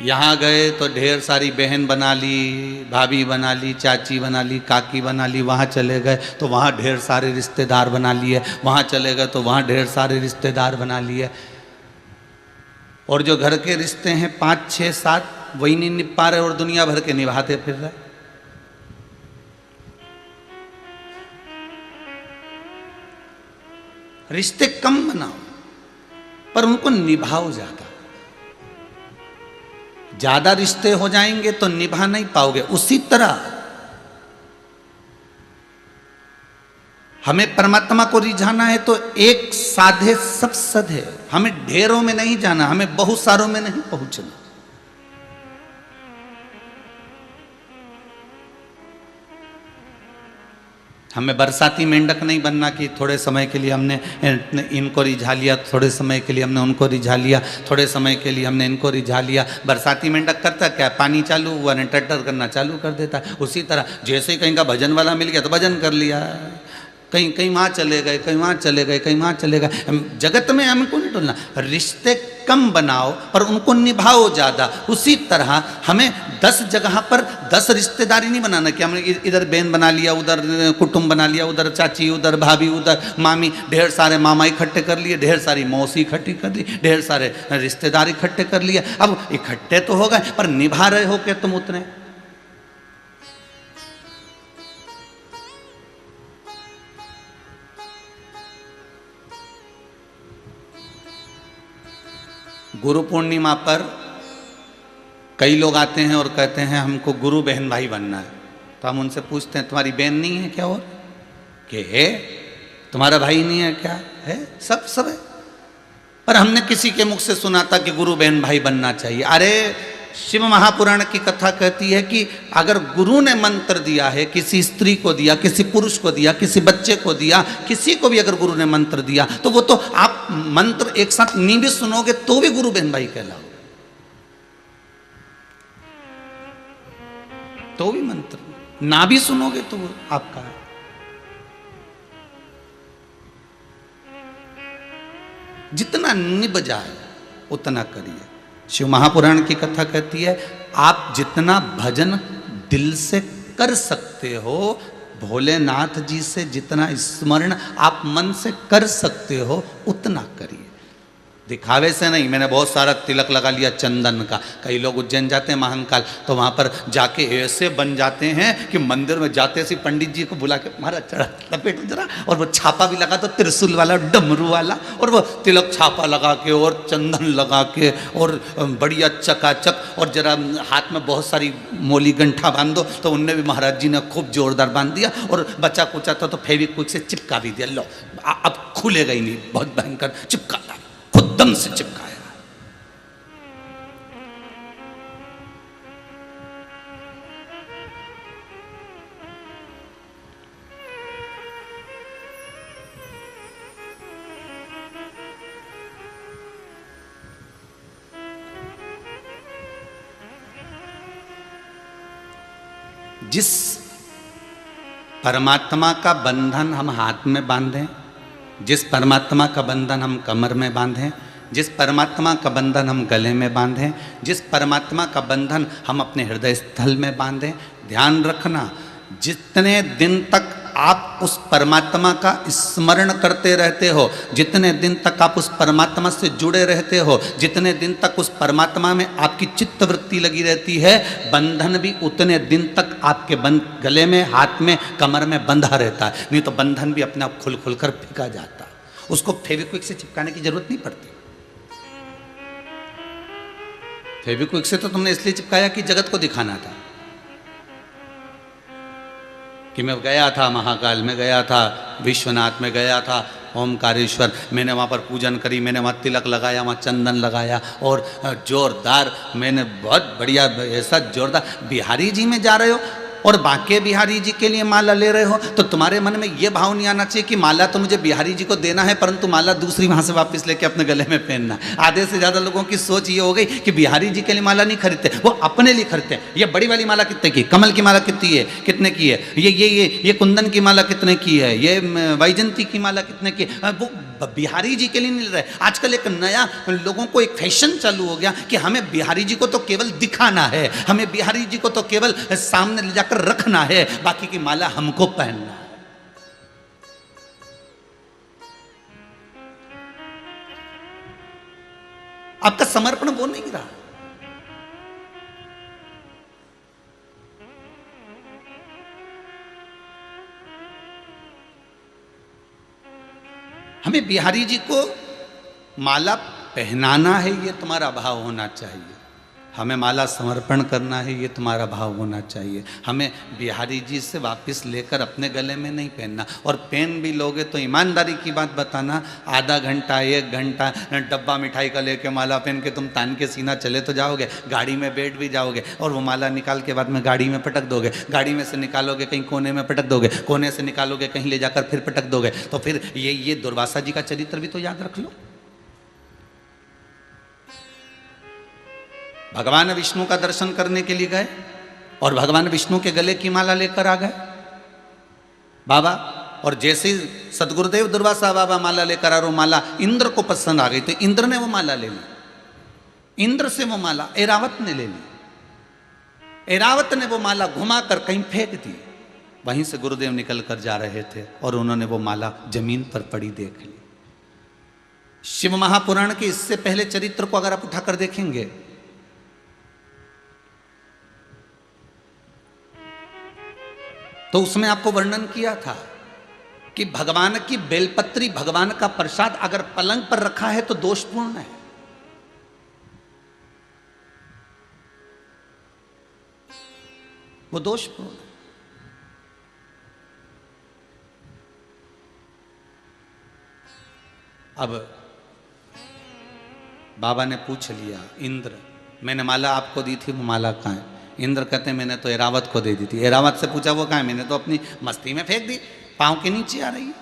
यहाँ गए तो ढेर सारी बहन बना ली, भाभी बना ली, चाची बना ली, काकी बना ली। वहाँ चले गए तो वहाँ ढेर सारे रिश्तेदार बना लिए। वहाँ चले गए तो वहाँ ढेर सारे रिश्तेदार बना लिए। और जो घर के रिश्ते हैं 5, 6, 7 वही नहीं निभ पा रहे और दुनिया भर के निभाते फिर रहे। रिश्ते कम बनाओ पर उनको निभाओ ज्यादा। ज्यादा रिश्ते हो जाएंगे तो निभा नहीं पाओगे। उसी तरह हमें परमात्मा को रिझाना है तो एक साधे सब सधे। हमें ढेरों में नहीं जाना, हमें बहुत सारों में नहीं पहुंचना। हमें बरसाती मेंढक नहीं बनना कि थोड़े समय के लिए हमने इनको रिझा लिया, थोड़े समय के लिए हमने उनको रिझा लिया, थोड़े समय के लिए हमने इनको रिझा लिया। बरसाती मेंढक करता क्या, पानी चालू हुआ ने टटर करना चालू कर देता है। उसी तरह जैसे ही कहीं का भजन वाला मिल गया तो भजन कर लिया, कहीं कहीं वहाँ चले गए, कहीं वहाँ चले गए, कहीं वहाँ चले गए। जगत में हमको नहीं टूटना। रिश्ते कम बनाओ पर उनको निभाओ ज़्यादा। उसी तरह हमें 10 जगह पर 10 रिश्तेदारी नहीं बनाना कि हमने इधर बहन बना लिया, उधर कुटुंब बना लिया, उधर चाची, उधर भाभी, उधर मामी, ढेर सारे मामा इकट्ठे कर लिए, ढेर सारी मौसी इकट्ठी कर ली, ढेर सारे रिश्तेदार इकट्ठे कर लिए। अब इकट्ठे तो हो गए पर निभा रहे हो क्या तुम उतने? गुरु पूर्णिमा पर कई लोग आते हैं और कहते हैं हमको गुरु बहन भाई बनना है। तो हम उनसे पूछते हैं तुम्हारी बहन नहीं है क्या? और के है? तुम्हारा भाई नहीं है क्या? है, सब है। पर हमने किसी के मुख से सुना था कि गुरु बहन भाई बनना चाहिए। अरे शिव महापुराण की कथा कहती है कि अगर गुरु ने मंत्र दिया है, किसी स्त्री को दिया, किसी पुरुष को दिया, किसी बच्चे को दिया, किसी को भी अगर गुरु ने मंत्र दिया तो वो तो आप मंत्र एक साथ नहीं भी सुनोगे तो भी गुरु बहन भाई कहलाओगे। तो भी मंत्र ना भी सुनोगे तो वो आपका है। जितना निभ जाए उतना करिए। शिव महापुराण की कथा कहती है आप जितना भजन दिल से कर सकते हो, भोलेनाथ जी से जितना स्मरण आप मन से कर सकते हो उतना करिए। दिखावे से नहीं। मैंने बहुत सारा तिलक लगा लिया चंदन का। कई लोग उज्जैन जाते हैं महाकाल तो वहाँ पर जाके ऐसे बन जाते हैं कि मंदिर में जाते से पंडित जी को बुला के मारा चढ़ा लपेट जरा, और वो छापा भी लगा तो त्रिशूल वाला, डमरू वाला, और वो तिलक छापा लगा के और चंदन लगा के और बढ़िया चकाचक, और जरा हाथ में बहुत सारी मोली गंठा बांध दो। तो उनने भी महाराज जी ने खूब जोरदार बांध दिया और बचा कुचा था तो फेविक्विक से चिपका भी दिया। लो अब खुलेगा ही नहीं, बहुत भयंकर चिपका दम से चिपकाया। जिस परमात्मा का बंधन हम हाथ में बांधें, जिस परमात्मा का बंधन हम कमर में बांधें, जिस परमात्मा का बंधन हम गले में बांधें, जिस परमात्मा का बंधन हम अपने हृदय स्थल में बांधें, ध्यान रखना जितने दिन तक आप उस परमात्मा का स्मरण करते रहते हो, जितने दिन तक आप उस परमात्मा से जुड़े रहते हो, जितने दिन तक उस परमात्मा में आपकी चित्तवृत्ति लगी रहती है, बंधन भी उतने दिन तक आपके गले में, हाथ में, कमर में बंधा रहता है। नहीं तो बंधन भी अपने आप खुल खुल कर फेंका जाता है। उसको फेविक्विक से चिपकाने की जरूरत नहीं पड़ती। फेविक्विक से तो तुमने इसलिए चिपकाया कि जगत को दिखाना था कि मैं गया था, महाकाल में गया था, विश्वनाथ में गया था, ओमकारेश्वर, मैंने वहाँ पर पूजन करी, मैंने वहाँ तिलक लगाया, वहाँ चंदन लगाया और जोरदार, मैंने बहुत बढ़िया, ऐसा जोरदार। बिहारी जी में जा रहे हो और बांके बिहारी जी के लिए माला ले रहे हो तो तुम्हारे मन में ये भाव नहीं आना चाहिए कि माला तो मुझे बिहारी जी को देना है परंतु माला दूसरी वहाँ से वापस लेके अपने गले में पहनना। आधे से ज़्यादा लोगों की सोच ये हो गई कि बिहारी जी के लिए माला नहीं खरीदते, वो अपने लिए खरीदते हैं। ये बड़ी वाली माला कितने की, कमल की माला कितनी है, कितने की है, ये कुंदन की माला कितने की है, ये वैजंती की माला कितने की, वो बिहारी जी के लिए नहीं ले रहे। आजकल एक नया लोगों को एक फैशन चालू हो गया कि हमें बिहारी जी को तो केवल दिखाना है, हमें बिहारी जी को तो केवल सामने ले जाकर रखना है, बाकी की माला हमको पहनना है। आपका समर्पण वो नहीं रहा। हमें बिहारी जी को माला पहनाना है, ये तुम्हारा भाव होना चाहिए। हमें माला समर्पण करना है, ये तुम्हारा भाव होना चाहिए। हमें बिहारी जी से वापस लेकर अपने गले में नहीं पहनना। और पेन भी लोगे तो ईमानदारी की बात बताना, आधा घंटा 1 घंटा डब्बा मिठाई का लेके माला पहन के तुम तान के सीना चले तो जाओगे, गाड़ी में बैठ भी जाओगे और वो माला निकाल के बाद में गाड़ी में पटक दोगे, गाड़ी में से निकालोगे कहीं कोने में पटक दोगे, कोने से निकालोगे कहीं ले जाकर फिर पटक दोगे। तो फिर ये दुर्वासा जी का चरित्र भी तो याद रख लो। भगवान विष्णु का दर्शन करने के लिए गए और भगवान विष्णु के गले की माला लेकर आ गए बाबा। और जैसे ही सदगुरुदेव दुर्वासा बाबा माला लेकर आ रहे, माला इंद्र को पसंद आ गई तो इंद्र ने वो माला ले ली। इंद्र से वो माला ऐरावत ने ले ली। ऐरावत ने वो माला घुमाकर कहीं फेंक दी। वहीं से गुरुदेव निकल कर जा रहे थे और उन्होंने वो माला जमीन पर पड़ी देख ली। शिव महापुराण के इससे पहले चरित्र को अगर आप उठाकर देखेंगे तो उसमें आपको वर्णन किया था कि भगवान की बेलपत्री, भगवान का प्रसाद अगर पलंग पर रखा है तो दोषपूर्ण है। वो दोषपूर्ण है। अब बाबा ने पूछ लिया, इंद्र मैंने माला आपको दी थी, वो माला कहाँ है? इंद्र कहते मैंने तो ऐरावत को दे दी थी। ऐरावत से पूछा वो कहाँ है? मैंने तो अपनी मस्ती में फेंक दी, पांव के नीचे आ रही है।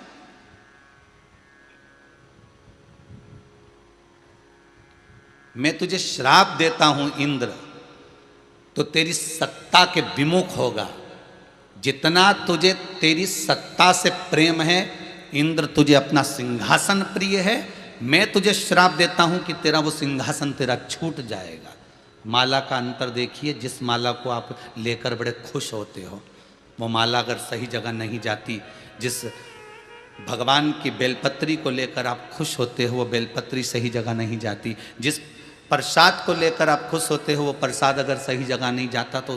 मैं तुझे श्राप देता हूं इंद्र, तो तेरी सत्ता के विमुख होगा। जितना तुझे तेरी सत्ता से प्रेम है इंद्र, तुझे अपना सिंहासन प्रिय है, मैं तुझे श्राप देता हूं कि तेरा वो सिंहासन तेरा छूट जाएगा। माला का अंतर देखिए, जिस माला को आप लेकर बड़े खुश होते हो वो माला अगर सही जगह नहीं जाती, जिस भगवान की बेलपत्री को लेकर आप खुश होते हो वो बेलपत्री सही जगह नहीं जाती, जिस प्रसाद को लेकर आप खुश होते हो वो प्रसाद अगर सही जगह नहीं जाता तो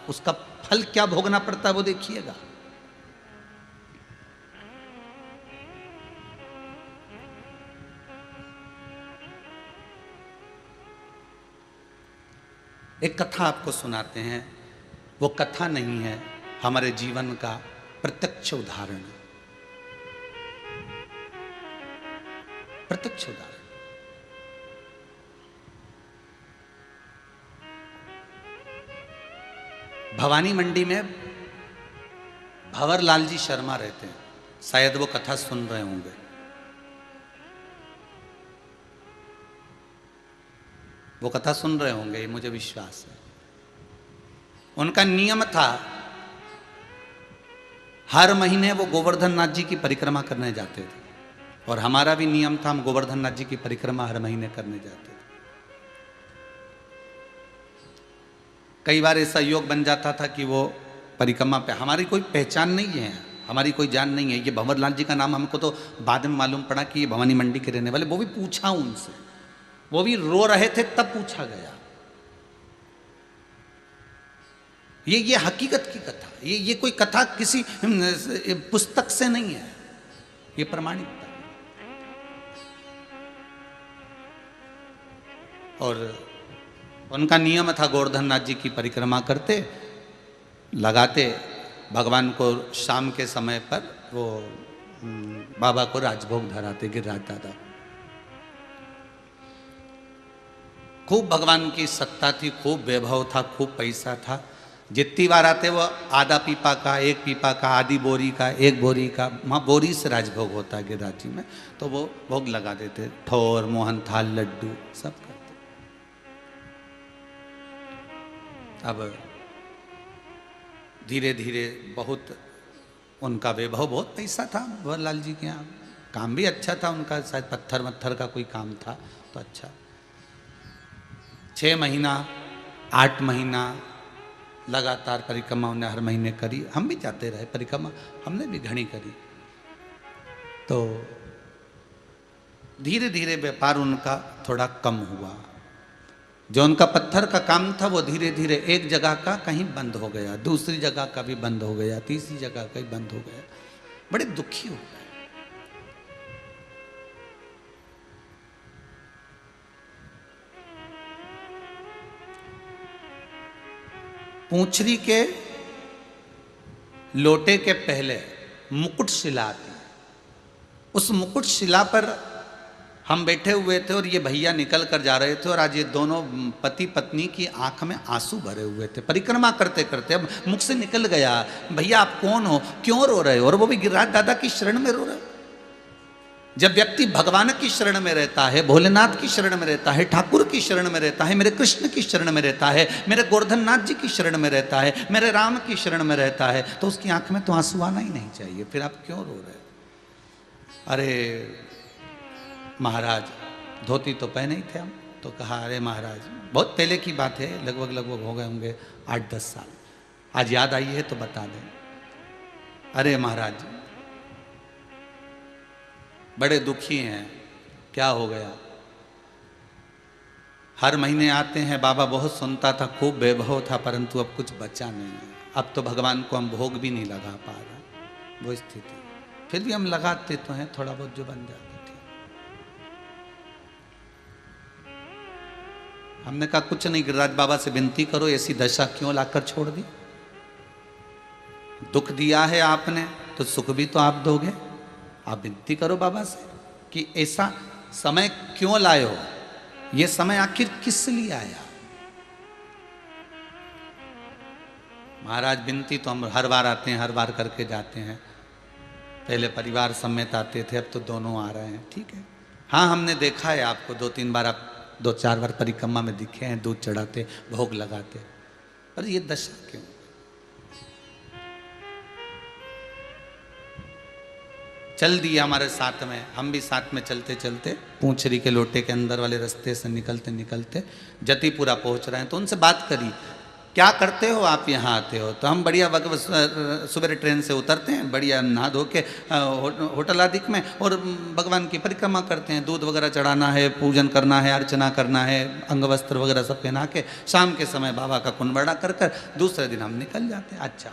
उसका फल क्या भोगना पड़ता है वो देखिएगा। एक कथा आपको सुनाते हैं, वो कथा नहीं है, हमारे जीवन का प्रत्यक्ष उदाहरण है। प्रत्यक्ष उदाहरण। भवानी मंडी में भंवरलाल जी शर्मा रहते हैं, शायद वो कथा सुन रहे होंगे। वो कथा सुन रहे होंगे, ये मुझे विश्वास है। उनका नियम था हर महीने वो गोवर्धन नाथ जी की परिक्रमा करने जाते थे, और हमारा भी नियम था, हम गोवर्धन नाथ जी की परिक्रमा हर महीने करने जाते थे। कई बार ऐसा योग बन जाता था कि वो परिक्रमा पे हमारी कोई पहचान नहीं है, हमारी कोई जान नहीं है। ये भंवरलाल जी का नाम हमको तो बाद में मालूम पड़ा कि ये भवानी मंडी के रहने वाले, वो भी पूछा उनसे, वो भी रो रहे थे तब पूछा गया। ये हकीकत की कथा, ये कोई कथा किसी पुस्तक से नहीं है, ये प्रमाणित था। और उनका नियम था गोवर्धन नाथ जी की परिक्रमा करते, लगाते भगवान को शाम के समय पर वो बाबा को राजभोग धराते, गिरिराज दादा। खूब भगवान की सत्ता थी, खूब वैभव था, खूब पैसा था। जितनी बार आते वो आधा पीपा का, 1 पीपा का, आधी बोरी का, 1 बोरी का, वहाँ बोरी से राजभोग होता है गिरिराज जी में, तो वो भोग लगा देते, ठोर, मोहन थाल, लड्डू सब करते। अब धीरे धीरे बहुत उनका वैभव, बहुत पैसा था भंवरलाल जी के यहाँ, काम भी अच्छा था उनका, शायद पत्थर वत्थर का कोई काम था तो अच्छा। 6 महीना 8 महीना लगातार परिक्रमा उन्हें हर महीने करी। हम भी जाते रहे परिक्रमा, हमने भी घनी करी। तो धीरे धीरे व्यापार उनका थोड़ा कम हुआ। जो उनका पत्थर का काम था वो धीरे धीरे एक जगह का कहीं बंद हो गया, दूसरी जगह का भी बंद हो गया, तीसरी जगह का भी बंद हो गया। बड़े दुखी हो गए। पूंछरी के लोटे के पहले मुकुट शिला थी। उस मुकुट शिला पर हम बैठे हुए थे और ये भैया निकल कर जा रहे थे और आज ये दोनों पति पत्नी की आंख में आंसू भरे हुए थे परिक्रमा करते करते। अब मुख से निकल गया, भैया आप कौन हो, क्यों रो रहे हो? और वो भी गिरिराज दादा की शरण में रो रहे हो। जब व्यक्ति भगवान की शरण में रहता है, भोलेनाथ की शरण में रहता है, ठाकुर की शरण में रहता है, मेरे कृष्ण की शरण में रहता है, मेरे गोवर्धननाथ जी की शरण में रहता है, मेरे राम की शरण में रहता है, तो उसकी आंख में तो आंसू आना ही नहीं चाहिए। फिर आप क्यों रो रहे हो? अरे महाराज, धोती तो पहने ही थे हम। तो कहा अरे महाराज, बहुत पहले की बात है, लगभग हो गए होंगे 8-10 साल, आज याद आई है तो बता दें। अरे महाराज बड़े दुखी हैं, क्या हो गया? हर महीने आते हैं, बाबा बहुत सुनता था, खूब वैभव था, परंतु अब कुछ बचा नहीं है। अब तो भगवान को हम भोग भी नहीं लगा पा रहा, वो स्थिति। फिर भी हम लगाते तो हैं, थोड़ा बहुत जो बन जाता। हमने कहा कुछ नहीं, गिरिराज बाबा से विनती करो, ऐसी दशा क्यों लाकर छोड़ दी? दुख दिया है आपने तो सुख भी तो आप दोगे। आप विनती करो बाबा से कि ऐसा समय क्यों लाए हो, ये समय आखिर किस लिए आया? महाराज विनती तो हम हर बार आते हैं, हर बार करके जाते हैं। पहले परिवार समेत आते थे, अब तो दोनों आ रहे हैं, ठीक है। हाँ हमने देखा है आपको 2-3 बार, आप 2-4 बार परिक्रमा में दिखे हैं, दूध चढ़ाते, भोग लगाते, पर ये दशा क्यों? चल दिया हमारे साथ में, हम भी साथ में चलते चलते पूंछरी के लोटे के अंदर वाले रास्ते से निकलते निकलते जतिपुरा पहुंच रहे हैं। तो उनसे बात करी, क्या करते हो आप यहाँ आते हो? तो हम बढ़िया सुबह ट्रेन से उतरते हैं, बढ़िया नहा धो के होटल आदि में, और भगवान की परिक्रमा करते हैं। दूध वगैरह चढ़ाना है, पूजन करना है, अर्चना करना है, अंग वस्त्र वगैरह सब पहना के शाम के समय बाबा का कुंभड़ा कर कर दूसरे दिन हम निकल जाते हैं। अच्छा,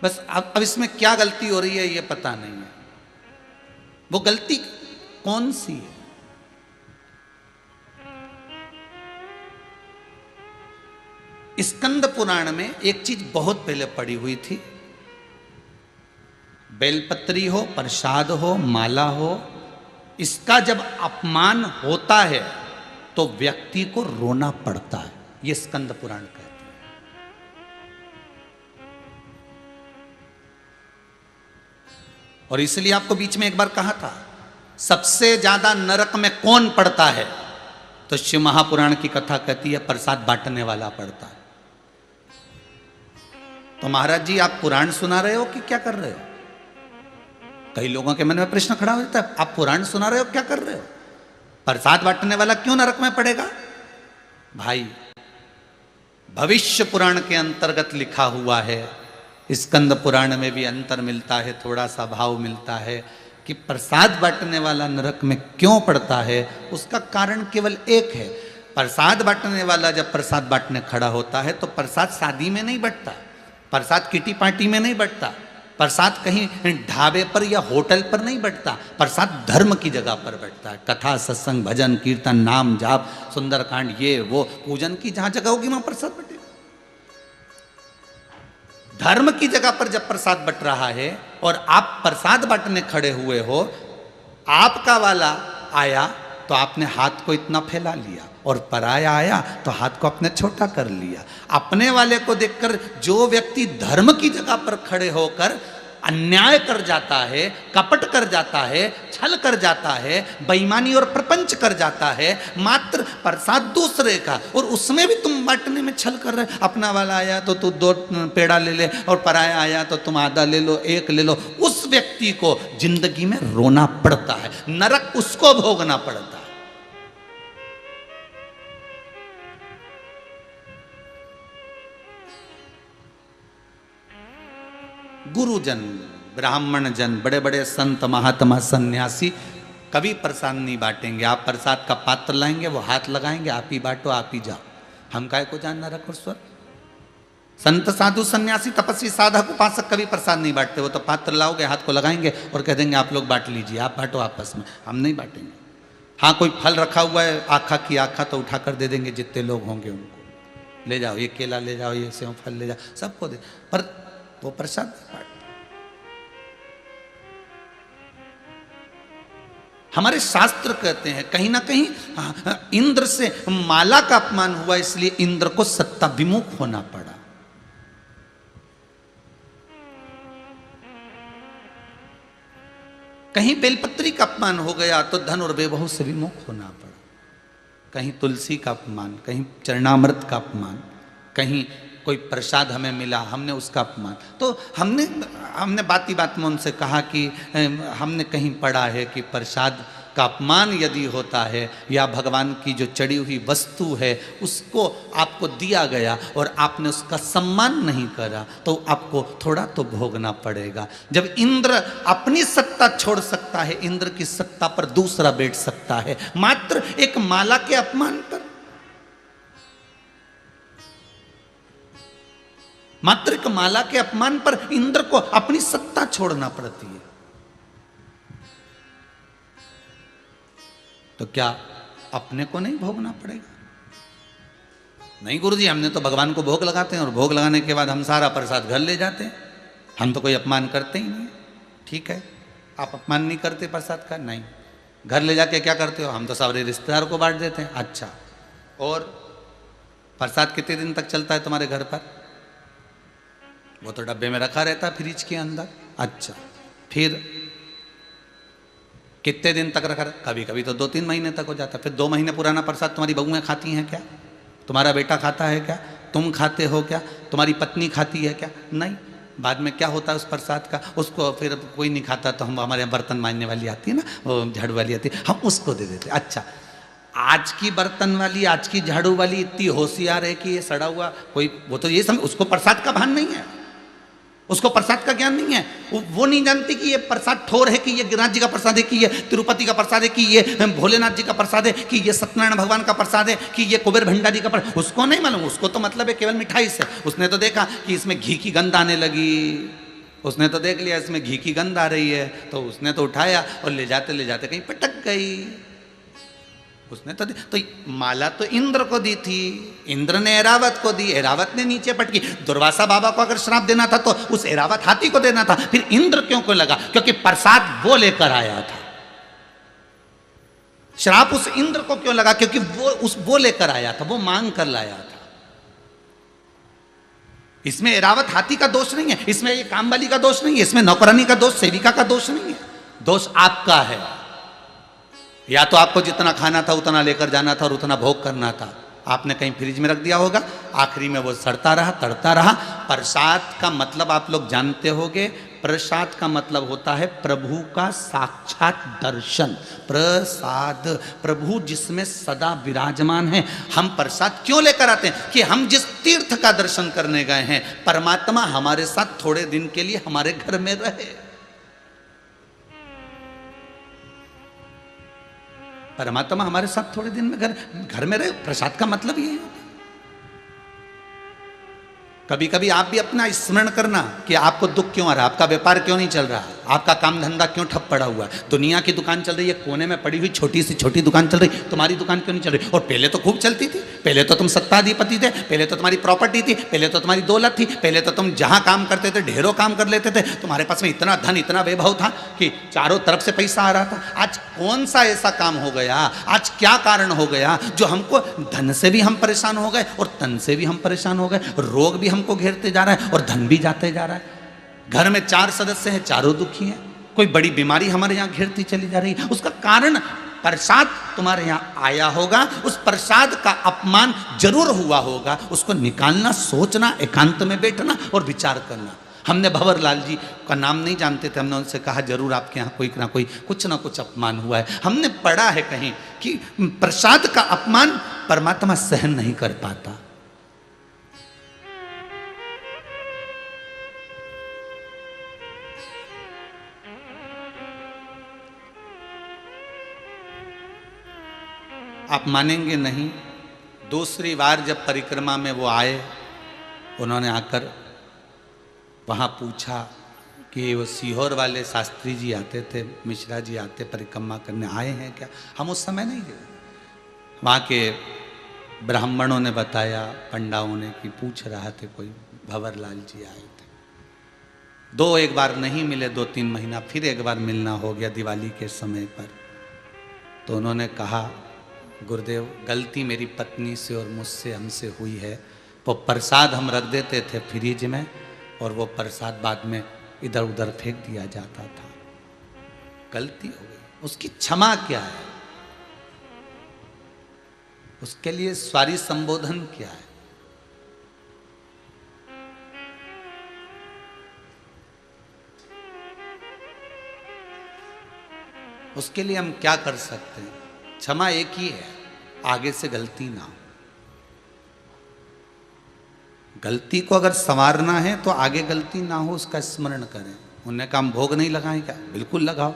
बस अब इसमें क्या गलती हो रही है ये पता नहीं है। वो गलती कौन सी है? स्कंद पुराण में एक चीज बहुत पहले पड़ी हुई थी, बेलपत्री हो, प्रसाद हो, माला हो, इसका जब अपमान होता है तो व्यक्ति को रोना पड़ता है। ये स्कंद पुराण कहते हैं। और इसलिए आपको बीच में एक बार कहा था, सबसे ज्यादा नरक में कौन पड़ता है? तो शिव महापुराण की कथा कहती है प्रसाद बांटने वाला पड़ता है। तो महाराज जी आप पुराण सुना रहे हो कि क्या कर रहे हो? कई लोगों के मन में प्रश्न खड़ा हो जाता है, आप पुराण सुना रहे हो क्या कर रहे हो? प्रसाद बांटने वाला क्यों नरक में पड़ेगा? भाई भविष्य पुराण के अंतर्गत लिखा हुआ है, स्कंद पुराण में भी अंतर मिलता है, थोड़ा सा भाव मिलता है कि प्रसाद बांटने वाला नरक में क्यों पड़ता है। उसका कारण केवल एक है, प्रसाद बांटने वाला जब प्रसाद बांटने खड़ा होता है तो प्रसाद शादी में नहीं बंटता, प्रसाद किटी पार्टी में नहीं बंटता, प्रसाद कहीं ढाबे पर या होटल पर नहीं बंटता, प्रसाद धर्म की जगह पर बैठता है। कथा, सत्संग, भजन, कीर्तन, नाम जाप, सुंदरकांड, ये वो पूजन की जहां जगह होगी वहां प्रसाद बटेगा। धर्म की जगह पर जब प्रसाद बट रहा है और आप प्रसाद बांटने खड़े हुए हो, आपका वाला आया तो आपने हाथ को इतना फैला लिया, और पराया आया तो हाथ को अपने छोटा कर लिया। अपने वाले को देखकर जो व्यक्ति धर्म की जगह पर खड़े होकर अन्याय कर जाता है, कपट कर जाता है, छल कर जाता है, बेईमानी और प्रपंच कर जाता है, मात्र प्रसाद दूसरे का, और उसमें भी तुम बांटने में छल कर रहे। अपना वाला आया तो तू 2 पेड़ा ले ले, और पराया आया तो तुम आधा ले लो, 1 ले लो। उस व्यक्ति को जिंदगी में रोना पड़ता है, नरक उसको भोगना पड़ता है। गुरुजन, ब्राह्मण जन, बड़े बड़े संत महात्मा सन्यासी कभी प्रसाद नहीं बांटेंगे। आप प्रसाद का पात्र लाएंगे, वो हाथ लगाएंगे, आप ही बांटो, आप ही जाओ, हम काय को जानना नरक और स्वर्ग। संत साधु सन्यासी तपस्वी साधक उपासक कभी प्रसाद नहीं बांटते। वो तो पात्र लाओगे, हाथ को लगाएंगे और कह देंगे आप लोग बांट लीजिए, आप बांटो आपस में, हम नहीं बांटेंगे। हाँ, कोई फल रखा हुआ है, आखा की आखा तो उठाकर दे देंगे, जितने लोग होंगे उनको ले जाओ, ये केला ले जाओ, ये सेव फल ले जाओ, सबको दे, पर वो प्रसाद बांट। हमारे शास्त्र कहते हैं कहीं ना कहीं इंद्र से माला का अपमान हुआ, इसलिए इंद्र को सत्ता विमुख होना पड़ा। कहीं बेलपत्री का अपमान हो गया तो धन और वैभव से विमुख होना पड़ा। कहीं तुलसी का अपमान, कहीं चरणामृत का अपमान, कहीं कोई प्रसाद हमें मिला, हमने उसका अपमान। तो हमने बाती बात में उनसे कहा कि हमने कहीं पढ़ा है कि प्रसाद का अपमान यदि होता है या भगवान की जो चढ़ी हुई वस्तु है उसको आपको दिया गया और आपने उसका सम्मान नहीं करा तो आपको थोड़ा तो भोगना पड़ेगा। जब इंद्र अपनी सत्ता छोड़ सकता है, इंद्र की सत्ता पर दूसरा बैठ सकता है मात्र एक माला के अपमान पर। मात्र एक माला के अपमान पर इंद्र को अपनी सत्ता छोड़ना पड़ती है। तो क्या अपने को नहीं भोगना पड़ेगा? नहीं गुरुजी, हमने तो भगवान को भोग लगाते हैं और भोग लगाने के बाद हम सारा प्रसाद घर ले जाते हैं, हम तो कोई अपमान करते ही नहीं। ठीक है, आप अपमान नहीं करते प्रसाद का? नहीं। घर ले जाके क्या करते हो? हम तो सारे रिश्तेदार को बांट देते हैं। अच्छा, और प्रसाद कितने दिन तक चलता है तुम्हारे घर पर? वो तो डब्बे में रखा रहता है फ्रिज के अंदर। अच्छा, फिर कितने दिन तक रखा? कभी कभी तो 2-3 महीने तक हो जाता है। फिर 2 महीने पुराना प्रसाद तुम्हारी बहुएं खाती हैं क्या? तुम्हारा बेटा खाता है क्या? तुम खाते हो क्या? तुम्हारी पत्नी खाती है क्या? नहीं। बाद में क्या होता है उस प्रसाद का? उसको फिर कोई नहीं खाता तो हम, हमारे यहाँ बर्तन मांजने वाली आती है ना, वो झाड़ू वाली आती है, हम उसको दे देते। अच्छा, आज की बर्तन वाली, आज की झाड़ू वाली इतनी होशियार है कि ये सड़ा हुआ कोई, वो तो ये समझ, उसको प्रसाद का भान नहीं है, उसको प्रसाद का ज्ञान नहीं है। वो नहीं जानती कि ये प्रसाद ठोर है, कि ये गिरिराज जी का प्रसाद है, कि ये तिरुपति का प्रसाद है, कि ये भोलेनाथ जी का प्रसाद है, कि ये सत्यनारायण भगवान का प्रसाद है, कि ये कुबेर भंडारी का प्रसाद। उसको नहीं मालूम, उसको तो मतलब है केवल मिठाई से। उसने तो देखा कि इसमें घी की गंध आने लगी, उसने तो देख लिया इसमें घी की गंध आ रही है, तो उसने तो उठाया और ले जाते कहीं पटक गई। उसने तो माला तो इंद्र को दी थी, इंद्र ने ऐरावत को दी, ऐरावत ने नीचे पटकी। दुर्वासा बाबा को अगर श्राप देना था तो उस ऐरावत हाथी को देना था, फिर इंद्र क्यों को लगा? क्योंकि प्रसाद वो लेकर आया था। श्राप उस इंद्र को क्यों लगा? क्योंकि वो लेकर आया था, वो मांग कर लाया था। इसमें ऐरावत हाथी का दोष नहीं है, इसमें ये कामवाली का दोष नहीं है, इसमें नौकरानी का दोष, सेविका का दोष नहीं है। दोष आपका है। या तो आपको जितना खाना था उतना लेकर जाना था और उतना भोग करना था, आपने कहीं फ्रिज में रख दिया होगा, आखिरी में वो सड़ता रहा, तड़ता रहा। प्रसाद का मतलब आप लोग जानते होंगे, प्रसाद का मतलब होता है प्रभु का साक्षात दर्शन। प्रसाद, प्रभु जिसमें सदा विराजमान है। हम प्रसाद क्यों लेकर आते हैं? कि हम जिस तीर्थ का दर्शन करने गए हैं, परमात्मा हमारे साथ थोड़े दिन के लिए हमारे घर में रहे। परमात्मा हमारे साथ थोड़े दिन में घर में रहे। प्रसाद का मतलब ये है। कभी कभी आप भी अपना स्मरण करना कि आपको दुख क्यों आ रहा है, आपका व्यापार क्यों नहीं चल रहा, आपका काम धंधा क्यों ठप पड़ा हुआ है। दुनिया की दुकान चल रही है, कोने में पड़ी हुई छोटी सी छोटी दुकान चल रही, तुम्हारी दुकान क्यों नहीं चल रही? और पहले तो खूब चलती थी, पहले तो तुम सत्ताधिपति थे, पहले तो तुम्हारी प्रॉपर्टी थी, पहले तो तुम्हारी दौलत थी, पहले तो तुम जहां काम करते थे ढेरों काम कर लेते थे, तुम्हारे पास में इतना धन इतना वैभव था कि चारों तरफ से पैसा आ रहा था। आज कौन सा ऐसा काम हो गया, आज क्या कारण हो गया जो हमको धन से भी हम परेशान हो गए और तन से भी हम परेशान हो गए, रोग भी हमको घेरते जा रहा है और धन भी जाते जा रहा है। घर में 4 सदस्य हैं, चारों दुखी हैं, कोई बड़ी बीमारी हमारे यहाँ घेरती चली जा रही है। उसका कारण प्रसाद तुम्हारे यहाँ आया होगा, उस प्रसाद का अपमान जरूर हुआ होगा, उसको निकालना, सोचना, एकांत में बैठना और विचार करना। हमने भंवरलाल जी का नाम नहीं जानते थे, हमने उनसे कहा जरूर आपके यहाँ कोई ना कोई कुछ ना कुछ अपमान हुआ है। हमने पढ़ा है कहीं कि प्रसाद का अपमान परमात्मा सहन नहीं कर पाता। आप मानेंगे नहीं, दूसरी बार जब परिक्रमा में वो आए, उन्होंने आकर वहाँ पूछा कि वो सीहोर वाले शास्त्री जी आते थे, मिश्रा जी आते परिक्रमा करने, आए हैं क्या? हम उस समय नहीं गए। वहाँ के ब्राह्मणों ने बताया, पंडाओं ने, कि पूछ रहा थे कोई भंवरलाल जी आए थे। एक बार नहीं मिले, 2-3 महीना फिर एक बार मिलना हो गया दिवाली के समय पर। तो उन्होंने कहा गुरुदेव गलती मेरी पत्नी से और मुझसे हमसे हुई है। वो प्रसाद हम रख देते थे फ्रिज में और वो प्रसाद बाद में इधर उधर फेंक दिया जाता था, गलती हो गई। उसकी क्षमा क्या है? उसके लिए सॉरी संबोधन क्या है? उसके लिए हम क्या कर सकते हैं? क्षमा एक ही है, आगे से गलती ना हो। गलती को अगर संवारना है तो आगे गलती ना हो उसका स्मरण करें। उन्होंने कहा हम भोग नहीं लगाएं क्या? बिल्कुल लगाओ,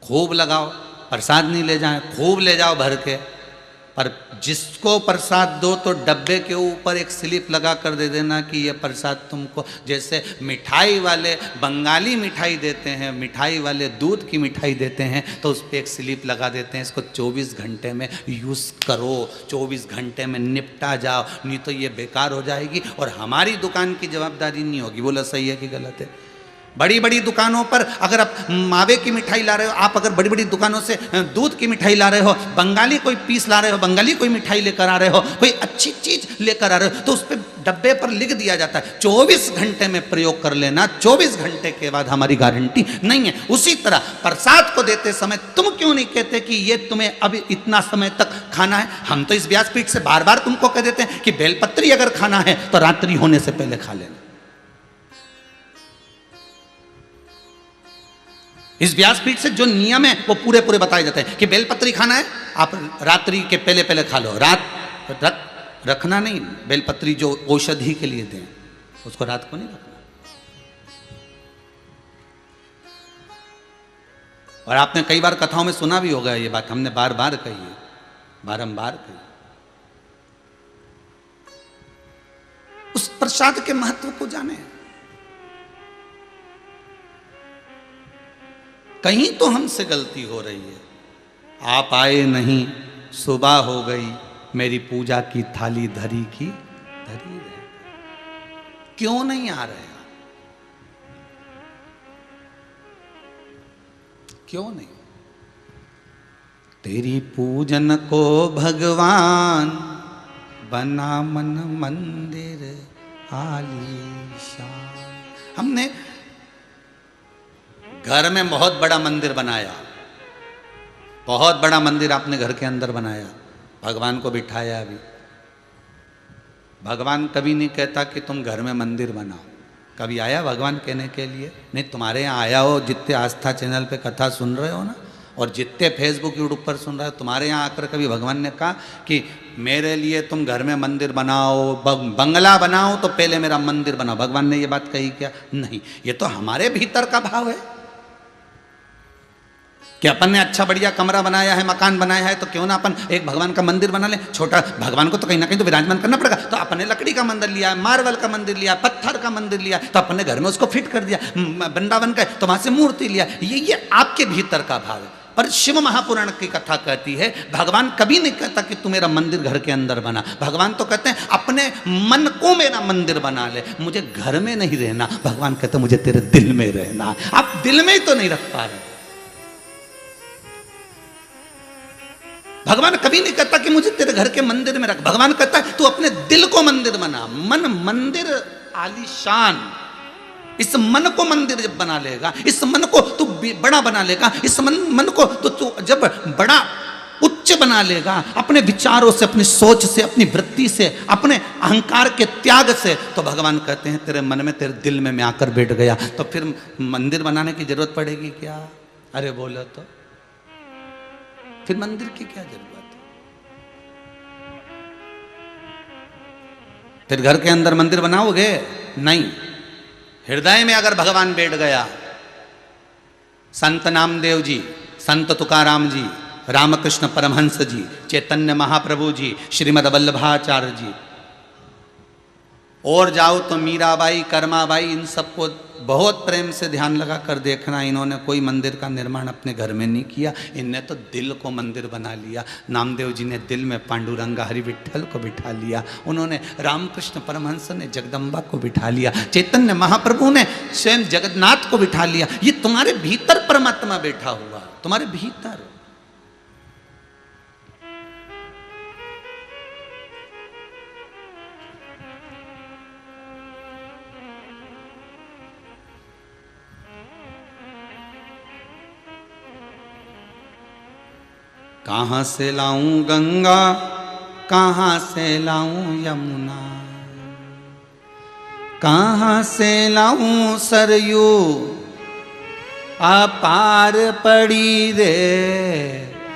खूब लगाओ। प्रसाद नहीं ले जाएं, खूब ले जाओ भर के। पर जिसको प्रसाद दो तो डब्बे के ऊपर एक स्लिप लगा कर दे देना कि ये प्रसाद तुमको। जैसे मिठाई वाले बंगाली मिठाई देते हैं, मिठाई वाले दूध की मिठाई देते हैं, तो उस पर एक स्लिप लगा देते हैं, इसको 24 घंटे में यूज़ करो, 24 घंटे में निपटा जाओ, नहीं तो ये बेकार हो जाएगी और हमारी दुकान की जवाबदारी नहीं होगी। बोला सही है कि गलत है? बड़ी बड़ी दुकानों पर अगर आप मावे की मिठाई ला रहे हो, आप अगर बड़ी बड़ी दुकानों से दूध की मिठाई ला रहे हो, बंगाली कोई पीस ला रहे हो, बंगाली कोई मिठाई लेकर आ रहे हो, कोई अच्छी चीज लेकर आ रहे हो, तो उस पर डब्बे पर लिख दिया जाता है 24 घंटे में प्रयोग कर लेना, 24 घंटे के बाद हमारी गारंटी नहीं है। उसी तरह प्रसाद को देते समय तुम क्यों नहीं कहते कि ये तुम्हें अभी इतना समय तक खाना है? हम तो इस व्यासपीठ से बार बार तुमको कह देते हैं कि बेलपत्री अगर खाना है तो रात्रि होने से पहले खा लेना। इस व्यासपीठ से जो नियम है वो पूरे पूरे बताए जाते हैं कि बेलपत्री खाना है, आप रात्रि के पहले पहले खा लो। रखना नहीं, बेलपत्री जो औषधि के लिए दें उसको रात को नहीं रखना। और आपने कई बार कथाओं में सुना भी होगा ये बात, हमने बार बार कही है, बारंबार कही। उस प्रसाद के महत्व को जाने। कहीं तो हमसे गलती हो रही है। आप आए नहीं, सुबह हो गई, मेरी पूजा की थाली धरी की धरी रह। क्यों नहीं आ रहे? क्यों नहीं? तेरी पूजन को भगवान बना मन मंदिर आलीशान। हमने घर में बहुत बड़ा मंदिर बनाया, बहुत बड़ा मंदिर आपने घर के अंदर बनाया, भगवान को बिठाया। अभी भगवान कभी नहीं कहता कि तुम घर में मंदिर बनाओ। कभी आया भगवान कहने के लिए? नहीं। तुम्हारे यहाँ आया हो, जितने आस्था चैनल पे कथा सुन रहे हो ना, और जितने फेसबुक यूट्यूब पर सुन रहे हो, तुम्हारे यहाँ आकर कभी भगवान ने कहा कि मेरे लिए तुम घर में मंदिर बनाओ, बंगला बनाओ तो पहले मेरा मंदिर बनाओ? भगवान ने ये बात कही क्या? नहीं। ये तो हमारे भीतर का भाव है कि अपन ने अच्छा बढ़िया कमरा बनाया है, मकान बनाया है, तो क्यों ना अपन एक भगवान का मंदिर बना ले। छोटा भगवान को तो कहीं ना कहीं तो विराजमान करना पड़ेगा। तो अपन ने लकड़ी का मंदिर लिया, मार्बल का मंदिर लिया, पत्थर का मंदिर लिया, तो अपन ने घर में उसको फिट कर दिया। वृंदावन का तो वहां से मूर्ति लिया। ये आपके भीतर का भाव है। पर शिव महापुराण की कथा कहती है भगवान कभी नहीं कहता कि तू मेरा मंदिर घर के अंदर बना। भगवान तो कहते हैं अपने मन को मेरा मंदिर बना ले, मुझे घर में नहीं रहना। भगवान कहते मुझे तेरे दिल में रहना। आप दिल में ही तो नहीं रख पा रहे। भगवान कभी नहीं कहता कि मुझे तेरे घर के मंदिर में रख। भगवान कहता है तू अपने दिल को मंदिर बना। मन मंदिर आलीशान। इस मन को मंदिर जब बना लेगा, इस मन को तू बड़ा बना लेगा, इस मन को तो तू जब बड़ा उच्च बना लेगा अपने विचारों से, अपनी सोच से, अपनी वृत्ति से, अपने अहंकार के त्याग से, तो भगवान कहते हैं तेरे मन में, तेरे दिल में मैं आकर बैठ गया, तो फिर मंदिर बनाने की जरूरत पड़ेगी क्या? अरे बोलो तो, फिर मंदिर की क्या जरूरत है? फिर घर के अंदर मंदिर बनाओगे? नहीं, हृदय में अगर भगवान बैठ गया, संत नामदेव जी, संत तुकाराम जी, रामकृष्ण परमहंस जी, चैतन्य महाप्रभु जी, श्रीमद वल्लभाचार्य जी, और जाओ तो मीराबाई, कर्माबाई, इन सबको बहुत प्रेम से ध्यान लगा कर देखना, इन्होंने कोई मंदिर का निर्माण अपने घर में नहीं किया, इनने तो दिल को मंदिर बना लिया। नामदेव जी ने दिल में पांडुरंगा हरि विठल को बिठा लिया, उन्होंने रामकृष्ण परमहंस ने जगदम्बा को बिठा लिया, चैतन्य महाप्रभु ने स्वयं जगन्नाथ को बिठा लिया। ये तुम्हारे भीतर परमात्मा बैठा हुआ, तुम्हारे भीतर। कहाँ से लाऊं गंगा, कहाँ से लाऊं यमुना, कहाँ से लाऊं सरयू, अपार पड़ी रे,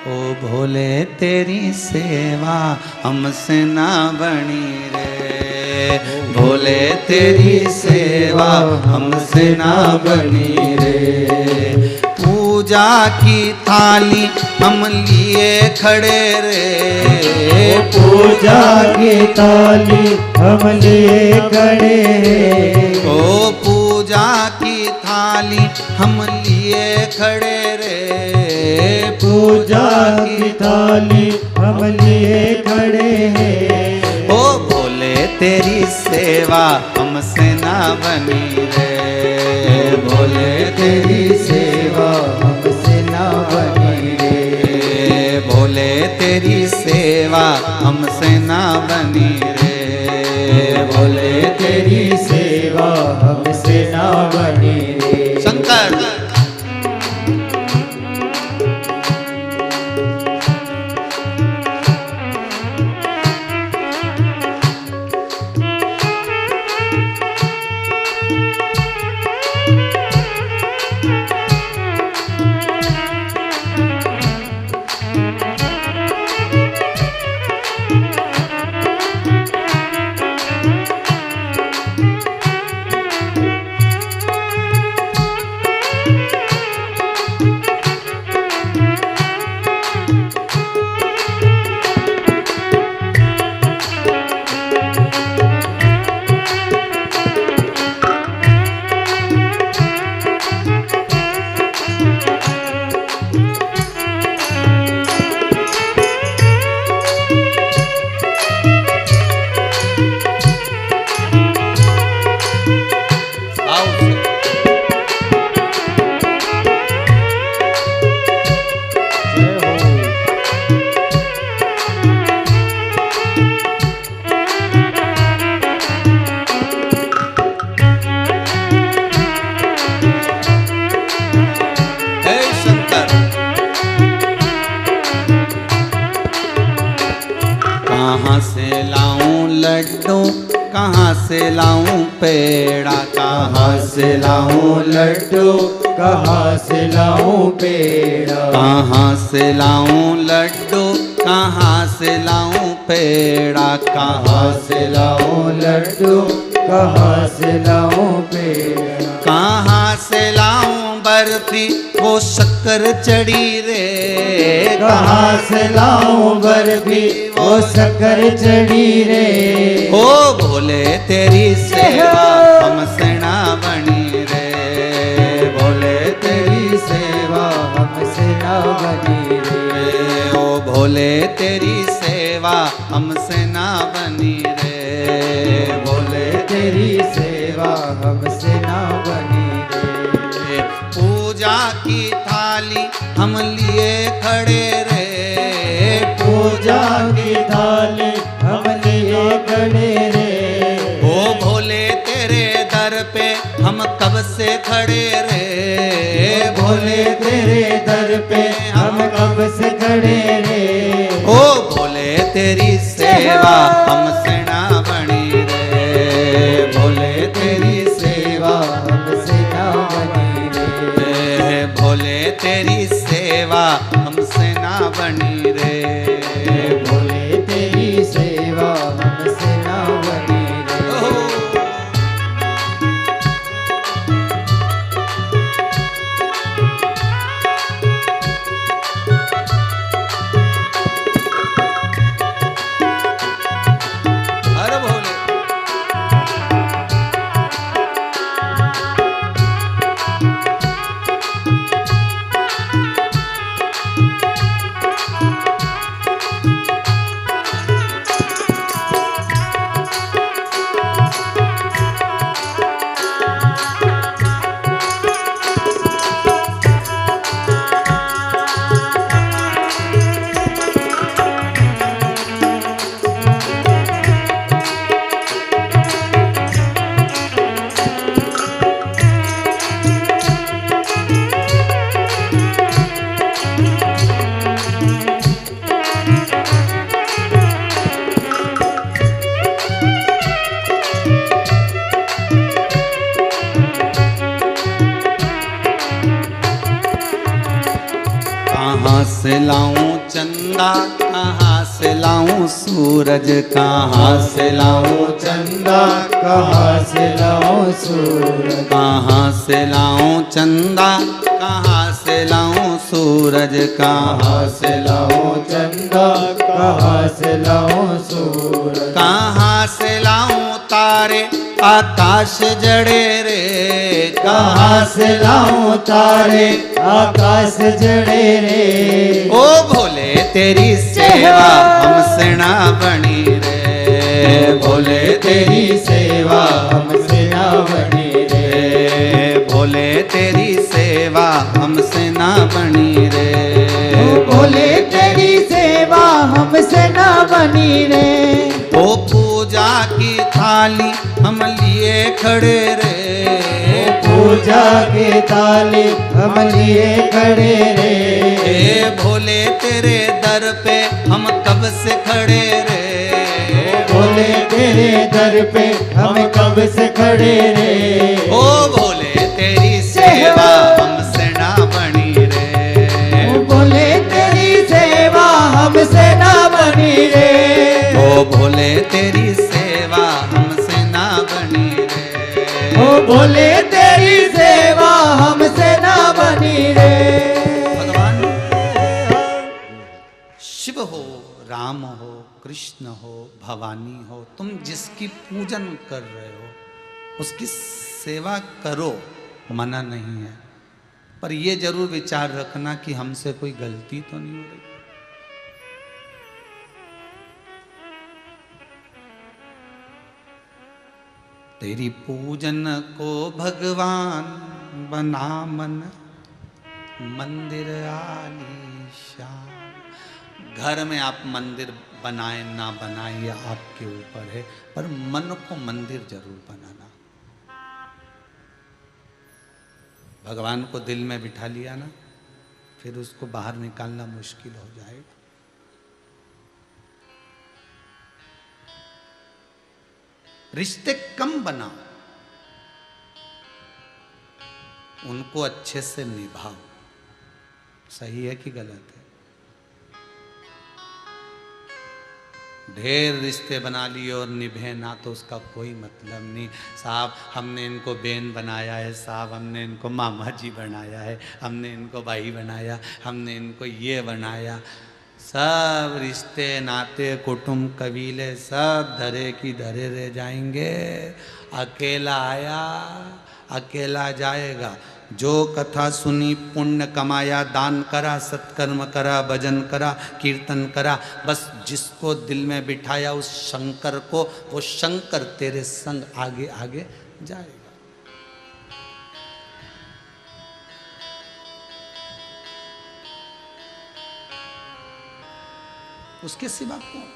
ओ भोले तेरी सेवा हमसे ना बनी रे, भोले तेरी सेवा हमसे ना बनी रे। पूजा की थाली हम लिए खड़े रे, पूजा की थाली हम लिए खड़े रे, ओ पूजा की थाली हम लिए खड़े रे, पूजा की थाली हम लिए खड़े हैं। ओ भोले तेरी सेवा हमसे ना बनी रे, भोले तेरी सेवा हमसे ना बनी रे, भोले तेरी सेवा हमसे ना बनी रे, भोले तेरी सेवा हमसे ना बनी रे। शंकर कहाँ से लाऊं लड्डू, कहाँ से लाऊं पेड़ा, कहाँ से लाऊं लड्डू, कहाँ से लाऊं पेड़ा, कहाँ से लाऊं लड्डू, कहाँ से लाऊं पेड़ा, कहाँ से लाऊं लड्डू, कहाँ से लाऊं पेड़ा, कहाँ से लाऊं बर्फी वो शक्कर चढ़ी रे, कहाँ से लाऊं बर्फी वो शक्कर चढ़ी रे, ओ भोले तेरी सेवा हमसे ना बनी रे, भोले तेरी सेवा हमसे ना बनी रे, ओ भोले तेरी सेवा हमसे ना बनी रे, भोले तेरी सेवा हमसे ना बनी रे। पूजा की थाली हम लिए खड़े रे, पूजा की थाली हम लिए खड़े रे, ओ भोले तेरे दर पे हम कब से खड़े रे, भोले तेरे दर पे हम कब से खड़े रे, सेवा हमसे ना बनी रे, भोले तेरी सेवा हमसे ना बनी रे, भोले तेरी सेवा हमसे ना बनी रे, भोले तेरी सेवा हमसे ना बनी रे। हर भोले कहाँ से लाऊं चंदा, कहाँ से लाऊं सूरज, कहाँ से लाऊं चंदा कहाँ से लाऊं सूरज, कहाँ से लाऊं चंदा, कहाँ से लाऊं सूरज, कहाँ से लाऊं चंदा कहाँ से लाऊं सूरज, कहाँ से लाऊं तारे आकाश जड़े रे, कहाँ से लाऊं तारे आकाश जड़े रे। ओ भोले तेरी सेवा हमसे ना बनी रे, भोले तेरी सेवा हमसे ना बनी रे, भोले तेरी सेवा हमसे ना बनी रे, भोले तेरी सेवा हमसे ना बनी रे। ओ पूजा की थाली हम लिए खड़े रे, पूजा के ताले हम लिए खड़े रे, ए भोले तेरे दर पे हम कब से खड़े रे, भोले तेरे दर पे हम कब से खड़े रे। ओ भोले तेरी सेवा हमसे ना बनी रे, भोले तेरी सेवा हमसे ना बनी रे, ओ भोले तेरी सेवा हमसे ना बनी रे, ओ भोले तेरी सेवा हमसे ना बनी रे। भगवान शिव हो, राम हो, कृष्ण हो, भवानी हो, तुम जिसकी पूजन कर रहे हो उसकी सेवा करो, मना नहीं है, पर ये जरूर विचार रखना कि हमसे कोई गलती तो नहीं हो रही। तेरी पूजन को भगवान बना मन, मंदिर आलीशान। घर में आप मंदिर बनाए ना बनाए ये आपके ऊपर है, पर मन को मंदिर जरूर बनाना। भगवान को दिल में बिठा लिया ना, फिर उसको बाहर निकालना मुश्किल हो जाएगा। रिश्ते कम बनाओ, उनको अच्छे से निभाओ। सही है कि गलत है? ढेर रिश्ते बना लिए और निभे ना तो उसका कोई मतलब नहीं। साहब हमने इनको बेन बनाया है, साहब हमने इनको मामा जी बनाया है, हमने इनको भाई बनाया, हमने इनको ये बनाया। सब रिश्ते नाते कुटुंब कबीले सब धरे की धरे रह जाएंगे। अकेला आया अकेला जाएगा। जो कथा सुनी, पुण्य कमाया, दान करा, सत्कर्म करा, भजन करा, कीर्तन करा, बस जिसको दिल में बिठाया उस शंकर को, वो शंकर तेरे संग आगे आगे जाएगा। उसके सिवा कौन?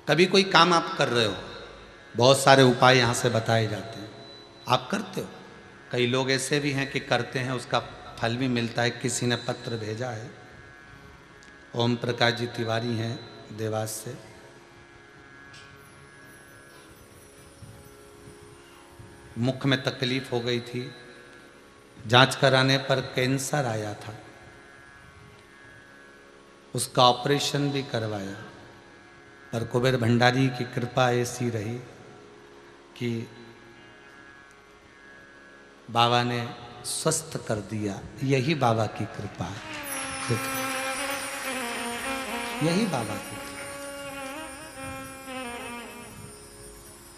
कभी कोई काम आप कर रहे हो, बहुत सारे उपाय यहां से बताए जाते हैं, आप करते हो, कई लोग ऐसे भी हैं कि करते हैं, उसका फल भी मिलता है। किसी ने पत्र भेजा है, ओम प्रकाश जी तिवारी हैं देवास से। मुख में तकलीफ हो गई थी, जांच कराने पर कैंसर आया था, उसका ऑपरेशन भी करवाया, पर कुबेर भंडारी की कृपा ऐसी रही कि बाबा ने स्वस्थ कर दिया। यही बाबा की कृपा है, यही बाबा की कृपा।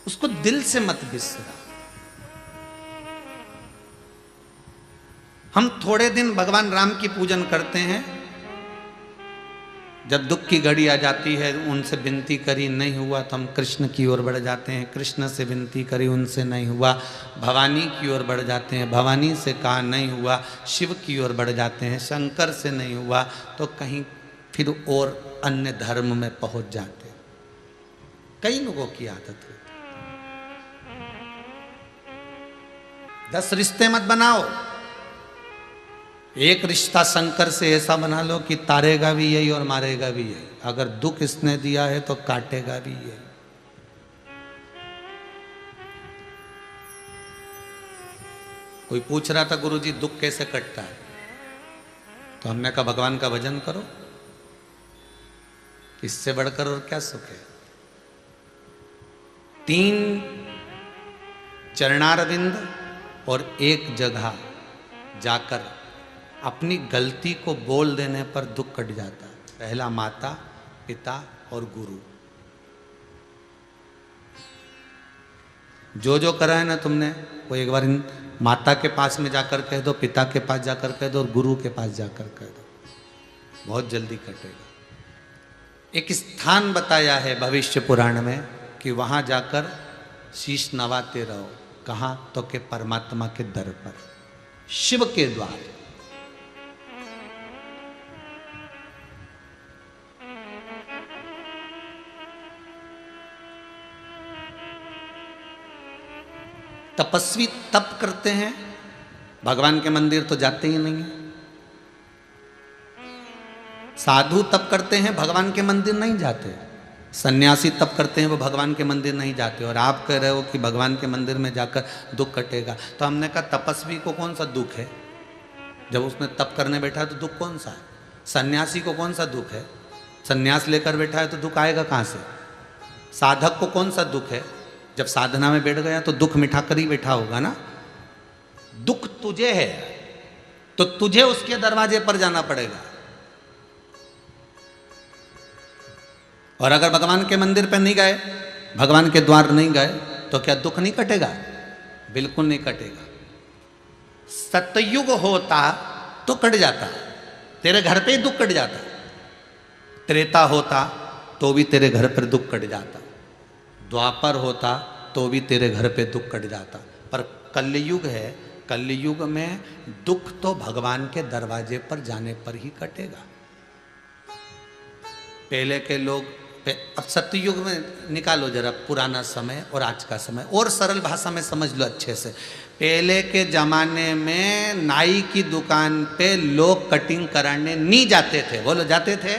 उसको दिल से मत बिसरा। हम थोड़े दिन भगवान राम की पूजन करते हैं, जब दुख की घड़ी आ जाती है, उनसे विनती करी नहीं हुआ तो हम कृष्ण की ओर बढ़ जाते हैं, कृष्ण से विनती करी उनसे नहीं हुआ, भवानी की ओर बढ़ जाते हैं, भवानी से कहा नहीं हुआ, शिव की ओर बढ़ जाते हैं, शंकर से नहीं हुआ तो कहीं फिर और अन्य धर्म में पहुंच जाते हैं। कई लोगों की आदत है। 10 रिश्ते मत बनाओ, एक रिश्ता शंकर से ऐसा बना लो कि तारेगा भी यही और मारेगा भी यही। अगर दुख इसने दिया है तो काटेगा भी यही। कोई पूछ रहा था गुरुजी दुख कैसे कटता है, तो हमने कहा भगवान का भजन करो, इससे बढ़कर और क्या सुख है। 3 चरणारविंद और एक जगह जाकर अपनी गलती को बोल देने पर दुख कट जाता है। पहला माता, पिता और गुरु। जो जो करा है ना तुमने, वो एक बार माता के पास में जाकर कह दो, पिता के पास जाकर कह दो और गुरु के पास जाकर कह दो, बहुत जल्दी कटेगा। एक स्थान बताया है भविष्य पुराण में कि वहां जाकर शीश नवाते रहो। कहाँ? तो के परमात्मा के दर पर, शिव के द्वार। तपस्वी तप करते हैं, भगवान के मंदिर तो जाते ही नहीं है। साधु तप करते हैं, भगवान के मंदिर नहीं जाते। सन्यासी तप करते हैं, वो भगवान के मंदिर नहीं जाते। और आप कह रहे हो कि भगवान के मंदिर में जाकर दुख कटेगा। तो हमने कहा तपस्वी को कौन सा दुख है? जब उसने तप करने बैठा है तो दुख कौन सा है? सन्यासी को कौन सा दुख है? सन्यास लेकर बैठा है तो दुख आएगा कहाँ से? साधक को कौन सा दुख है? जब साधना में बैठ गया तो दुख मिठा कर ही बैठा होगा ना। दुख तुझे है तो तुझे उसके दरवाजे पर जाना पड़ेगा। और अगर भगवान के मंदिर पर नहीं गए, भगवान के द्वार नहीं गए, तो क्या दुख नहीं कटेगा? बिल्कुल नहीं कटेगा। सतयुग होता तो कट जाता, तेरे घर पे ही दुख कट जाता। त्रेता होता तो भी तेरे घर पर दुख कट जाता। द्वापर होता तो भी तेरे घर पे दुख कट जाता। पर कलयुग है, कलयुग में दुख तो भगवान के दरवाजे पर जाने पर ही कटेगा। पहले के लोग, अब सतयुग में निकालो जरा पुराना समय और आज का समय, और सरल भाषा में समझ लो अच्छे से। पहले के जमाने में नाई की दुकान पे लोग कटिंग कराने नहीं जाते थे। बोलो, जाते थे?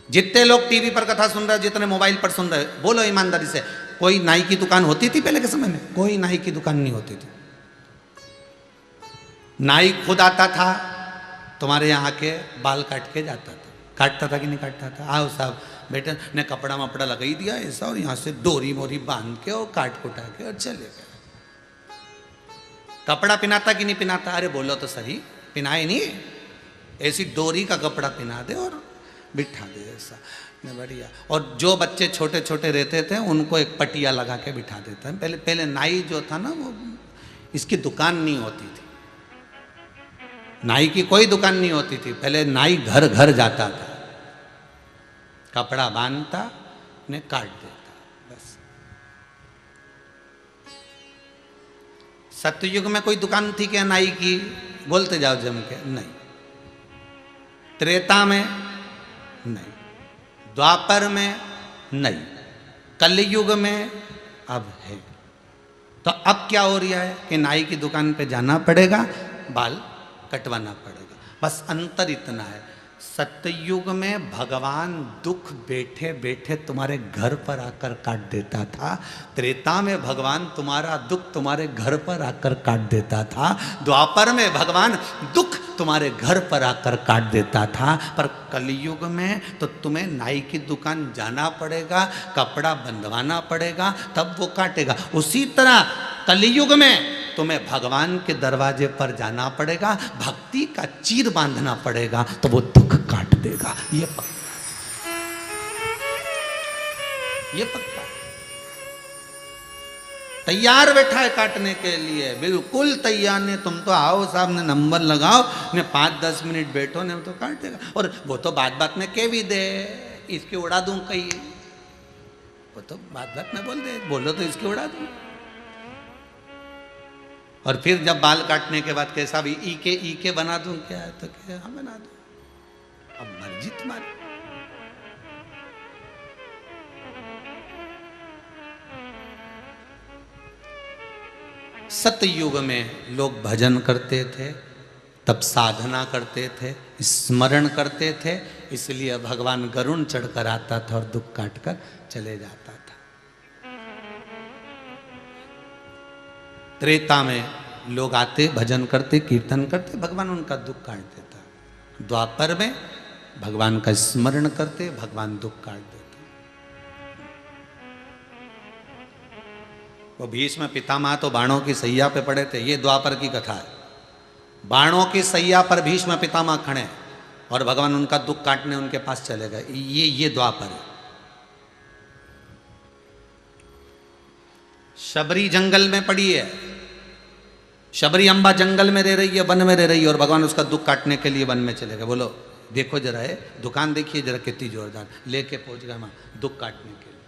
जितने लोग टीवी पर कथा सुन रहे हो, जितने मोबाइल पर सुन रहे हो, बोलो ईमानदारी से, कोई नाई की दुकान होती थी पहले के समय में? कोई नाई की दुकान नहीं होती थी। नाई खुद आता था, तुम्हारे यहाँ के बाल काट के जाता था। काटता था कि नहीं काटता था? आओ साहब बेटे ने कपड़ा मपड़ा लगाई दिया ऐसा, और यहाँ से डोरी मोरी बांध के और काट कुटा के और चले गए। कपड़ा पिनाता कि नहीं पिनाता? अरे बोलो तो सही, पिनाए नहीं? ऐसी डोरी का कपड़ा पिना दे और बिठा दे ऐसा, ने बढ़िया। और जो बच्चे छोटे छोटे रहते थे उनको एक पटिया लगा के बिठा देता है। पहले नाई जो था ना, वो इसकी दुकान नहीं होती थी। नाई की कोई दुकान नहीं होती थी। पहले नाई घर घर जाता था, कपड़ा बांधता ने काट देता, बस। सतयुग में कोई दुकान थी क्या नाई की? बोलते जाओ जम के, नहीं। त्रेता में नहीं, द्वापर में नहीं, कलयुग में अब है। तो अब क्या हो रहा है कि नाई की दुकान पे जाना पड़ेगा, बाल कटवाना पड़ेगा। बस अंतर इतना है, सतयुग में भगवान दुख बैठे बैठे तुम्हारे घर पर आकर काट देता था, त्रेता में भगवान तुम्हारा दुख तुम्हारे घर पर आकर काट देता था, द्वापर में भगवान दुख तुम्हारे घर पर आकर काट देता था। पर कलयुग में तो तुम्हें नाई की दुकान जाना पड़ेगा, कपड़ा बंधवाना पड़ेगा, तब वो काटेगा। उसी तरह कलयुग में तुम्हें भगवान के दरवाजे पर जाना पड़ेगा, भक्ति का चीर बांधना पड़ेगा, तो वो दुख काट देगा। ये पक्का, ये पक्का तैयार बैठा है काटने के लिए, बिल्कुल तैयार। ने तुम तो आओ साहब ने नंबर लगाओ ने 5-10 मिनट बैठो ने तो काटेगा। और वो तो बात बात में कह भी दे, इसकी उड़ा दूं कहीं, वो तो बात बात में बोल दे, बोलो तो इसकी उड़ा दूं। और फिर जब बाल काटने के बाद कैसा भी ई के बना दूं क्या है, तो क्या हाँ बना दूं, अब मर्जी तुम्हारी। सतयुग में लोग भजन करते थे, तब साधना करते थे, स्मरण करते थे, इसलिए भगवान गरुण चढ़कर आता था और दुख काटकर चले जाता था। त्रेता में लोग आते, भजन करते, कीर्तन करते, भगवान उनका दुख काट देता। द्वापर में भगवान का स्मरण करते, भगवान दुख काट देता। वो भीष्म पितामह तो बाणों की सैया पे पड़े थे, ये द्वापर की कथा है। बाणों की सैया पर भीष्म पितामह खड़े और भगवान उनका दुख काटने उनके पास चले गए, ये द्वापर है। शबरी जंगल में पड़ी है, शबरी अम्बा जंगल में रह रही है, वन में रह रही है, और भगवान उसका दुख काटने के लिए वन में चले गए। बोलो देखो जरा, है दुकान देखिए जरा कितनी जोरदार, लेके पहुंच गए वहां दुख काटने के लिए,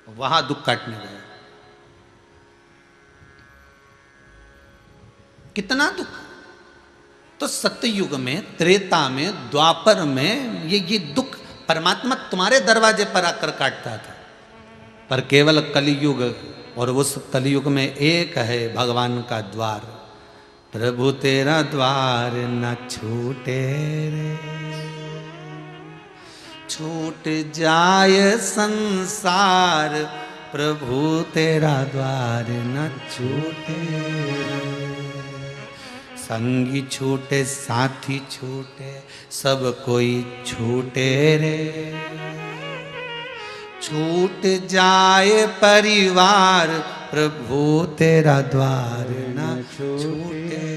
वहां दुख काटने गए। कितना दुख। तो सतयुग में, त्रेता में, द्वापर में ये दुख परमात्मा तुम्हारे दरवाजे पर आकर काटता था। पर केवल कलयुग, और उस कलयुग में एक है भगवान का द्वार, प्रभु तेरा द्वार न छूटे रे, छूट जाए संसार, प्रभु तेरा द्वार न छूटे रे। संगी छूटे साथी छूटे सब कोई छूटे रे, छूट जाए परिवार, प्रभु तेरा द्वार न छूटे,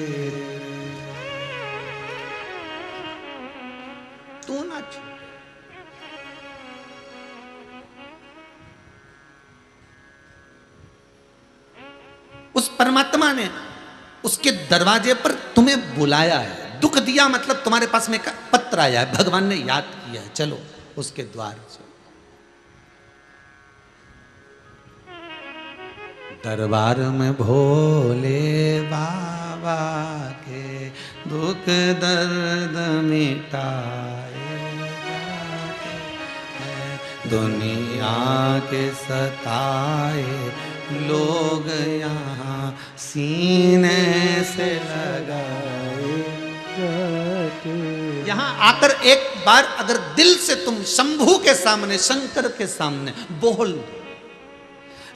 तू ना छूटे। उस परमात्मा ने उसके दरवाजे पर तुम्हें बुलाया है, दुख दिया मतलब तुम्हारे पास में पत्र आया है, भगवान ने याद किया है, चलो उसके द्वार से। दरबार में भोले बाबा के दुख दर्द मिटाए, दुनिया के सताए लोग यहाँ सीने से लगाए। यहाँ आकर एक बार अगर दिल से तुम शंभू के सामने, शंकर के सामने बोल दो,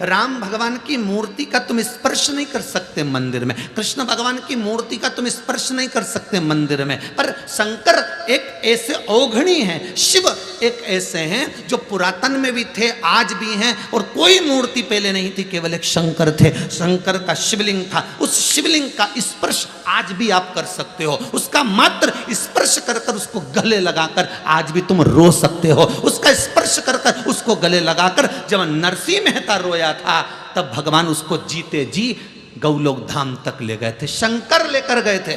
राम भगवान की मूर्ति का तुम स्पर्श नहीं कर सकते मंदिर में, कृष्ण भगवान की मूर्ति का तुम स्पर्श नहीं कर सकते मंदिर में, पर शंकर एक ऐसे औघणी हैं, शिव एक ऐसे हैं जो पुरातन में भी थे, आज भी हैं, और कोई मूर्ति पहले नहीं थी, केवल एक शंकर थे। शंकर का शिवलिंग था, उस शिवलिंग का स्पर्श आज भी आप कर सकते हो, उसका मात्र स्पर्श कर कर उसको गले लगाकर आज भी तुम रो सकते हो, उसका स्पर्श कर कर उसको गले लगाकर जब नरसिंह मेहता रोया था तब भगवान उसको जीते जी गौलोक धाम तक ले गए थे, शंकर लेकर गए थे।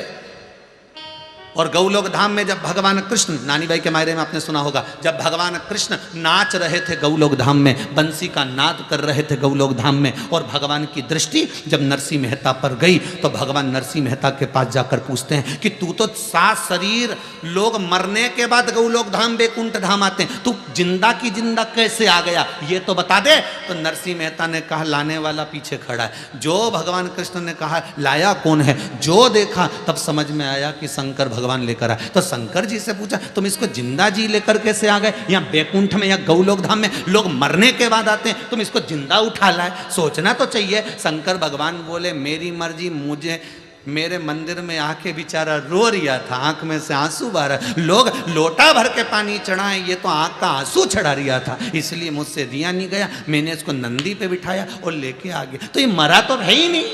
और गौलोक धाम में जब भगवान कृष्ण, नानी बाई के मायरे में आपने सुना होगा, जब भगवान कृष्ण नाच रहे थे गौलोक धाम में, बंसी का नाद कर रहे थे गौलोक धाम में, और भगवान की दृष्टि जब नरसिंह मेहता पर गई तो भगवान नरसिंह मेहता के पास जाकर पूछते हैं कि तू तो सात शरीर, लोग मरने के बाद गौलोक धाम वैकुंठ धाम आते हैं, तू जिंदा की जिंदा कैसे आ गया, ये तो बता दे। तो नरसिंह मेहता ने कहा लाने वाला पीछे खड़ा है। जो भगवान कृष्ण ने कहा लाया कौन है, जो देखा तब समझ में आया कि शंकर भगवान लेकर आए। तो शंकर जी से पूछा तुम इसको जिंदा जी लेकर कैसे आ गए, यहाँ बैकुंठ में या गौलोक धाम में लोग मरने के बाद आते हैं, तुम इसको जिंदा उठा लाए, सोचना तो चाहिए। शंकर भगवान बोले मेरी मर्जी, मुझे मेरे मंदिर में आके बेचारा रो रिया था, आंख में से आंसू बह रहा, लोग लोटा भर के पानी चढ़ाए, ये तो आंख का आंसू चढ़ा रिया था, इसलिए मुझसे दिया नहीं गया, मैंने इसको नंदी पे बिठाया और लेके आ गया। तो ये मरा तो है ही नहीं,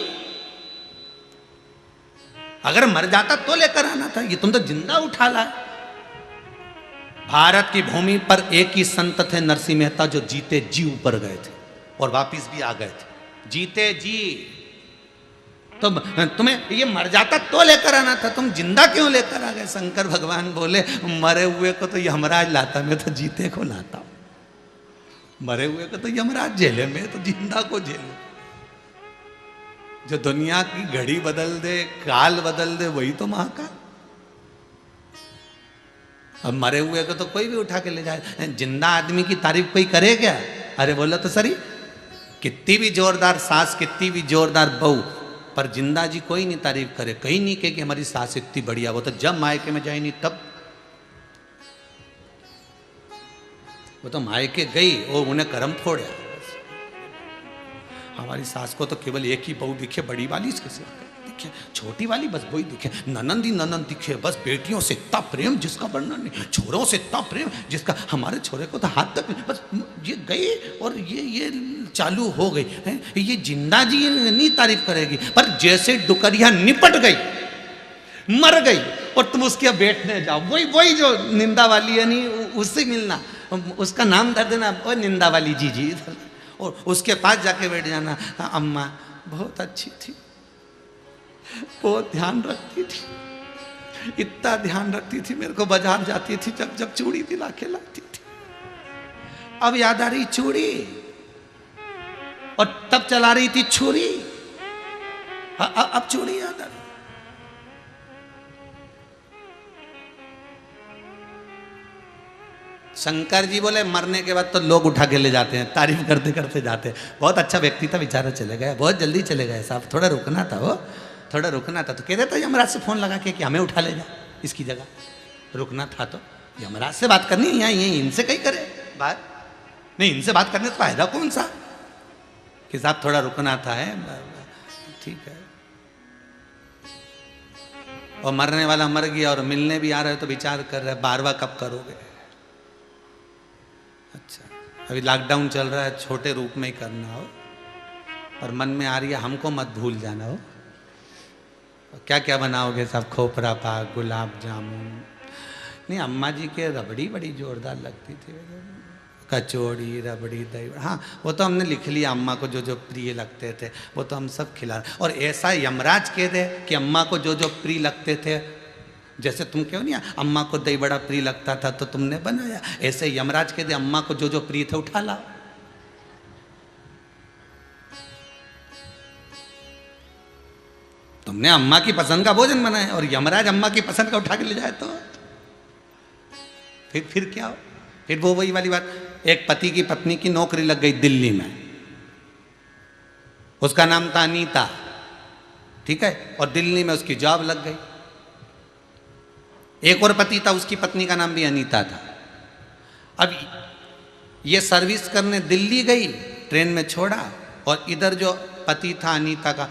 अगर मर जाता तो लेकर आना था, ये तुम तो जिंदा उठा लाए। भारत की भूमि पर एक ही संत थे नरसिंह मेहता जो जीते जी ऊपर गए थे और वापिस भी आ गए थे, जीते जी। तो तुम्हें ये मर जाता तो लेकर आना था, तुम जिंदा क्यों लेकर आ गए। शंकर भगवान बोले मरे हुए को तो यमराज लाता, मैं तो जीते को लाता हूं। मरे हुए को तो यमराज जेले में, तो जिंदा को जेल। जो दुनिया की घड़ी बदल दे, काल बदल दे, वही तो महाकाल। अब मरे हुए को तो कोई भी उठा के ले जाए, जिंदा आदमी की तारीफ कोई करे क्या। अरे बोलो तो सरी, कितनी भी जोरदार सास, कितनी भी जोरदार बहू, पर जिंदा जी कोई नहीं तारीफ करे, कहीं नहीं कहे कि हमारी सास इतनी बढ़िया। वो तो जब मायके में जाए नहीं तब, वो तो मायके गई और उन्हें कर्म फोड़ा। हमारी सास को तो केवल एक ही बहू दिखे, बड़ी वाली इसके सिवा दिखे, छोटी वाली बस वही दिखे, ननंद ही ननंद दिखे, बस बेटियों से इतना प्रेम जिसका वर्णन नहीं, छोरों से इतना प्रेम जिसका, हमारे छोरे को तो हाथ तक बस ये गई और ये चालू हो गई है। ये जिंदा जी नहीं तारीफ करेगी, पर जैसे डुकरिया निपट गई, मर गई और तुम उसके बैठने जाओ, वही जो निंदा वाली है नहीं, उससे मिलना, उसका नाम धर देना, वो निंदा वाली जी, और उसके पास जाके बैठ जाना, अम्मा बहुत अच्छी थी, बहुत ध्यान रखती थी, इतना ध्यान रखती थी, मेरे को बाजार जाती थी जब जब चूड़ी दिला के लाती थी, अब याद आ रही चूड़ी, और तब चला रही थी छुरी, अब चूड़ी याद आ रही। शंकर जी बोले मरने के बाद तो लोग उठा के ले जाते हैं, तारीफ करते करते जाते हैं। बहुत अच्छा व्यक्ति था, बेचारा चले गया, बहुत जल्दी चले गए साहब, थोड़ा रुकना था, वो थोड़ा रुकना था। तो कह देता यमराज से फोन लगा के कि हमें उठा ले जा, इसकी जगह रुकना था। तो यमराज से बात करनी है, यहीं इनसे कहीं करे बात, नहीं इनसे बात करने तो फायदा कौन सा, कि साहब थोड़ा रुकना था, है ठीक है। और मरने वाला मर गया और मिलने भी आ रहे हो तो विचार कर रहे बारवा कब करोगे। अच्छा, अभी लॉकडाउन चल रहा है, छोटे रूप में ही करना हो, और मन में आ रही है हमको मत भूल जाना हो। क्या क्या बनाओगे साहब, खोपरा पाक, गुलाब जामुन, नहीं अम्मा जी के रबड़ी बड़ी जोरदार लगती थी, कचौड़ी, रबड़ी, दही, हाँ वो तो हमने लिख लिया, अम्मा को जो जो प्रिय लगते थे वो तो हम सब खिला। और ऐसा यमराज कह दे कि अम्मा को जो जो प्रिय लगते थे, जैसे तुम कहो नहीं अम्मा को दही बड़ा प्रिय लगता था तो तुमने बनाया, ऐसे यमराज कह दे अम्मा को जो जो प्रिय थे उठा लाओ। तुमने अम्मा की पसंद का भोजन बनाया और यमराज अम्मा की पसंद का उठा के ले जाए तो फिर क्या हो। फिर वो वही वाली बात, एक पति की पत्नी की नौकरी लग गई दिल्ली में, उसका नाम था अनीता, ठीक है, और दिल्ली में उसकी जॉब लग गई। एक और पति था, उसकी पत्नी का नाम भी अनीता था। अब ये सर्विस करने दिल्ली गई, ट्रेन में छोड़ा, और इधर जो पति था अनीता का,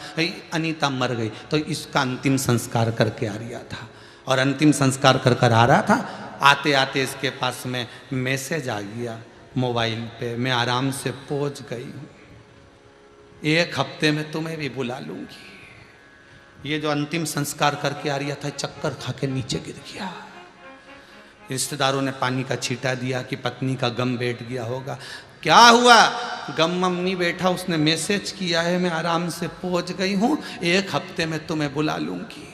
अनीता मर गई तो इसका अंतिम संस्कार करके आ रहा था, और अंतिम संस्कार कर कर आ रहा था, आते आते इसके पास में मैसेज आ गया मोबाइल पे, मैं आराम से पहुंच गई हूँ, 1 हफ्ते में तुम्हें भी बुला लूंगी। ये जो अंतिम संस्कार करके आ रहा था चक्कर खा के नीचे गिर गया। रिश्तेदारों ने पानी का छींटा दिया कि पत्नी का गम बैठ गया होगा। क्या हुआ, गम मम नहीं बैठा, उसने मैसेज किया है मैं आराम से पहुंच गई हूँ, 1 हफ्ते में तुम्हें बुला लूंगी।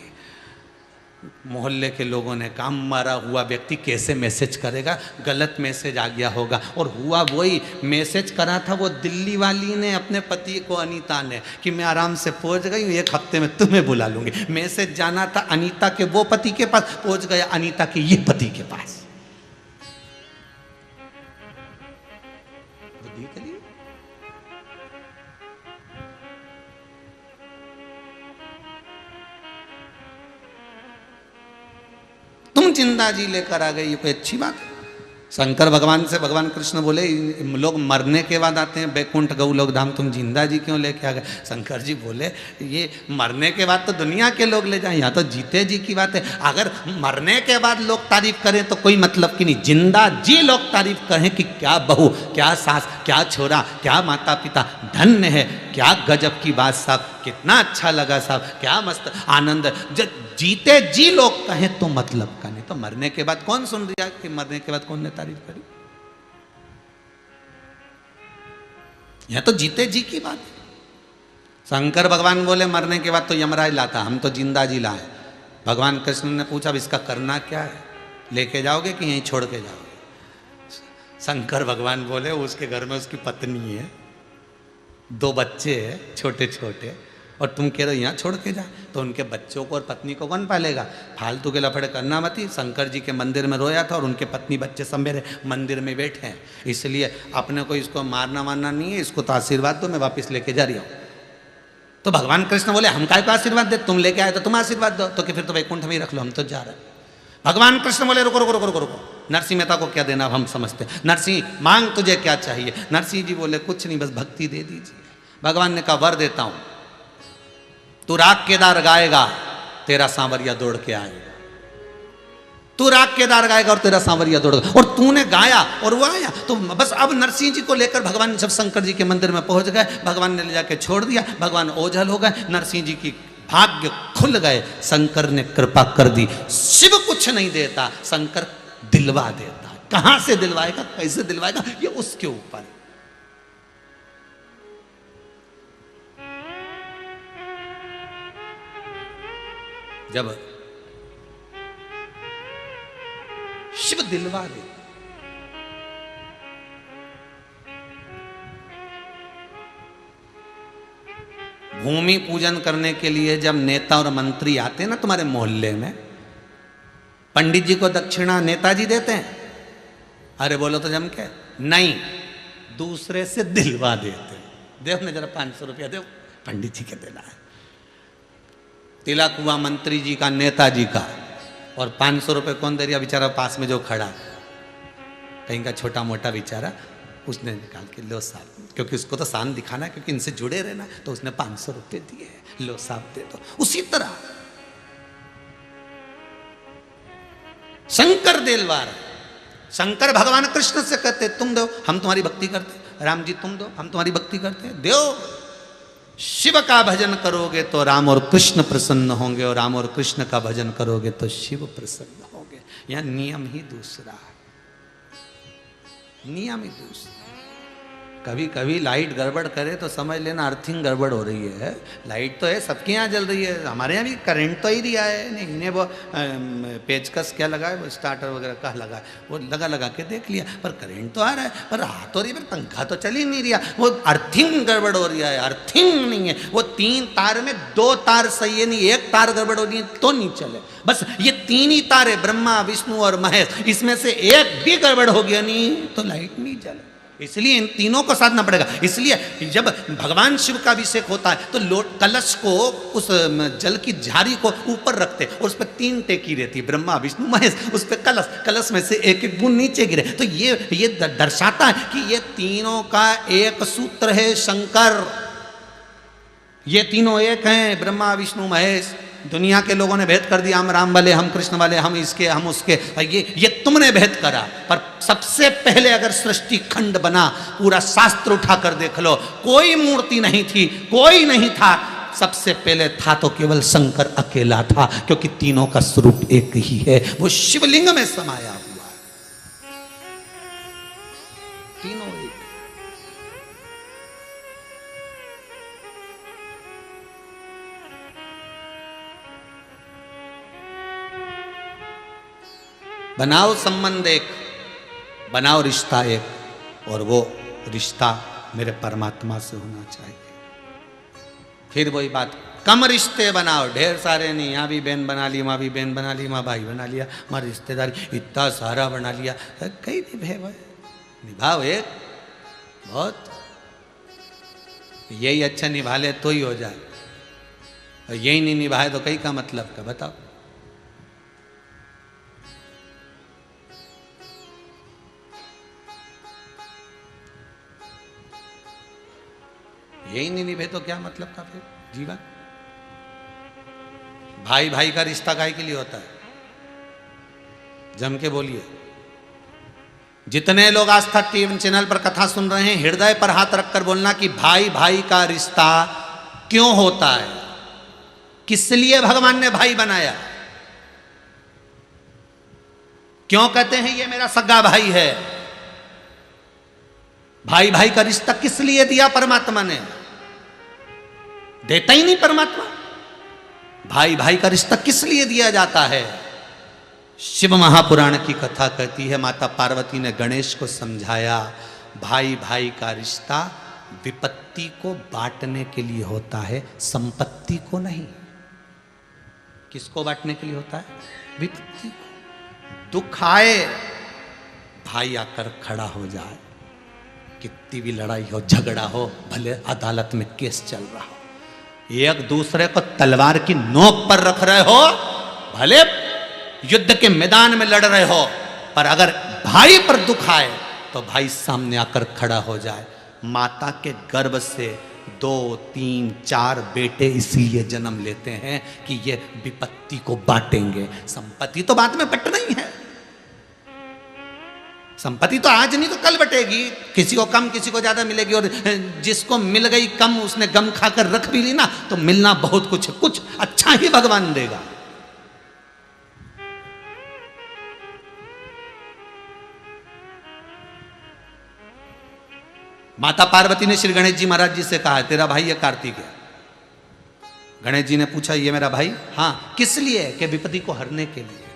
मोहल्ले के लोगों ने कहा मरा हुआ व्यक्ति कैसे मैसेज करेगा, गलत मैसेज आ गया होगा। और हुआ वही, मैसेज करा था वो दिल्ली वाली ने अपने पति को, अनीता ने, कि मैं आराम से पहुंच गई हूँ, 1 हफ्ते में तुम्हें बुला लूंगी। मैसेज जाना था अनीता के वो पति के पास, पहुंच गया अनीता के ये पति के पास। बुद्धि के लिए तुम जिंदा जी लेकर आ गई, ये कोई अच्छी बात है? शंकर भगवान से भगवान कृष्ण बोले लोग मरने के बाद आते हैं बैकुंठ गौलोक धाम, तुम जिंदा जी क्यों लेके आ गए? शंकर जी बोले ये मरने के बाद तो दुनिया के लोग ले जाएं, यहाँ तो जीते जी की बात है। अगर मरने के बाद लोग तारीफ करें तो कोई मतलब की नहीं, जिंदा जी लोग तारीफ करें कि क्या बहू, क्या सास, क्या छोरा, क्या माता पिता, धन्य है, क्या गजब की बात साहब, कितना अच्छा लगा साहब, क्या मस्त आनंद। जब जीते जी लोग कहें तो मतलब का, नहीं तो मरने के बाद कौन सुन रहा कि मरने के बाद कौन ने तारीफ करी? यह तो जीते जी की बात है। शंकर भगवान बोले मरने के बाद तो यमराज लाता, हम तो जिंदा जी लाए। भगवान कृष्ण ने पूछा अब इसका करना क्या है, लेके जाओगे कि यहीं छोड़ के जाओगे? शंकर भगवान बोले उसके घर में उसकी पत्नी है, 2 बच्चे हैं छोटे छोटे, और तुम कह रहे हो यहाँ छोड़ के जा, तो उनके बच्चों को और पत्नी को कौन पालेगा? फालतू के लफड़े करना मत ही। शंकर जी के मंदिर में रोया था और उनके पत्नी बच्चे सब मेरे मंदिर में बैठे हैं, इसलिए अपने को इसको मारना वारना नहीं है, इसको तो आशीर्वाद दो, मैं वापस लेके जा रही हूँ। तो भगवान कृष्ण बोले हम काय को आशीर्वाद दे, तुम लेके आए तो तुम आशीर्वाद दो, तो कि फिर तो वैकुंठ में ही रख लो, हम तो जा रहे हैं। भगवान कृष्ण बोले रुको रुको रुको रुको रुको, नरसिंह मेहता को क्या देना हम समझते हैं। नरसिंह मांग तुझे क्या चाहिए? नरसिंह जी बोले कुछ नहीं, बस भक्ति दे दीजिए। भगवान ने कहा वर देता हूं, तू राग केदार गाएगा तेरा सांवरिया दौड़ के आएगा, तू राग केदार गाएगा और तेरा सांवरिया दौड़ेगा। और तूने गाया और वो आया, तो बस अब नरसिंह जी को लेकर भगवान जब शंकर जी के मंदिर में पहुंच गए, भगवान ने ले जाके छोड़ दिया, भगवान ओझल हो गए, नरसिंह जी की भाग्य खुल गए, शंकर ने कृपा कर दी। शिव कुछ नहीं देता, शंकर दिलवा देता। कहां से दिलवाएगा, कैसे दिलवाएगा, ये उसके ऊपर। जब शिव दिलवा दे, भूमि पूजन करने के लिए जब नेता और मंत्री आते हैं ना तुम्हारे मोहल्ले में, पंडित जी को दक्षिणा नेताजी देते हैं? अरे बोलो तो जम के नहीं, दूसरे से दिलवा देते। देव ने जरा 500 रुपया दे, पंडित जी के देना है। तिलक हुआ मंत्री जी का, नेताजी का, और 500 रुपये कौन दे रहा? बेचारा पास में जो खड़ा, कहीं का छोटा मोटा बेचारा, उसने निकाल के लो साहब, क्योंकि उसको तो शान दिखाना है, क्योंकि इनसे जुड़े रहना, तो उसने 500 रुपये दिए, लो साहब दे दो। उसी तरह शंकर दिलवार, शंकर भगवान कृष्ण से कहते तुम दो हम तुम्हारी भक्ति करते, राम जी तुम दो हम तुम्हारी भक्ति करते, दो। शिव का भजन करोगे तो राम और कृष्ण प्रसन्न होंगे, और राम और कृष्ण का भजन करोगे तो शिव प्रसन्न होंगे। यह नियम ही दूसरा है, नियम ही दूसरा। कभी कभी लाइट गड़बड़ करे तो समझ लेना अर्थिंग गड़बड़ हो रही है। लाइट तो है सबके यहाँ जल रही है, हमारे यहाँ भी करंट तो ही दिया है, नहीं इन्हें वो पेचकस क्या लगा है, वो स्टार्टर वगैरह का लगा है, वो लगा के देख लिया, पर करंट तो आ रहा है, पर आ तो रही है, पर पंखा तो चल ही नहीं रहा, वो अर्थिंग गड़बड़ हो रही है। अर्थिंग नहीं है, वो 3 तार में 2 तार सही है, नहीं 1 तार गड़बड़ हो रही है तो नहीं चले। बस ये 3 ही तार है, ब्रह्मा विष्णु और महेश, इसमें से एक भी गड़बड़ हो गया नहीं तो लाइट नहीं चले। इसलिए इन तीनों को साधना पड़ेगा। इसलिए जब भगवान शिव का अभिषेक होता है तो कलश को, उस जल की झारी को ऊपर रखते और उस पर 3 टेकी रहती है, ब्रह्मा विष्णु महेश, उस पर कलश में से एक एक बूंद नीचे गिरे। तो ये दर्शाता है कि ये तीनों का एक सूत्र है शंकर, ये तीनों एक हैं, ब्रह्मा विष्णु महेश। दुनिया के लोगों ने भेद कर दिया, हम राम वाले, हम कृष्ण वाले, हम इसके हम उसके, ये तुमने भेद करा। पर सबसे पहले अगर सृष्टि खंड बना, पूरा शास्त्र उठा कर देख लो, कोई मूर्ति नहीं थी, कोई नहीं था, सबसे पहले था तो केवल शंकर अकेला था, क्योंकि तीनों का स्वरूप एक ही है, वो शिवलिंग में समाया हुआ है, तीनों एक। बनाओ संबंध एक, बनाओ रिश्ता एक, और वो रिश्ता मेरे परमात्मा से होना चाहिए। फिर वही बात, कम रिश्ते बनाओ, ढेर सारे नहीं, यहाँ भी बहन बना ली, वहाँ भी बहन बना ली, वहाँ भाई बना लिया, वहाँ रिश्तेदारी इतना सारा बना लिया, कई निभे भाई, निभाओ एक बहुत, यही अच्छा निभा ले तो ही हो जाए, और यही नहीं निभाए तो कई का मतलब का बताओ। यही नहीं निभे तो क्या मतलब का फिर जीवन। भाई भाई का रिश्ता काहे के लिए होता है, जम के बोलिए। जितने लोग आस्था टीवी चैनल पर कथा सुन रहे हैं, हृदय पर हाथ रखकर बोलना कि भाई भाई का रिश्ता क्यों होता है, किस लिए भगवान ने भाई बनाया, क्यों कहते हैं ये मेरा सगा भाई है। भाई भाई का रिश्ता किस लिए दिया परमात्मा ने, देता ही नहीं परमात्मा। भाई भाई का रिश्ता किस लिए दिया जाता है। शिव महापुराण की कथा कहती है, माता पार्वती ने गणेश को समझाया, भाई भाई का रिश्ता विपत्ति को बांटने के लिए होता है, संपत्ति को नहीं। किसको बांटने के लिए होता है, विपत्ति को। दुख आए भाई आकर खड़ा हो जाए, कितनी भी लड़ाई हो झगड़ा हो, भले अदालत में केस चल रहा हो, एक दूसरे को तलवार की नोक पर रख रहे हो, भले युद्ध के मैदान में लड़ रहे हो, पर अगर भाई पर दुख आए तो भाई सामने आकर खड़ा हो जाए। माता के गर्भ से 2, 3, 4 बेटे इसलिए जन्म लेते हैं कि ये विपत्ति को बांटेंगे। संपत्ति तो बाद में बटना ही है, संपत्ति तो आज नहीं तो कल बटेगी, किसी को कम किसी को ज्यादा मिलेगी, और जिसको मिल गई कम उसने गम खाकर रख भी ली ना, तो मिलना बहुत कुछ है, कुछ अच्छा ही भगवान देगा। माता पार्वती ने श्री गणेश जी महाराज जी से कहा, तेरा भाई है कार्तिक है। गणेश जी ने पूछा, ये मेरा भाई? हाँ। किस लिए? कि विपत्ति को हरने के लिए,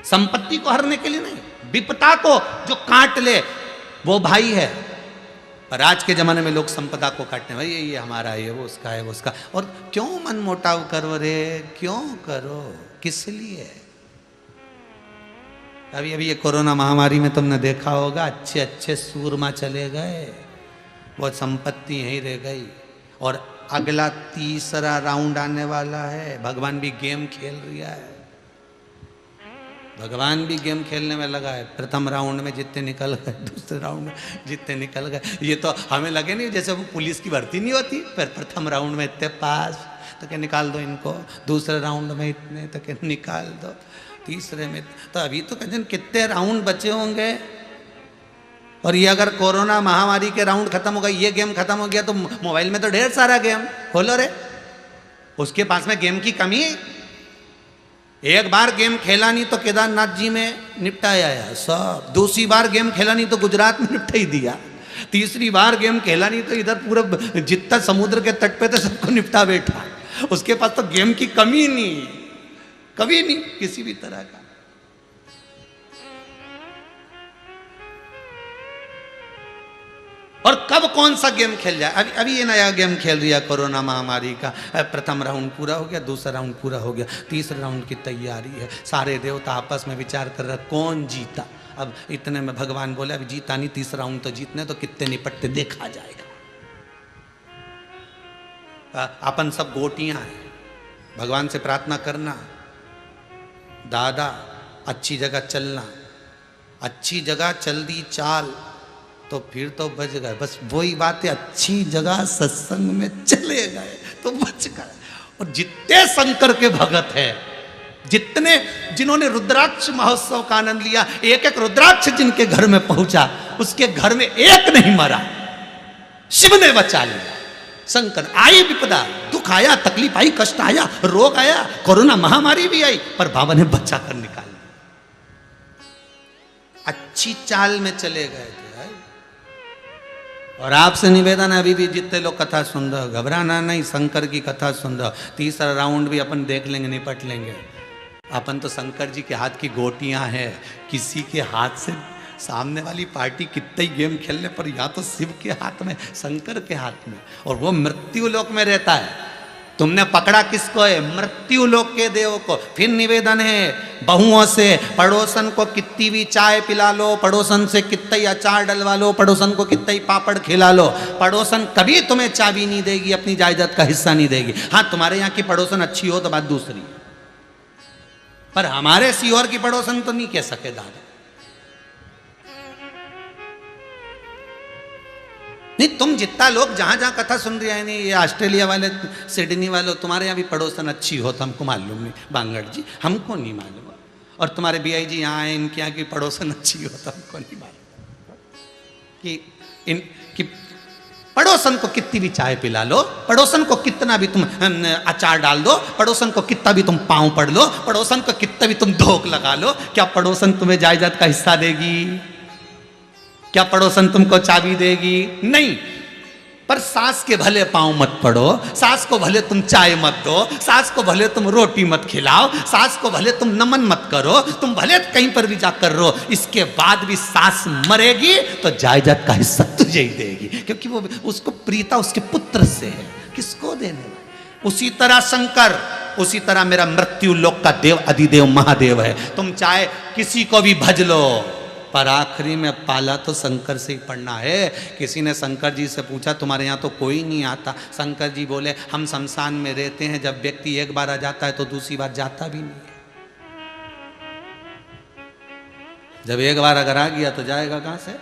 संपत्ति को हरने के लिए नहीं, विपदा को जो काट ले वो भाई है। पर आज के जमाने में लोग संपदा को काटने, भाई ये हमारा है, ये वो उसका है, वो उसका। और क्यों मन मोटाव करो रे, क्यों करो, किस लिए? अभी अभी ये कोरोना महामारी में तुमने देखा होगा, अच्छे अच्छे सूरमा चले गए, वो संपत्ति यहीं रह गई। और अगला तीसरा राउंड आने वाला है, भगवान भी गेम खेल रहा है, भगवान भी गेम खेलने में लगा है। प्रथम राउंड में जितने निकल गए, दूसरे राउंड में जितने निकल गए, ये तो हमें लगे नहीं जैसे वो पुलिस की भर्ती नहीं होती, फिर प्रथम राउंड में इतने पास तो क्या निकाल दो इनको, दूसरे राउंड में इतने तो क्या निकाल दो, तीसरे में तो अभी तो कहते कितने राउंड बचे होंगे। और ये अगर कोरोना महामारी के राउंड खत्म हो गए, ये गेम खत्म हो गया, तो मोबाइल में तो ढेर सारा गेम खोलो रे, उसके पास में गेम की कमी है। एक बार गेम खेला नहीं तो केदारनाथ जी में निपटाया है सब, दूसरी बार गेम खेला नहीं तो गुजरात में निपटा ही दिया, तीसरी बार गेम खेला नहीं तो इधर पूरा जितना समुद्र के तट पे तो सबको निपटा बैठा। उसके पास तो गेम की कमी नहीं, कभी नहीं किसी भी तरह का। और कब कौन सा गेम खेल जाए, अभी अभी ये नया गेम खेल रही है कोरोना महामारी का। प्रथम राउंड पूरा हो गया, दूसरा राउंड पूरा हो गया, तीसरे राउंड की तैयारी है। सारे देवता आपस में विचार कर रहे कौन जीता। अब इतने में भगवान बोले अभी जीता नहीं, तीसरा राउंड तो जीतने, तो कितने निपटते देखा जाएगा। अपन सब गोटियां हैं, भगवान से प्रार्थना करना, दादा अच्छी जगह चलना, अच्छी जगह चल दी चाल तो फिर तो बच गए। बस वही बात है, अच्छी जगह सत्संग में चले गए तो बच गए। और जितने शंकर के भगत हैं, जितने जिन्होंने रुद्राक्ष महोत्सव का आनंद लिया, एक एक रुद्राक्ष जिनके घर में पहुंचा, उसके घर में एक नहीं मरा, शिव ने बचा लिया। शंकर आई विपदा, दुख आया, तकलीफ आई, कष्ट आया, रोग आया, कोरोना महामारी भी आई, पर बाबा ने बचा कर निकाल लिया। अच्छी चाल में चले गए थे। और आपसे निवेदन है, अभी भी जितने लोग कथा सुन रहे हो, घबराना नहीं, शंकर की कथा सुन रहे हो, तीसरा राउंड भी अपन देख लेंगे, निपट लेंगे। अपन तो शंकर जी के हाथ की गोटियां हैं, किसी के हाथ से सामने वाली पार्टी कितना ही गेम खेलने पर या तो शिव के हाथ में, शंकर के हाथ में, और वो मृत्यु लोक में रहता है। तुमने पकड़ा किसको है? मृत्यु लोक के देव को। फिर निवेदन है बहुओं से, पड़ोसन को कितनी भी चाय पिला लो, पड़ोसन से कितना ही अचार डलवा लो, पड़ोसन को कितना ही पापड़ खिला लो, पड़ोसन कभी तुम्हें चाबी नहीं देगी, अपनी जायदाद का हिस्सा नहीं देगी। हाँ, तुम्हारे यहाँ की पड़ोसन अच्छी हो तो बात दूसरी, पर हमारे सीहोर की पड़ोसन तो नहीं कह सके दादा। नहीं, तुम जितना लोग जहां जहां कथा सुन रहे हैं, नहीं ये ऑस्ट्रेलिया वाले, सिडनी वाले, तुम्हारे यहाँ भी पड़ोसन अच्छी हो तो हमको मालूम नहीं, बांगड़ जी हमको नहीं मालूम, और तुम्हारे बीआई जी यहाँ आए, इनके यहाँ की पड़ोसन अच्छी हो तो हमको नहीं मालूम कि पड़ोसन को कितनी भी चाय पिला लो, पड़ोसन को कितना भी तुम अचार डाल दो, पड़ोसन को कितना भी तुम पांव पड़ लो, पड़ोसन को कितना भी तुम धोख लगा लो, क्या पड़ोसन तुम्हें जायदाद का हिस्सा देगी? क्या पड़ोसन तुमको चाबी देगी? नहीं। पर सास के भले पांव मत पड़ो, सास को भले तुम चाय मत दो, सास को भले तुम रोटी मत खिलाओ, सास को भले तुम नमन मत करो, तुम भले कहीं पर भी जाकर रो, इसके बाद भी सास मरेगी तो जायदाद का हिस्सा तुझे ही देगी, क्योंकि वो उसको प्रीता उसके पुत्र से है, किसको देने? उसी तरह शंकर, उसी तरह मेरा मृत्यु लोक का देव अधिदेव महादेव है। तुम चाहे किसी को भी भज लो, पर आखिरी में पाला तो शंकर से ही पड़ना है। किसी ने शंकर जी से पूछा तुम्हारे यहाँ तो कोई नहीं आता? शंकर जी बोले हम शमशान में रहते हैं, जब व्यक्ति एक बार आ जाता है तो दूसरी बार जाता भी नहीं है। जब एक बार अगर आ गया तो जाएगा कहां से?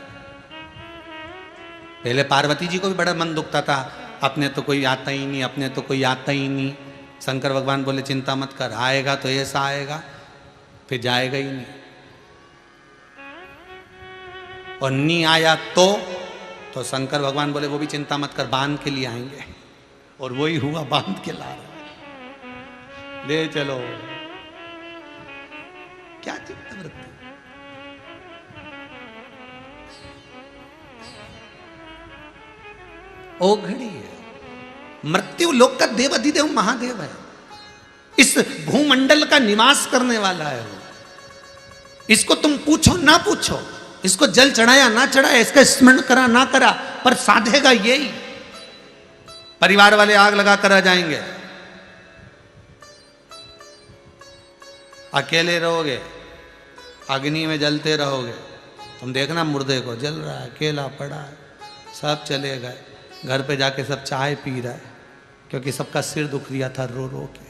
पहले पार्वती जी को भी बड़ा मन दुखता था, अपने तो कोई आता ही नहीं, अपने तो कोई आता ही नहीं। शंकर भगवान बोले चिंता मत कर, आएगा तो ऐसा आएगा, फिर जाएगा ही नहीं। और नहीं आया तो शंकर भगवान बोले वो भी चिंता मत कर, बांध के लिए आएंगे। और वही हुआ, बांध के ला रहे, ले चलो। क्या चित्तवृत्ति! ओघड़ी है, मृत्यु लोक का देव अधिदेव महादेव है, इस भूमंडल का निवास करने वाला है वो। इसको तुम पूछो ना पूछो, इसको जल चढ़ाया ना चढ़ाया, इसका स्मरण करा ना करा, पर साधेगा यही। परिवार वाले आग लगा कर आ जाएंगे, अकेले रहोगे, अग्नि में जलते रहोगे। तुम देखना मुर्दे को, जल रहा है, अकेला पड़ा है, सब चले गए, घर पे जाके सब चाय पी रहा है, क्योंकि सबका सिर दुख रिया था रो रो के।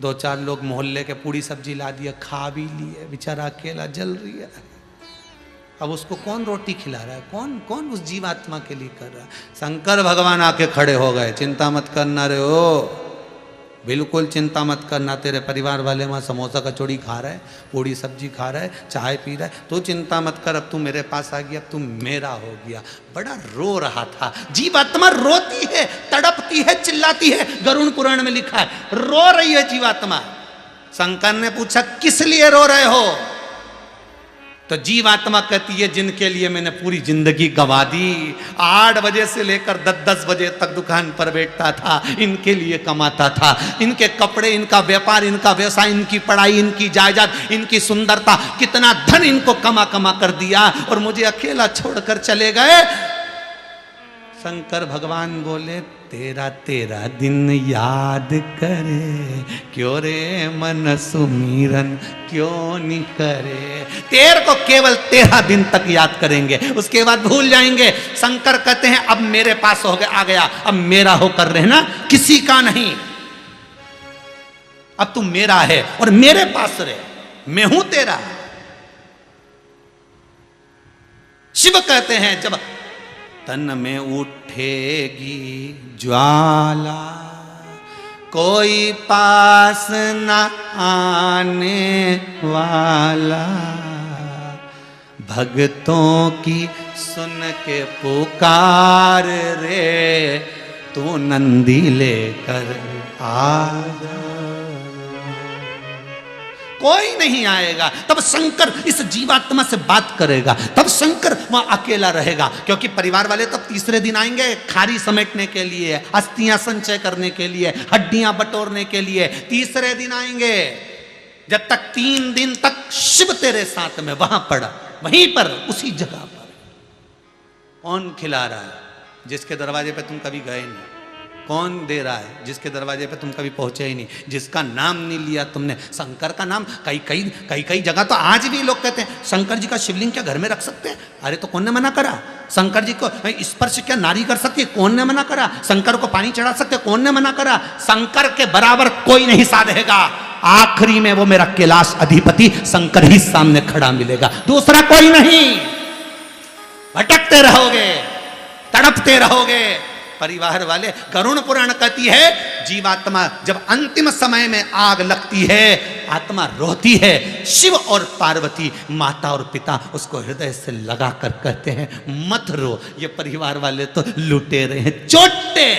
दो चार लोग मोहल्ले के पूरी सब्जी ला दिया, खा भी लिए, बेचारा अकेला जल रही है। अब उसको कौन रोटी खिला रहा है? कौन कौन उस जीवात्मा के लिए कर रहा है? शंकर भगवान आके खड़े हो गए, चिंता मत करना रे हो, बिल्कुल चिंता मत करना। तेरे परिवार वाले वहाँ समोसा कचौड़ी खा रहे हैं, पूरी सब्जी खा रहे हैं, चाय पी रहा है, तो चिंता मत कर, अब तू मेरे पास आ गया, अब तू मेरा हो गया। बड़ा रो रहा था। जीवात्मा रोती है, तड़पती है, चिल्लाती है। गरुड़ पुराण में लिखा है रो रही है जीवात्मा। शंकर ने पूछा किस लिए रो रहे हो? तो जीवात्मा कहती है जिनके लिए मैंने पूरी जिंदगी गंवा दी। 8 बजे से लेकर 10-10 बजे तक दुकान पर बैठता था, इनके लिए कमाता था, इनके कपड़े, इनका व्यापार, इनका व्यवसाय, इनकी पढ़ाई, इनकी जायदाद, इनकी सुंदरता, कितना धन इनको कमा कमा कर दिया, और मुझे अकेला छोड़कर चले गए। शंकर भगवान बोले तेरा तेरा दिन याद करे, क्यों रे मन सुमीरन क्यों नहीं करे। तेर को केवल 13 दिन तक याद करेंगे, उसके बाद भूल जाएंगे। शंकर कहते हैं अब मेरे पास हो गया, आ गया, अब मेरा होकर रहना, किसी का नहीं। अब तू मेरा है और मेरे पास रहे, मैं हूं तेरा। शिव कहते हैं जब तन में उठेगी ज्वाला, कोई पास न आने वाला, भक्तों की सुन के पुकार रे, तू नंदी लेकर आ जा। कोई नहीं आएगा। तब शंकर इस जीवात्मा से बात करेगा, तब शंकर वहां अकेला रहेगा, क्योंकि परिवार वाले तब तीसरे दिन आएंगे खारी समेटने के लिए, अस्थियां संचय करने के लिए, हड्डियां बटोरने के लिए। तीसरे दिन आएंगे, जब तक 3 दिन तक शिव तेरे साथ में वहां पड़ा, वहीं पर उसी जगह पर। कौन खिला रहा है? जिसके दरवाजे पे तुम कभी गए नहीं। कौन दे रहा है? जिसके दरवाजे पे तुम कभी पहुंचे ही नहीं, जिसका नाम नहीं लिया तुमने। शंकर का नाम कई जगह तो आज भी लोग कहते हैं शंकर जी का शिवलिंग क्या घर में रख सकते हैं? अरे तो कौन ने मना करा? शंकर जी को स्पर्श क्या नारी कर सकती है? कौन ने मना करा? शंकर को पानी चढ़ा सकते? कौन ने मना करा? शंकर के बराबर कोई नहीं साधेगा। आखिरी में वो मेरा कैलाश अधिपति शंकर ही सामने खड़ा मिलेगा, दूसरा कोई नहीं। भटकते रहोगे, तड़पते रहोगे। परिवार वाले, गरुण पुराण कहती है जीवात्मा जब अंतिम समय में आग लगती है, आत्मा रोती है। शिव और पार्वती, माता और पिता, उसको हृदय से लगा कर कहते हैं मत रो। ये परिवार वाले तो लुटे रहे हैं, चोटे।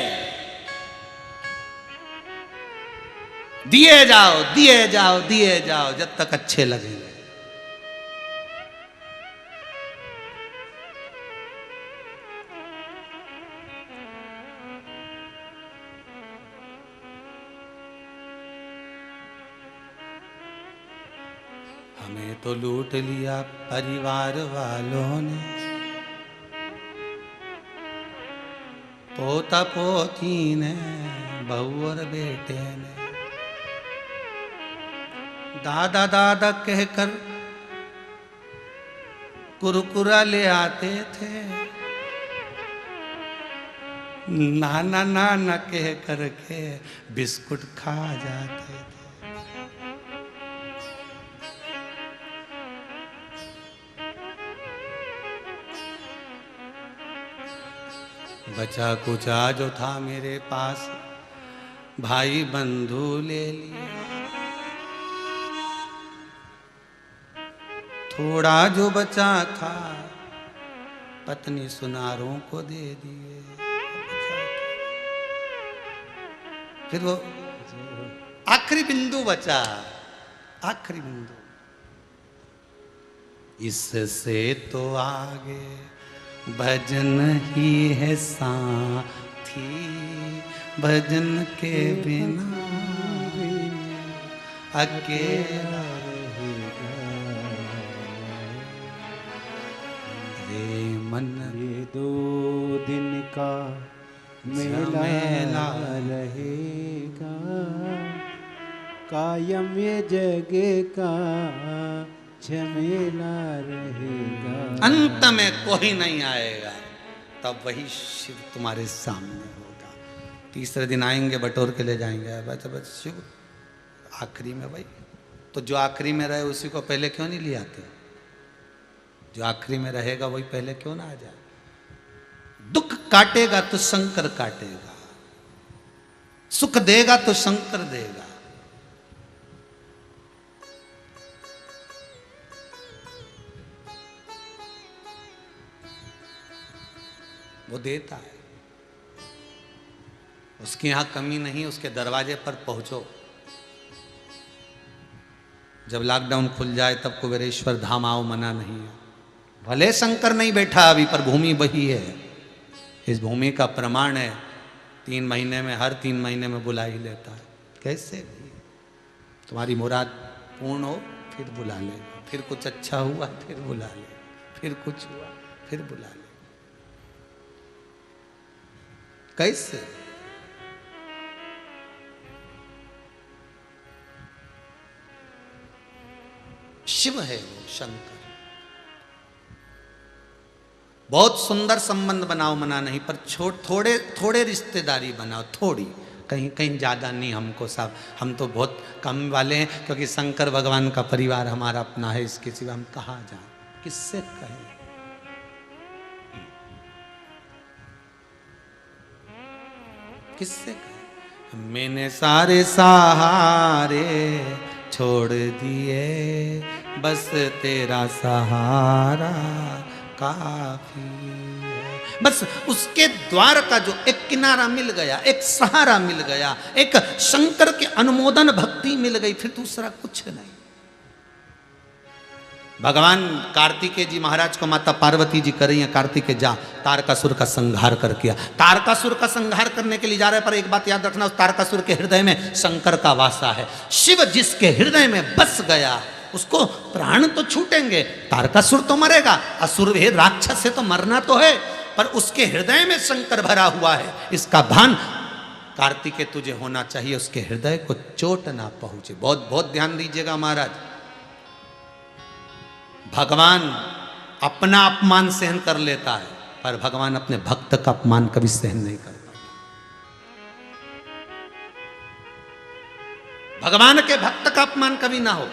दिए जाओ, दिए जाओ, दिए जाओ जब तक अच्छे लगेंगे। हमें तो लूट लिया परिवार वालों ने, पोता पोती ने, बहू और बेटे ने। दादा दादा कहकर कुरकुरा ले आते थे, नाना नाना कह करके बिस्कुट खा जाते थे। बचा कुचा जो था मेरे पास भाई बंधु ले लिए, थोड़ा जो बचा था पत्नी सुनारों को दे दिए। फिर वो आखिरी बिंदु बचा, आखिरी बिंदु। इससे तो आगे भजन ही है साथी, भजन के बिना अकेला रहेगा रे मन। ये 2 दिन का मेला रहेगा, कायम ये जग का झमेला रहेगा। अंत में कोई नहीं आएगा, तब वही शिव तुम्हारे सामने होगा। तीसरे दिन आएंगे, बटोर के ले जाएंगे। बस शिव आखिरी में भाई, तो जो आखिरी में रहे उसी को पहले क्यों नहीं ले आते? जो आखिरी में रहेगा वही पहले क्यों ना आ जाए? दुख काटेगा तो शंकर काटेगा, सुख देगा तो शंकर देगा। वो देता है, उसकी यहां कमी नहीं। उसके दरवाजे पर पहुंचो। जब लॉकडाउन खुल जाए तब कुबेरेश्वर धाम आओ, मना नहीं है। भले शंकर नहीं बैठा अभी, पर भूमि वही है। इस भूमि का प्रमाण है 3 महीने में, हर 3 महीने में बुला ही लेता है। कैसे भी तुम्हारी मुराद पूर्ण हो फिर बुला लेगा, फिर कुछ अच्छा हुआ फिर बुला लेगा, फिर कुछ हुआ फिर बुला लेगा। कैसे? शिव है वो, शंकर। बहुत सुंदर संबंध बनाओ, मना नहीं, पर थोड़े थोड़े रिश्तेदारी बनाओ, थोड़ी, कहीं कहीं ज्यादा नहीं। हमको सब, हम तो बहुत कम वाले हैं, क्योंकि शंकर भगवान का परिवार हमारा अपना है। इसके सिवा हम कहाँ जाएं, किससे कहें? किससे कहें? मैंने सारे सहारे छोड़ दिए, बस तेरा सहारा काफी है। बस उसके द्वार का जो एक किनारा मिल गया, एक सहारा मिल गया, एक शंकर के अनुमोदन भक्ति मिल गई, फिर दूसरा कुछ नहीं। भगवान कार्तिकेय जी महाराज को माता पार्वती जी कर रही हैं, कार्तिकेय जा तारकासुर का संहार कर किया। तारकासुर का संहार करने के लिए जा रहे हैं, पर एक बात याद रखना, उस तारकासुर के हृदय में शंकर का वासा है। शिव जिसके हृदय में बस गया उसको प्राण तो छूटेंगे, तारकासुर तो मरेगा, असुर है राक्षस है तो मरना तो है, पर उसके हृदय में शंकर भरा हुआ है, इसका भान कार्तिकेय तुझे होना चाहिए, उसके हृदय को चोट ना पहुंचे। बहुत बहुत ध्यान दीजिएगा महाराज, भगवान अपना अपमान सहन कर लेता है, पर भगवान अपने भक्त का अपमान कभी सहन नहीं करता। भगवान के भक्त का अपमान कभी ना हो।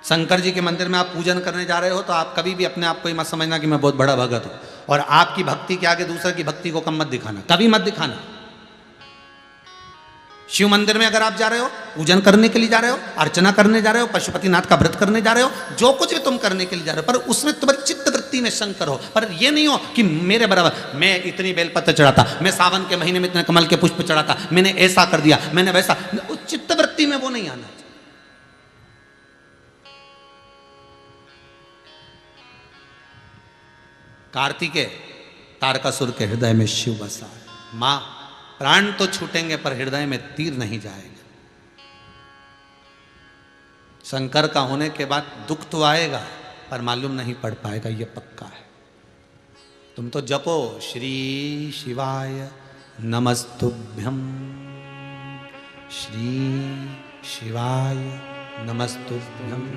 शंकर जी के मंदिर में आप पूजन करने जा रहे हो तो आप कभी भी अपने आप को ही मत समझना कि मैं बहुत बड़ा भगत हूं, और आपकी भक्ति के आगे दूसरे की भक्ति को कम मत दिखाना, कभी मत दिखाना। शिव मंदिर में अगर आप जा रहे हो, पूजन करने के लिए जा रहे हो, अर्चना करने जा रहे हो, पशुपतिनाथ का व्रत करने जा रहे हो, जो कुछ भी तुम करने के लिए जा रहे हो, पर उसमें तुम्हारी चित्त वृत्ति में शंकर हो। पर ये नहीं हो कि मेरे बराबर मैं इतनी बेलपत्र चढ़ाता, मैं सावन के महीने में इतने कमल के पुष्प चढ़ाता, मैंने ऐसा कर दिया, मैंने वैसा, उस चित्त वृत्ति में वो नहीं आना चाहिए। कार्तिकेय तारकासुर के हृदय में शिव बसा है। मां प्राण तो छूटेंगे पर हृदय में तीर नहीं जाएगा। शंकर का होने के बाद दुख तो आएगा पर मालूम नहीं पड़ पाएगा, ये पक्का है। तुम तो जपो श्री शिवाय नमस्तुभ्यम, श्री शिवाय नमस्तुभ्यम।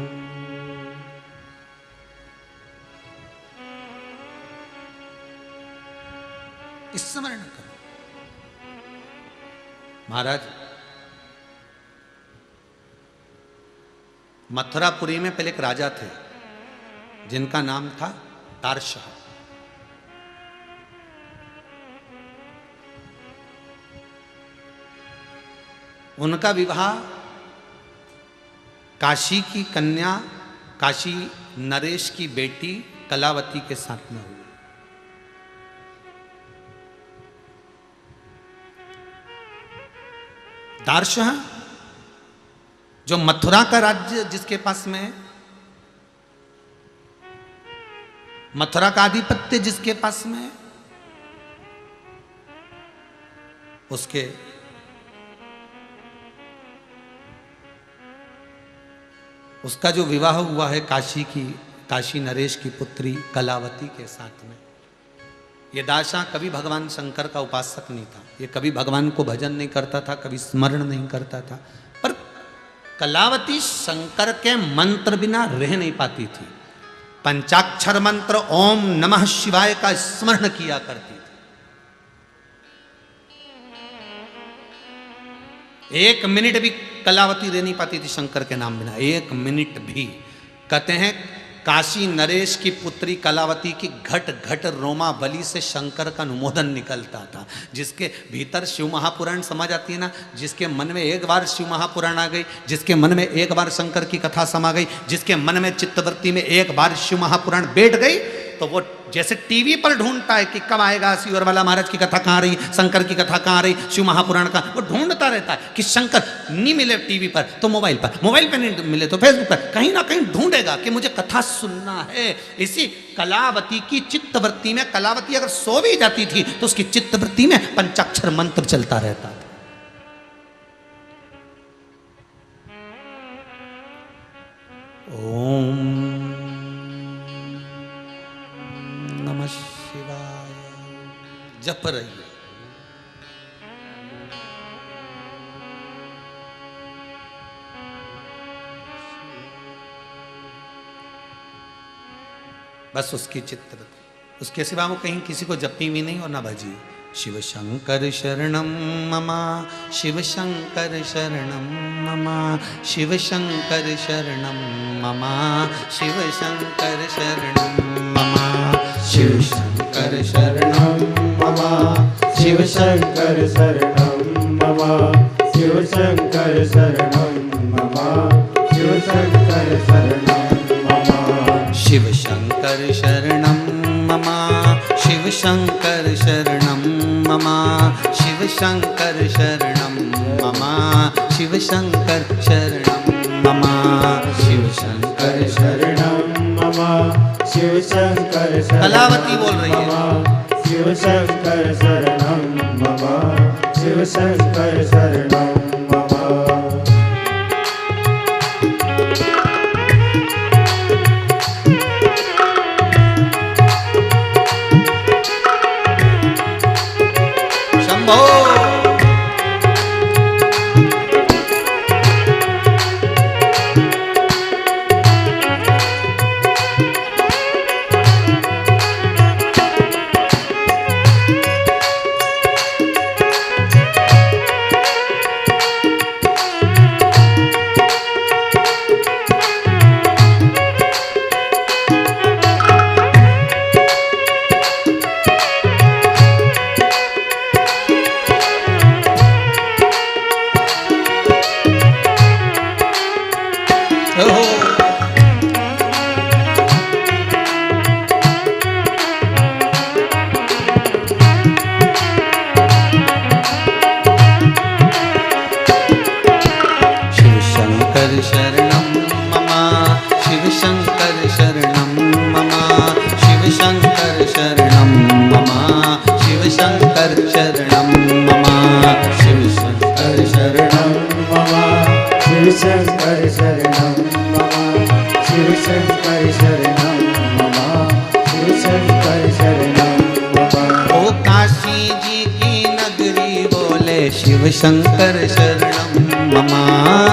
स्मरण करो। महाराज मथुरापुरी में पहले एक राजा थे जिनका नाम था तारशाह। उनका विवाह काशी की कन्या काशी नरेश की बेटी कलावती के साथ में हुआ। तारशाह जो मथुरा का राज्य जिसके पास में, मथुरा का आधिपत्य जिसके पास में, उसका जो विवाह हुआ है काशी नरेश की पुत्री कलावती के साथ में। ये दाशाह कभी भगवान शंकर का उपासक नहीं था, ये कभी भगवान को भजन नहीं करता था, कभी स्मरण नहीं करता था, पर कलावती शंकर के मंत्र बिना रह नहीं पाती थी। पंचाक्षर मंत्र ओम नमः शिवाय का स्मरण किया करती थी। एक मिनट भी कलावती रह नहीं पाती थी शंकर के नाम बिना, एक मिनट भी। कहते हैं काशी नरेश की पुत्री कलावती की घट घट रोमावली से शंकर का अनुमोदन निकलता था। जिसके भीतर शिव महापुराण समझ आती है ना, जिसके मन में एक बार शिव महापुराण आ गई, जिसके मन में एक बार शंकर की कथा समा गई, जिसके मन में चित्तवृत्ति में एक बार शिव महापुराण बैठ गई, तो वो जैसे टीवी पर ढूंढता है कि कब आएगा शिवर वाला महाराज की कथा कहाँ रही, शंकर की कथा कहाँ रही, शिव महापुराण का, वो ढूंढता रहता है कि शंकर नहीं मिले टीवी पर तो मोबाइल पर, मोबाइल पर नहीं मिले तो फेसबुक पर, कहीं ना कहीं ढूंढेगा कि मुझे कथा सुनना है। इसी कलावती की चित्तवृत्ति में, कलावती अगर सो भी जाती थी तो उसकी चित्तवृत्ति में पंचाक्षर मंत्र चलता रहता था। ओम नमः शिवाय जप रही है। बस उसकी चित्र, उसके सिवा वो कहीं किसी को जपी भी नहीं और ना भजी। शिव शंकर शरणम ममा, शिव शंकर शरणम ममा, शिव शंकर शरणम ममा, शिव शंकर शरणम ममा, शिव शंकर शरणं मम, शिव शंकर शरणं मम, शिव शंकर शरणं मम, शिव शंकर शरणं मम, शिव शंकर शरणम ममा, शिव शिव शंकर शरणं मम शिव शंकर शरणं मम शिव शंकर शरणं मम शिव शंकर शरणं मम शिव शंकर कलावती बोल रही है शिव शंकर शरणं मम शिव शंकर शरणं मम शंभो शरणं मम शिव शंकर शरणं मम शिव शंकर शरणं मम शिव शंकर शरणं मम शिव शंकर शरणं मम शिव शंकर शरणं मम शिव शंकर शरणं मम शिव शंकर शरणं मम ओ काशी जी की नगरी बोले शिव शंकर शरणं मम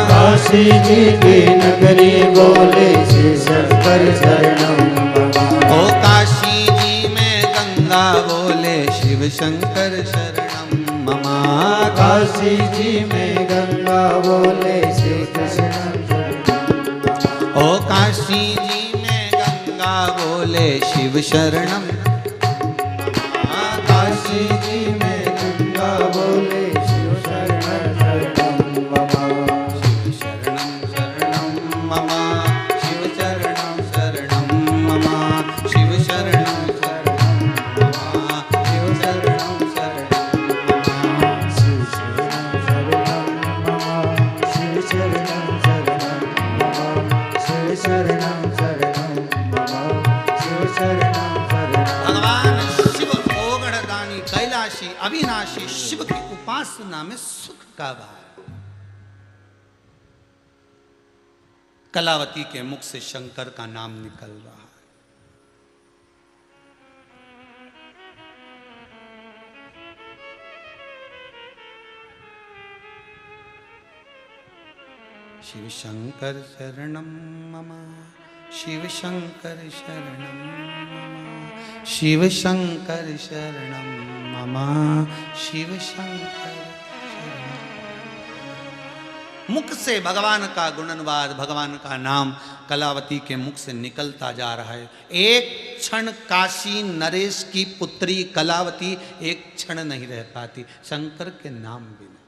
काशी जी की नगरी बोले शिव शंकर शरणं मम ओ काशी जी में गंगा बोले शिव शंकर शरणं मम काशी जी में गंगा बोले श्री कृष्ण ओ काशी जी में गंगा बोले शिव शरणं काशी जी में गंगा बोले शिव शरणं शरणं मम शिव शरणं शरणं मम शिव शरणं शरणं मम शिव शरणं शरणं मम शिव शरणं शरणं मम शिव शरणं शरणं मम शिव शरणं शरणं मम शिव शरणं शरणं मम शिव शरणं शरणं भगवान शिव ओगढ़दानी कैलाशी अविनाशी शिव की उपासना में सुख का भाव। कलावती के मुख से शंकर का नाम निकल रहा है। शिव शंकर शरणं मम शिव शंकर शरणं मम शिव शंकर शरणं मम शिव शंकर शरणं। मुख से भगवान का गुणनवाद भगवान का नाम कलावती के मुख से निकलता जा रहा है। एक क्षण काशी नरेश की पुत्री कलावती एक क्षण नहीं रह पाती शंकर के नाम बिना।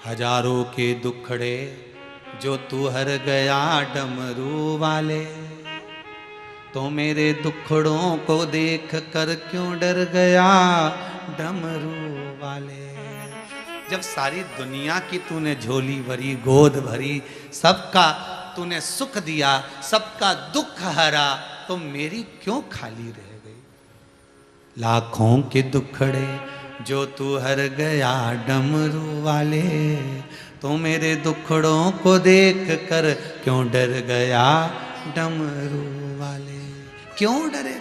हजारों के दुखड़े जो तू हर गया डमरू वाले तो मेरे दुखड़ों को देख कर क्यों डर गया डमरू वाले। जब सारी दुनिया की तूने झोली भरी गोद भरी सबका तूने सुख दिया सबका दुख हरा तो मेरी क्यों खाली रह गई। लाखों के दुखड़े जो तू हर गया डमरू वाले तो मेरे दुखड़ों को देख कर क्यों डर गया डमरू वाले। क्यों डरे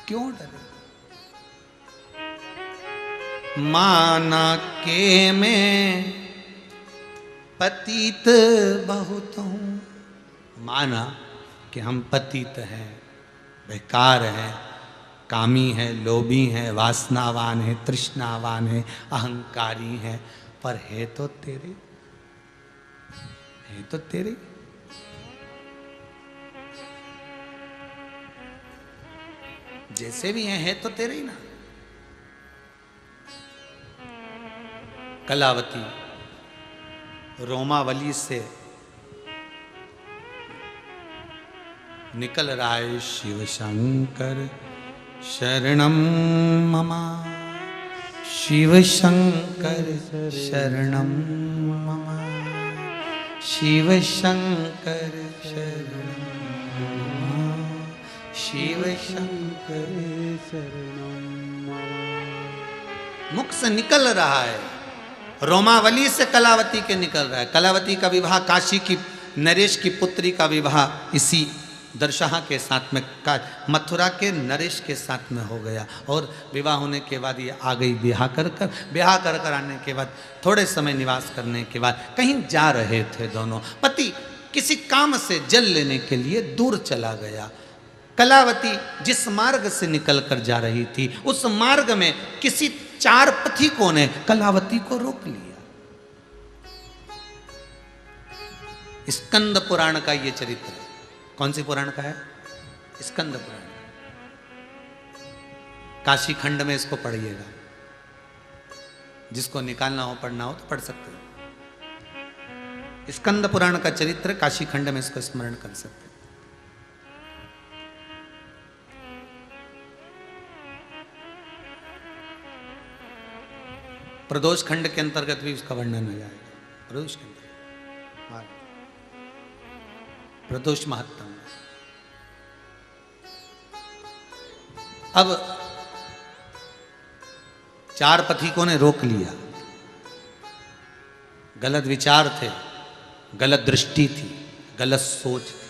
क्यों डरे। माना के मैं पतित बहुत हूं। माना कि हम पतित हैं बेकार हैं कामी हैं लोभी हैं वासनावान हैं तृष्णावान हैं अहंकारी हैं पर है तो तेरे जैसे भी हैं है तो तेरे ही ना। कलावती रोमावली से निकल रहा है, शिव शंकर शरणम मम, शिव शंकर शरणम मम, शिव शंकर शरणम मम, शिव शंकर शरणम मम। मुख से निकल रहा है, रोमावली से कलावती के निकल रहा है। कलावती का विवाह काशी की नरेश की पुत्री का विवाह इसी दर्शहा के साथ में, मथुरा के नरेश के साथ में हो गया। और विवाह होने के बाद ये आ गई ब्याह कर आने के बाद थोड़े समय निवास करने के बाद कहीं जा रहे थे दोनों। पति किसी काम से जल लेने के लिए दूर चला गया। कलावती जिस मार्ग से निकल कर जा रही थी, उस मार्ग में किसी चार पथिकों ने कलावती को रोक लिया। स्कंद पुराण का ये चरित्र है। कौन सी पुराण का है? स्कंद पुराण। काशी खंड में इसको पढ़िएगा, जिसको निकालना हो पढ़ना हो तो पढ़ सकते हो। स्कंद पुराण का चरित्र काशी खंड में इसको स्मरण कर सकते हैं। प्रदोष खंड के अंतर्गत भी उसका वर्णन हो जाएगा। प्रदोष के अंतर्गत प्रदोष महत्तम। अब चार पथिकों ने रोक लिया। गलत विचार थे, गलत दृष्टि थी, गलत सोच थी।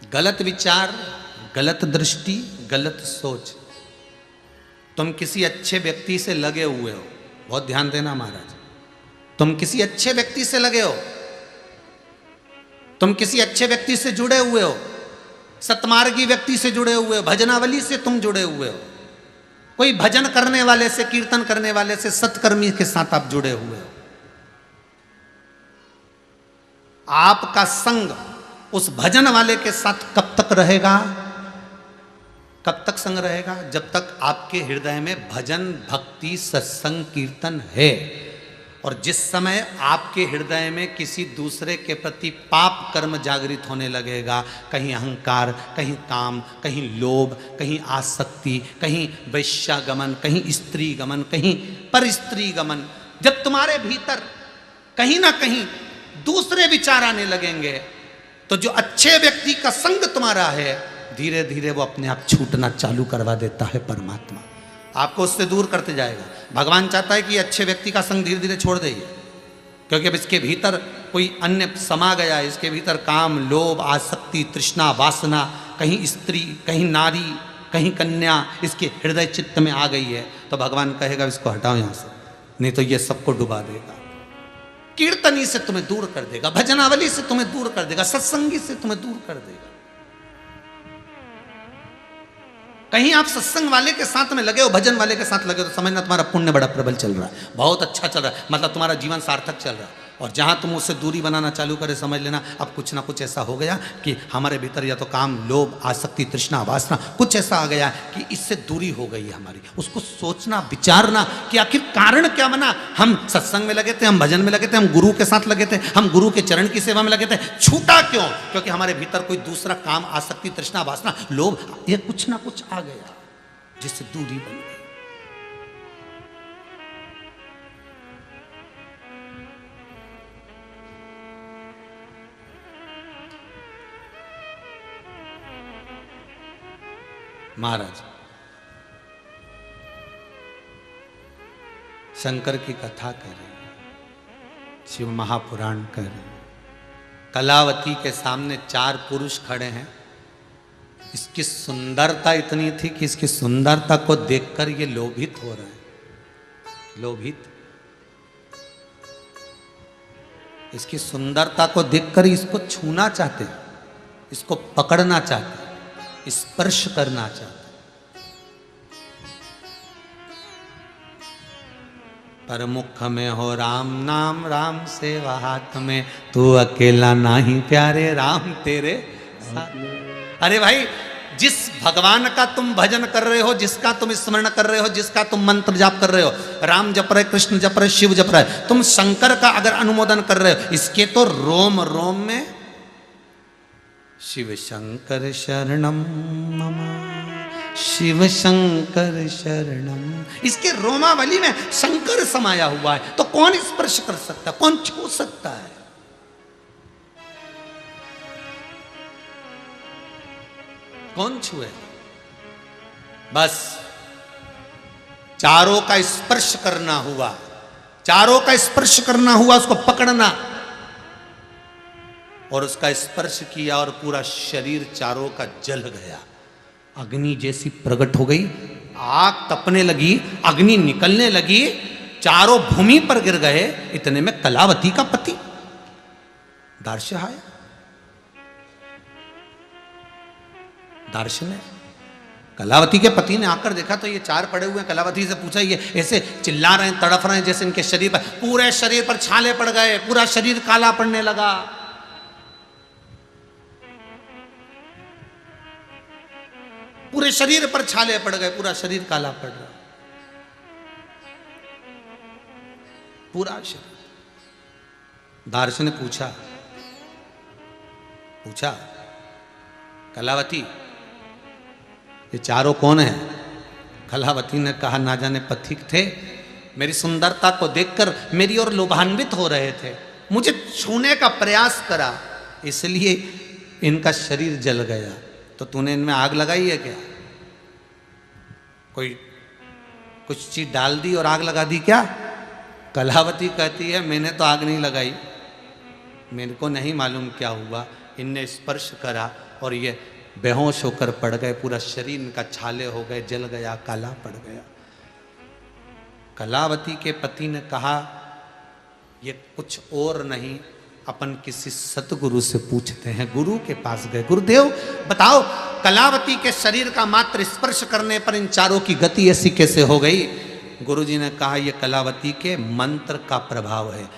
गलत विचार, गलत दृष्टि, गलत सोच। तुम किसी अच्छे व्यक्ति से लगे हुए हो, बहुत ध्यान देना महाराज। तुम किसी अच्छे व्यक्ति से लगे हो, तुम किसी अच्छे व्यक्ति से जुड़े हुए हो, सतमार्गी व्यक्ति से जुड़े हुए हो, भजनावली से तुम जुड़े हुए हो, कोई भजन करने वाले से, कीर्तन करने वाले से, सत्कर्मी के साथ आप जुड़े हुए हो। आपका संग उस भजन वाले के साथ कब तक रहेगा? कब तक संग रहेगा? जब तक आपके हृदय में भजन, भक्ति, सत्संग, कीर्तन है। और जिस समय आपके हृदय में किसी दूसरे के प्रति पाप कर्म जागृत होने लगेगा, कहीं अहंकार, कहीं काम, कहीं लोभ, कहीं आसक्ति, कहीं वैश्यागमन, कहीं स्त्री गमन, कहीं पर स्त्री गमन, जब तुम्हारे भीतर कहीं ना कहीं दूसरे विचार आने लगेंगे, तो जो अच्छे व्यक्ति का संग तुम्हारा है, धीरे धीरे वो अपने आप छूटना चालू करवा देता है। परमात्मा आपको उससे दूर करते जाएगा। भगवान चाहता है कि अच्छे व्यक्ति का संग धीरे धीरे छोड़ दे, क्योंकि अब इसके भीतर कोई अन्य समा गया। इसके भीतर काम, लोभ, आसक्ति, तृष्णा, वासना, कहीं स्त्री, कहीं नारी, कहीं कन्या इसके हृदय चित्त में आ गई है। तो भगवान कहेगा इसको हटाओ यहाँ से, नहीं तो ये सबको डुबा देगा। कीर्तनी से तुम्हें दूर कर देगा, भजनावली से तुम्हें दूर कर देगा, सत्संगी से तुम्हें दूर कर देगा। कहीं आप सत्संग वाले के साथ में लगे हो, भजन वाले के साथ लगे हो, तो समझना तुम्हारा पुण्य बड़ा प्रबल चल रहा है, बहुत अच्छा चल रहा है, मतलब तुम्हारा जीवन सार्थक चल रहा है। और जहां तुम उससे दूरी बनाना चालू करे, समझ लेना अब कुछ ना कुछ ऐसा हो गया कि हमारे भीतर या तो काम, लोभ, आसक्ति, तृष्णा, वासना, कुछ ऐसा आ गया कि इससे दूरी हो गई है हमारी। उसको सोचना, विचारना कि आखिर कारण क्या बना। हम सत्संग में लगे थे, हम भजन में लगे थे, हम गुरु के साथ लगे थे, हम गुरु के चरण की सेवा में लगे थे, छूटा क्यों? क्योंकि हमारे भीतर कोई दूसरा काम, आसक्ति, तृष्णा, वासना, लोभ, ये कुछ ना कुछ आ गया जिससे दूरी बन गई। महाराज शंकर की कथा करें, शिव महापुराण करें। कलावती के सामने चार पुरुष खड़े हैं। इसकी सुंदरता इतनी थी कि इसकी सुंदरता को देखकर ये लोभित हो रहे हैं। लोभित, इसकी सुंदरता को देखकर इसको छूना चाहते, इसको पकड़ना चाहते, स्पर्श करना चाहते। पर मुख में हो राम नाम, राम सेवा हाथ में, तू अकेला नहीं प्यारे, राम तेरे साथ। अरे भाई, जिस भगवान का तुम भजन कर रहे हो, जिसका तुम स्मरण कर रहे हो, जिसका तुम मंत्र जाप कर रहे हो, राम जप रहे, कृष्ण जप रहे, शिव जप रहे, तुम शंकर का अगर अनुमोदन कर रहे हो, इसके तो रोम रोम में शिव शंकर शरणम मम, शिव शंकर शरणम, इसके रोमावली में शंकर समाया हुआ है। तो कौन स्पर्श कर सकता है, कौन छू सकता है? कौन छुए? बस चारों का स्पर्श करना हुआ, चारों का स्पर्श करना हुआ, उसको पकड़ना और उसका स्पर्श किया और पूरा शरीर चारों का जल गया। अग्नि जैसी प्रकट हो गई, आग तपने लगी, अग्नि निकलने लगी, चारों भूमि पर गिर गए। इतने में कलावती का पति दार्श आया। दार्श ने, कलावती के पति ने आकर देखा तो ये चार पड़े हुए हैं। कलावती से पूछा, ये ऐसे चिल्ला रहे हैं, तड़फ रहे हैं जैसे इनके शरीर पर, पूरे शरीर पर छाले पड़ गए, पूरा शरीर काला पड़ने लगा। पूरे शरीर पर छाले पड़ गए, पूरा शरीर काला पड़ रहा, पूरा शरीर। दार्श ने पूछा कलावती, ये चारों कौन है? कलावती ने कहा, ना जाने पथिक थे, मेरी सुंदरता को देखकर मेरी ओर लोभान्वित हो रहे थे, मुझे छूने का प्रयास करा, इसलिए इनका शरीर जल गया। तो तूने इनमें आग लगाई है क्या? कोई कुछ चीज डाल दी और आग लगा दी क्या? कलावती कहती है, मैंने तो आग नहीं लगाई, मेरे को नहीं मालूम क्या हुआ, इनने स्पर्श करा और ये बेहोश होकर पड़ गए, पूरा शरीर इनका छाले हो गए, जल गया, काला पड़ गया। कलावती के पति ने कहा, ये कुछ और नहीं, अपन किसी सतगुरु से पूछते हैं। गुरु के पास गए, गुरुदेव बताओ, कलावती के शरीर का मात्र स्पर्श करने पर इन चारों की गति ऐसी कैसे हो गई? गुरुजी ने कहा, यह कलावती के मंत्र का प्रभाव है।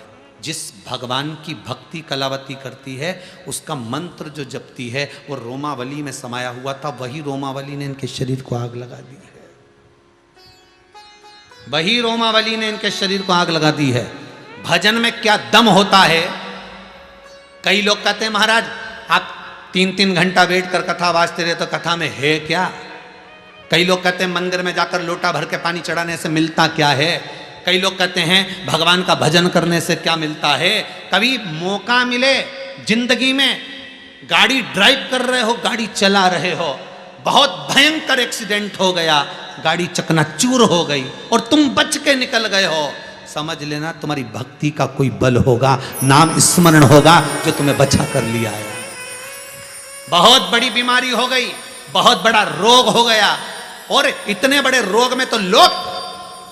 जिस भगवान की भक्ति कलावती करती है, उसका मंत्र जो जपती है, वो रोमावली में समाया हुआ था, वही रोमावली ने इनके शरीर को आग लगा दी है, वही रोमावली ने इनके शरीर को आग लगा दी है। भजन में क्या दम होता है। कई लोग कहते हैं, महाराज आप 3-3 घंटा वेट कर कथा वाजते रहे, तो कथा में है क्या? कई लोग कहते हैं, मंदिर में जाकर लोटा भर के पानी चढ़ाने से मिलता क्या है? कई लोग कहते हैं, भगवान का भजन करने से क्या मिलता है? कभी मौका मिले जिंदगी में, गाड़ी ड्राइव कर रहे हो, गाड़ी चला रहे हो, बहुत भयंकर एक्सीडेंट हो गया, गाड़ी चकनाचूर हो गई और तुम बच के निकल गए हो, समझ लेना तुम्हारी भक्ति का कोई बल होगा, नाम स्मरण होगा जो तुम्हें बचा कर लिया है। बहुत बड़ी बीमारी हो गई, बहुत बड़ा रोग हो गया, और इतने बड़े रोग में तो लोग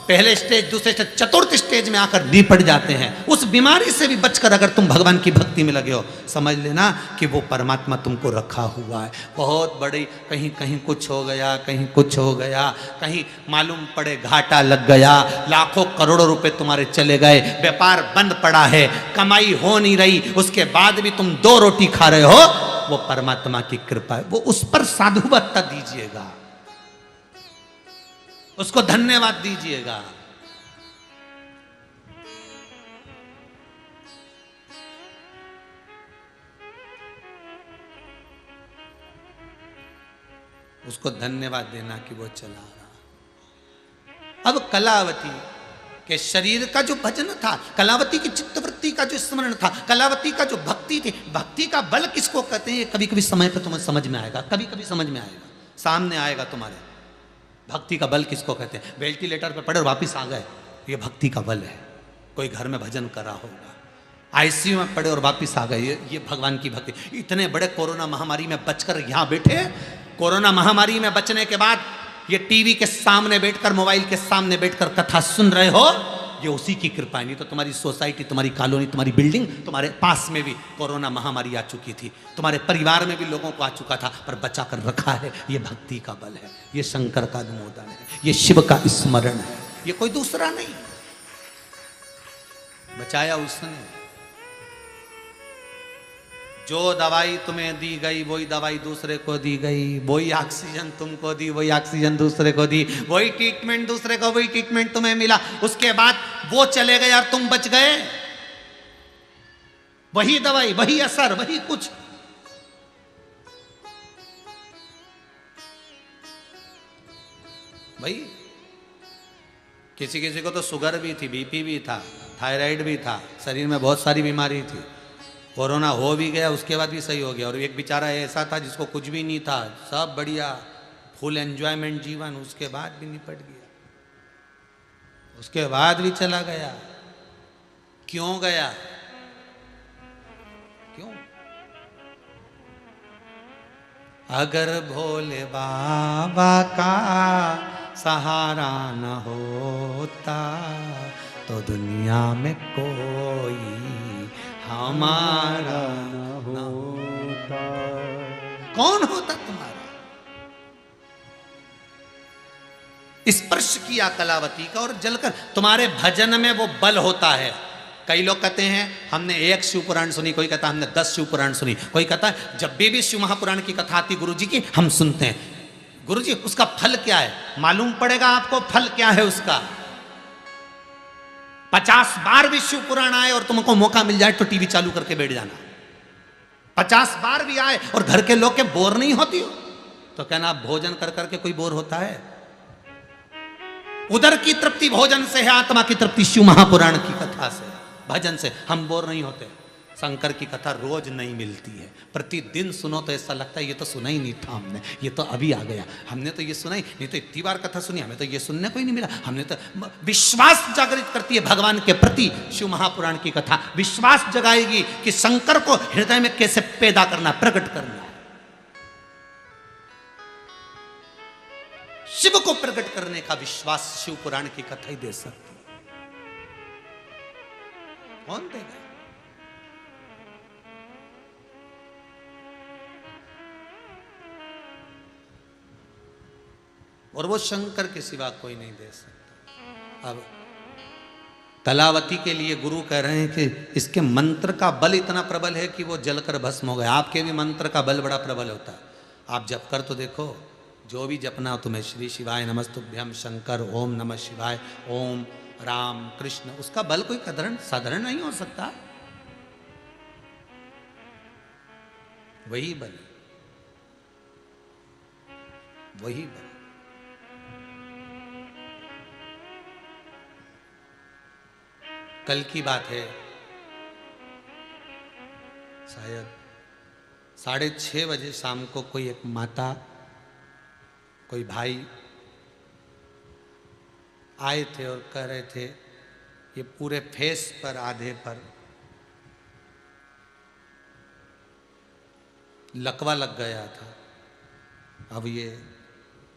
पहले स्टेज, दूसरे स्टेज, चतुर्थ स्टेज में आकर निपट जाते हैं। उस बीमारी से भी बचकर अगर तुम भगवान की भक्ति में लगे हो, समझ लेना कि वो परमात्मा तुमको रखा हुआ है। बहुत बड़ी, कहीं कहीं कुछ हो गया, कहीं कुछ हो गया, कहीं मालूम पड़े घाटा लग गया, लाखों करोड़ों रुपए तुम्हारे चले गए, व्यापार बंद पड़ा है, कमाई हो नहीं रही, उसके बाद भी तुम 2 रोटी खा रहे हो, वो परमात्मा की कृपा है। वो उस पर साधुवत्ता दीजिएगा, उसको धन्यवाद दीजिएगा। उसको धन्यवाद देना कि वो चला रहा। अब कलावती के शरीर का जो भजन था, कलावती की चित्तवृत्ति का जो स्मरण था, कलावती का जो भक्ति थी, भक्ति का बल किसको कहते हैं, ये कभी कभी समय पर तुम्हें समझ में आएगा, कभी कभी समझ में आएगा, सामने आएगा तुम्हारे। भक्ति का बल किसको कहते हैं? वेंटिलेटर पर पड़े और वापिस आ गए, ये भक्ति का बल है। कोई घर में भजन करा होगा, आईसीयू में पड़े और वापिस आ गए, ये भगवान की भक्ति। इतने बड़े कोरोना महामारी में बचकर यहाँ बैठे, कोरोना महामारी में बचने के बाद ये टीवी के सामने बैठकर, मोबाइल के सामने बैठकर कथा सुन रहे हो, ये उसी की कृपा है। नहीं तो तुम्हारी सोसाइटी, तुम्हारी कॉलोनी, तुम्हारी बिल्डिंग, तुम्हारे पास में भी कोरोना महामारी आ चुकी थी, तुम्हारे परिवार में भी लोगों को आ चुका था, पर बचा कर रखा है। ये भक्ति का बल है, ये शंकर का अनुमोदन है, ये शिव का स्मरण है, ये कोई दूसरा नहीं, बचाया उसने। जो दवाई तुम्हें दी गई वही दवाई दूसरे को दी गई, वही ऑक्सीजन तुमको दी वही ऑक्सीजन दूसरे को दी, वही ट्रीटमेंट दूसरे को वही ट्रीटमेंट तुम्हें मिला, उसके बाद वो चले गए और तुम बच गए। वही दवाई वही असर वही कुछ। भाई किसी किसी को तो शुगर भी थी, बीपी भी था, थायराइड भी था, शरीर में बहुत सारी बीमारी थी, कोरोना हो भी गया उसके बाद भी सही हो गया। और एक बेचारा ऐसा था जिसको कुछ भी नहीं था, सब बढ़िया फुल एंजॉयमेंट जीवन, उसके बाद भी निपट गया, उसके बाद भी चला गया। क्यों गया? क्यों? अगर भोले बाबा का सहारा न होता तो दुनिया में कोई हमारा न होता। कौन होता तुम्हारा? स्पर्श किया कलावती का और जलकर। तुम्हारे भजन में वो बल होता है। कई लोग कहते हैं हमने एक शिव पुराण सुनी, कोई कहता हमने 10 शिव पुराण सुनी, कोई कहता है जब भी शिव महापुराण की कथा आती गुरु जी की हम सुनते हैं। गुरु जी उसका फल क्या है? मालूम पड़ेगा आपको फल क्या है उसका। 50 बार भी शिव पुराण आए और तुमको मौका मिल जाए तो टीवी चालू करके बैठ जाना। 50 बार भी आए और घर के लोग के बोर नहीं होती हो तो कहना भोजन कर करके कोई बोर होता है? उधर की तृप्ति भोजन से है, आत्मा की तृप्ति शिव महापुराण की कथा से, भजन से। हम बोर नहीं होते। शंकर की कथा रोज नहीं मिलती है, प्रतिदिन सुनो तो ऐसा लगता है ये तो सुना ही नहीं था हमने, ये तो अभी आ गया, हमने तो ये सुना ही नहीं, तो इतनी बार कथा सुनी, हमें तो ये सुनने को ही नहीं मिला। हमने तो विश्वास जागृत करती है भगवान के प्रति शिव महापुराण की कथा। विश्वास जगाएगी कि शंकर को हृदय में कैसे पैदा करना, प्रकट करना। शिव को प्रकट करने का विश्वास शिव पुराण की कथा ही दे सकती है। कौन देगा? और वो शंकर के सिवा कोई नहीं दे सकता। अब कलावती के लिए गुरु कह रहे हैं कि इसके मंत्र का बल इतना प्रबल है कि वो जलकर भस्म हो गया। आपके भी मंत्र का बल बड़ा प्रबल होता है। आप जप कर तो देखो, जो भी जपना हो तुम्हें, श्री शिवाय नमस्तुभ्यं शंकर, ओम नमः शिवाय, ओम राम कृष्ण, उसका बल कोई साधारण नहीं हो सकता। वही बल, वही बल। कल की बात है, शायद 6:30 बजे शाम को कोई एक माता, कोई भाई आए थे और कह रहे थे ये पूरे फेस पर, आधे पर लकवा लग गया था। अब ये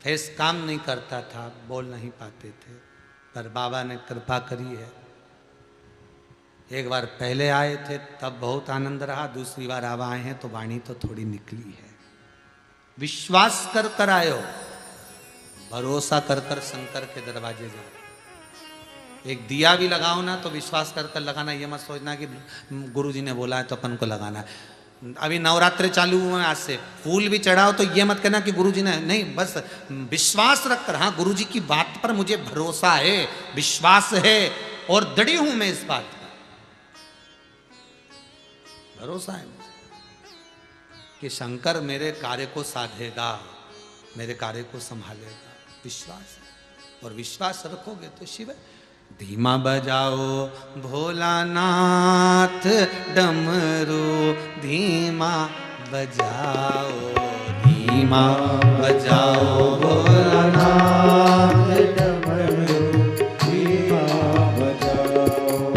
फेस काम नहीं करता था, बोल नहीं पाते थे, पर बाबा ने कृपा करी है। एक बार पहले आए थे तब बहुत आनंद रहा, दूसरी बार अब आए हैं तो वाणी तो थोड़ी निकली है। विश्वास कर कर आयो, भरोसा कर कर शंकर के दरवाजे जाओ। एक दिया भी लगाओ ना तो विश्वास कर कर लगाना, ये मत सोचना कि गुरु जी ने बोला है तो अपन को लगाना है। अभी नवरात्रे चालू हुए हैं आज से, फूल भी चढ़ाओ तो ये मत कहना कि गुरु जी ने, नहीं, बस विश्वास रख कर, हाँ गुरु जी की बात पर मुझे भरोसा है, विश्वास है और दृढ़ हूं मैं इस बात पर, भरोसा है कि शंकर मेरे कार्य को साधेगा, मेरे कार्य को संभालेगा। विश्वास है, और विश्वास रखोगे तो शिव है। धीमा बजाओ भोलानाथ डमरू, धीमा बजाओ, धीमा बजाओ भोलानाथ डमरू, धीमा बजाओ,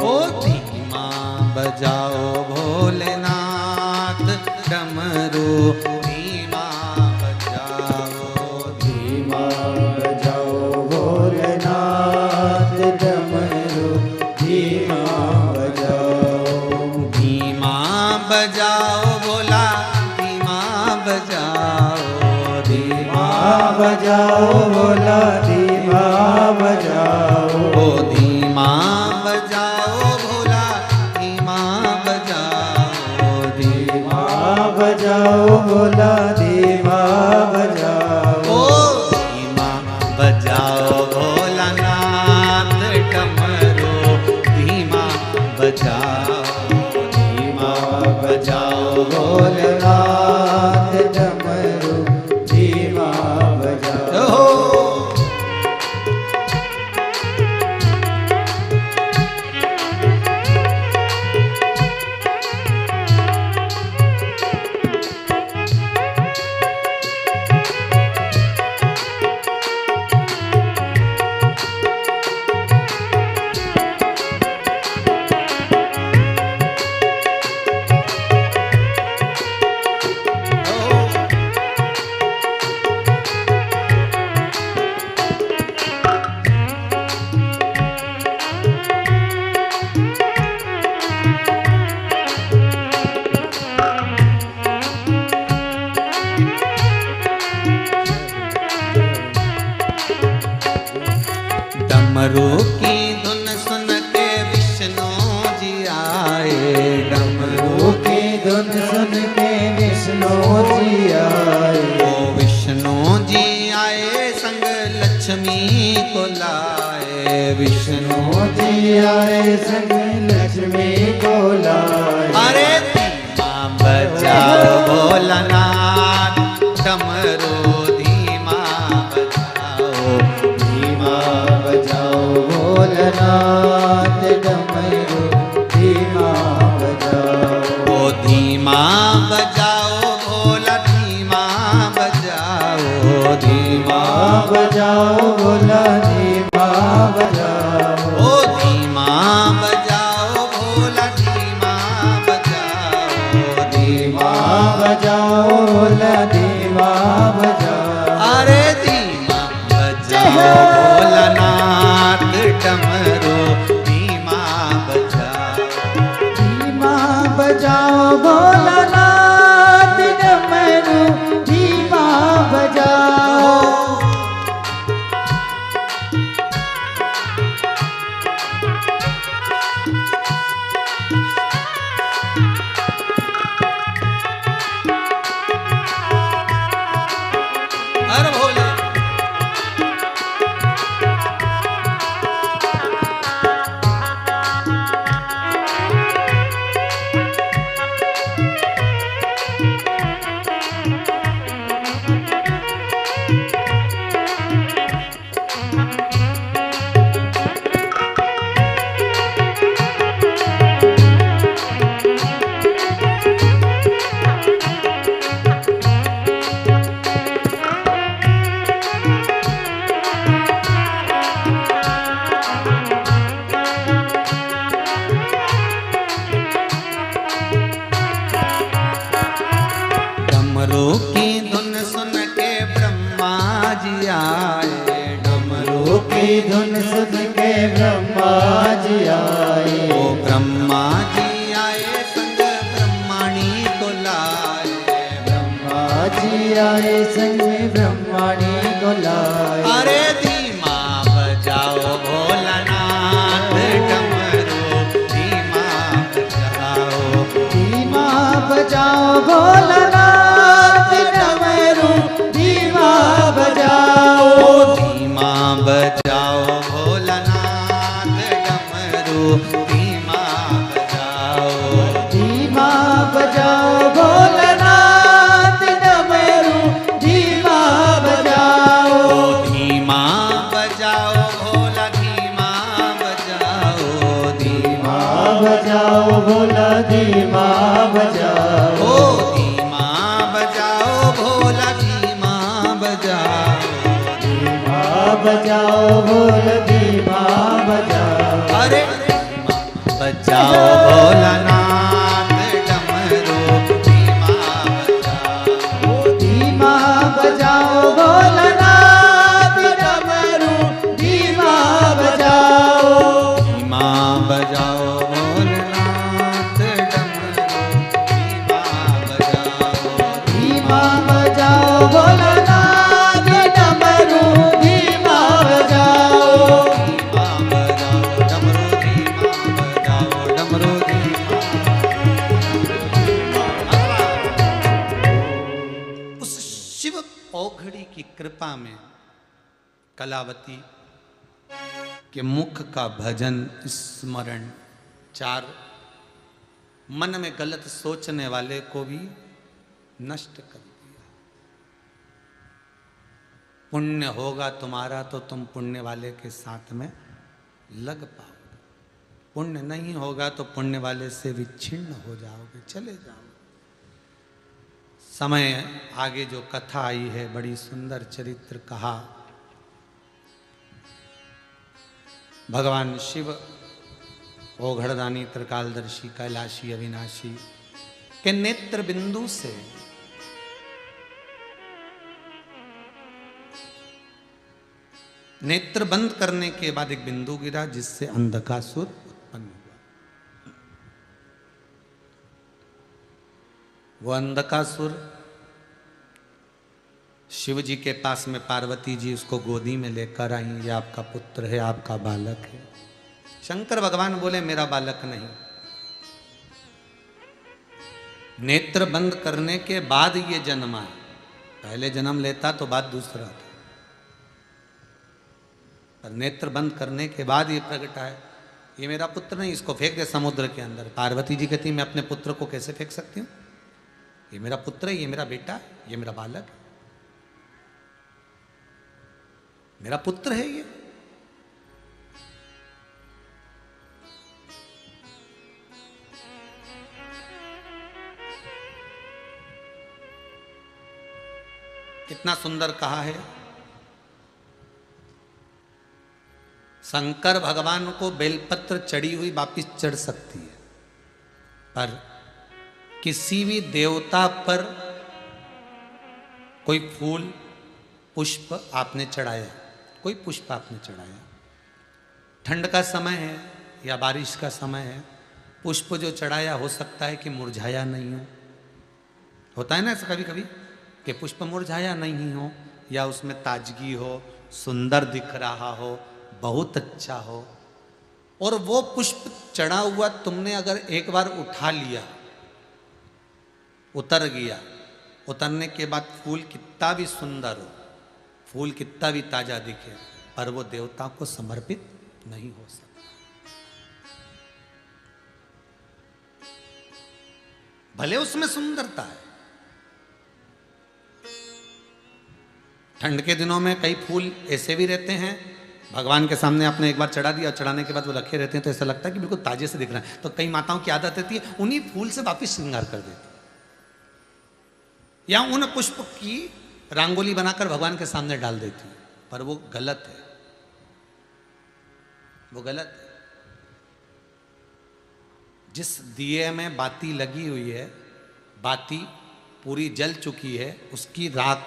ओ धीमा बजाओ भोलेनाथ डमरू, धीमा बजाओ, धीमा बजाओ भोलेनाथ डमरू, धीमा बजाओ, धीमा बजाओ भोला, धीमा बजाओ, धीमा बजाओ भोला, धीमा बजाओ, ओ धीमा बजाओ भोला, धीमा बजाओ, धीमा डमरू की धुन सुन के विष्णु जी आए, डमरू की धुन सुन के विष्णु जी आए। ओ विष्णु जी आए संग लक्ष्मी को लाए, विष्णु जी आए संग लक्ष्मी को लाए। अरे धीमा बजाओ भोलानाथ, डमरू धीमा बजाओ, धीमा बजाओ भोलेनाथ, डमरू धीमा बजाओ। ओ धीमा बजाओ भोला, धीमा बजाओ, धीमा बजाओ भोला, धीमा बजाओ। ओ धीमा बजाओ भोला, धीमा बजाओ, धीमा बजाओ भोला, धीमा बजाओ। अरे धीमा बजाओ भोलानाथ, डमरू धीमा बजाओ, धीमा बजाओ भोलानाथ, डमरू धीमा बजाओ। हर भोले डमरू की धुन सुन के ब्रह्मा जी आए, डमरू की धुन सुन के ब्रह्मा जी आए। ओ ब्रह्मा जी आए संग ब्रह्मणी को लाए, ब्रह्मा जी आए संग में ब्रह्मणी को लाए। अरे धीमा बजाओ भोलानाथ, डमरू धीमा बजाओ, धीमा बजाओ भोलानाथ, डमरू धीमा बजाओ। धीमा बजाओ भोलानाथ, डमरू धीमा बजाओ, धीमा बजाओ भोलानाथ, डमरू धीमा बजाओ। धीमा बजाओ भोला, धीमा बजाओ, धीमा बजाओ भोला, धीमा बजाओ। ओ धीमा बजाओ भोला, धीमा बजाओ, धीमा बजाओ भोला, धीमा बजाओ। अरे धीमा बजाओ भोलानाथ, डमरू धीमा बजाओ, धीमा बजाओ भोलानाथ, डमरू धीमा बजाओ। धीमा बजाओ भोलेनाथ, डमरू धीमा बजाओ, धीमा बजाओ भोलानाथ, डमरू धीमा बजाओ। धीमा बजाओ डमरू धीमा बजाओ, डमरू धीमा। उस शिव औघड़ी की कृपा में कलावती के मुख का भजन स्मरण चार मन में गलत सोचने वाले को भी नष्ट कर दिया। पुण्य होगा तुम्हारा तो तुम पुण्य वाले के साथ में लग पाओगे, पुण्य नहीं होगा तो पुण्य वाले से विच्छिन्न हो जाओगे, चले जाओगे। समय आगे जो कथा आई है बड़ी सुंदर चरित्र कहा। भगवान शिव ओघड़दानी त्रिकालदर्शी कैलाशी अविनाशी के नेत्र बिंदु से नेत्र बंद करने के बाद एक बिंदु गिरा जिससे अंधकासुर उत्पन्न हुआ। वो अंधकासुर शिव जी के पास में पार्वती जी उसको गोदी में लेकर आई, ये आपका पुत्र है, आपका बालक है। शंकर भगवान बोले मेरा बालक नहीं। नेत्र बंद करने के बाद ये जन्मा है, पहले जन्म लेता तो बात दूसरा था, पर नेत्र बंद करने के बाद ये प्रगटा है, ये मेरा पुत्र नहीं, इसको फेंक दे समुद्र के अंदर। पार्वती जी कहती मैं अपने पुत्र को कैसे फेंक सकती हूँ, ये मेरा पुत्र है, ये मेरा बेटा है, ये मेरा बालक है, मेरा पुत्र है ये। कितना सुंदर कहा है। शंकर भगवान को बेलपत्र चढ़ी हुई वापिस चढ़ सकती है, पर किसी भी देवता पर कोई फूल पुष्प आपने चढ़ाया, कोई पुष्प आपने चढ़ाया, ठंड का समय है या बारिश का समय है, पुष्प जो चढ़ाया हो सकता है कि मुरझाया नहीं हो। होता है ना ऐसा कभी कभी कि पुष्प मुरझाया नहीं हो, या उसमें ताजगी हो, सुंदर दिख रहा हो, बहुत अच्छा हो, और वो पुष्प चढ़ा हुआ तुमने अगर एक बार उठा लिया, उतर गया, उतरने के बाद फूल कितना भी सुंदर हो, फूल कितना भी ताजा दिखे, पर वो देवता को समर्पित नहीं हो सकता। भले उसमें सुंदरता है। ठंड के दिनों में कई फूल ऐसे भी रहते हैं, भगवान के सामने आपने एक बार चढ़ा दिया, चढ़ाने के बाद वो रखे रहते हैं तो ऐसा लगता है कि बिल्कुल ताजे से दिख रहा है। तो कई माताओं की आदत रहती है उन्हीं फूल से वापिस श्रृंगार कर देती है, या उन पुष्प की रंगोली बनाकर भगवान के सामने डाल देती है, पर वो गलत है, वो गलत है। जिस दिए में बाती लगी हुई है, बाती पूरी जल चुकी है, उसकी राख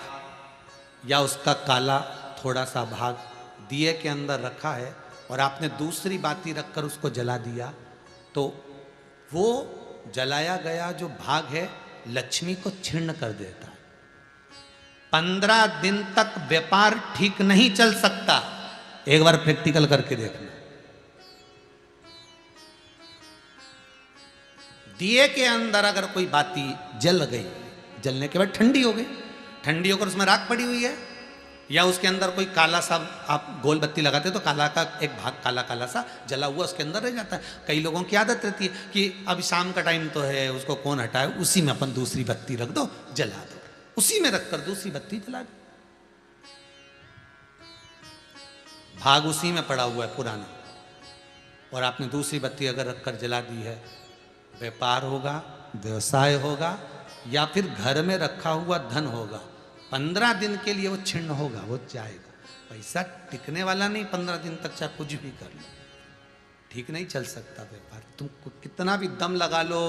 या उसका काला थोड़ा सा भाग दिए के अंदर रखा है, और आपने दूसरी बाती रखकर उसको जला दिया, तो वो जलाया गया जो भाग है लक्ष्मी को छीर्ण कर देता है। 15 दिन तक व्यापार ठीक नहीं चल सकता। एक बार प्रैक्टिकल करके देखना। दिए के अंदर अगर कोई बाती जल गई, जलने के बाद ठंडी हो गई, ठंडी होकर उसमें राख पड़ी हुई है, या उसके अंदर कोई काला सा आप गोल बत्ती लगाते तो काला का एक भाग काला काला सा जला हुआ उसके अंदर रह जाता है। कई लोगों की आदत रहती है कि अब शाम का टाइम तो है, उसको कौन हटाए, उसी में अपन दूसरी बत्ती रख दो, जला दो, उसी में रखकर दूसरी बत्ती जला दो। भाग उसी में पड़ा हुआ है पुराना, और आपने दूसरी बत्ती अगर रखकर जला दी है, व्यापार होगा, व्यवसाय होगा, या फिर घर में रखा हुआ धन होगा, 15 दिन के लिए वो छिन्न होगा, वो जाएगा। पैसा टिकने वाला नहीं 15 दिन तक, चाहे कुछ भी कर लो, ठीक नहीं चल सकता व्यापार। तुम कितना भी दम लगा लो।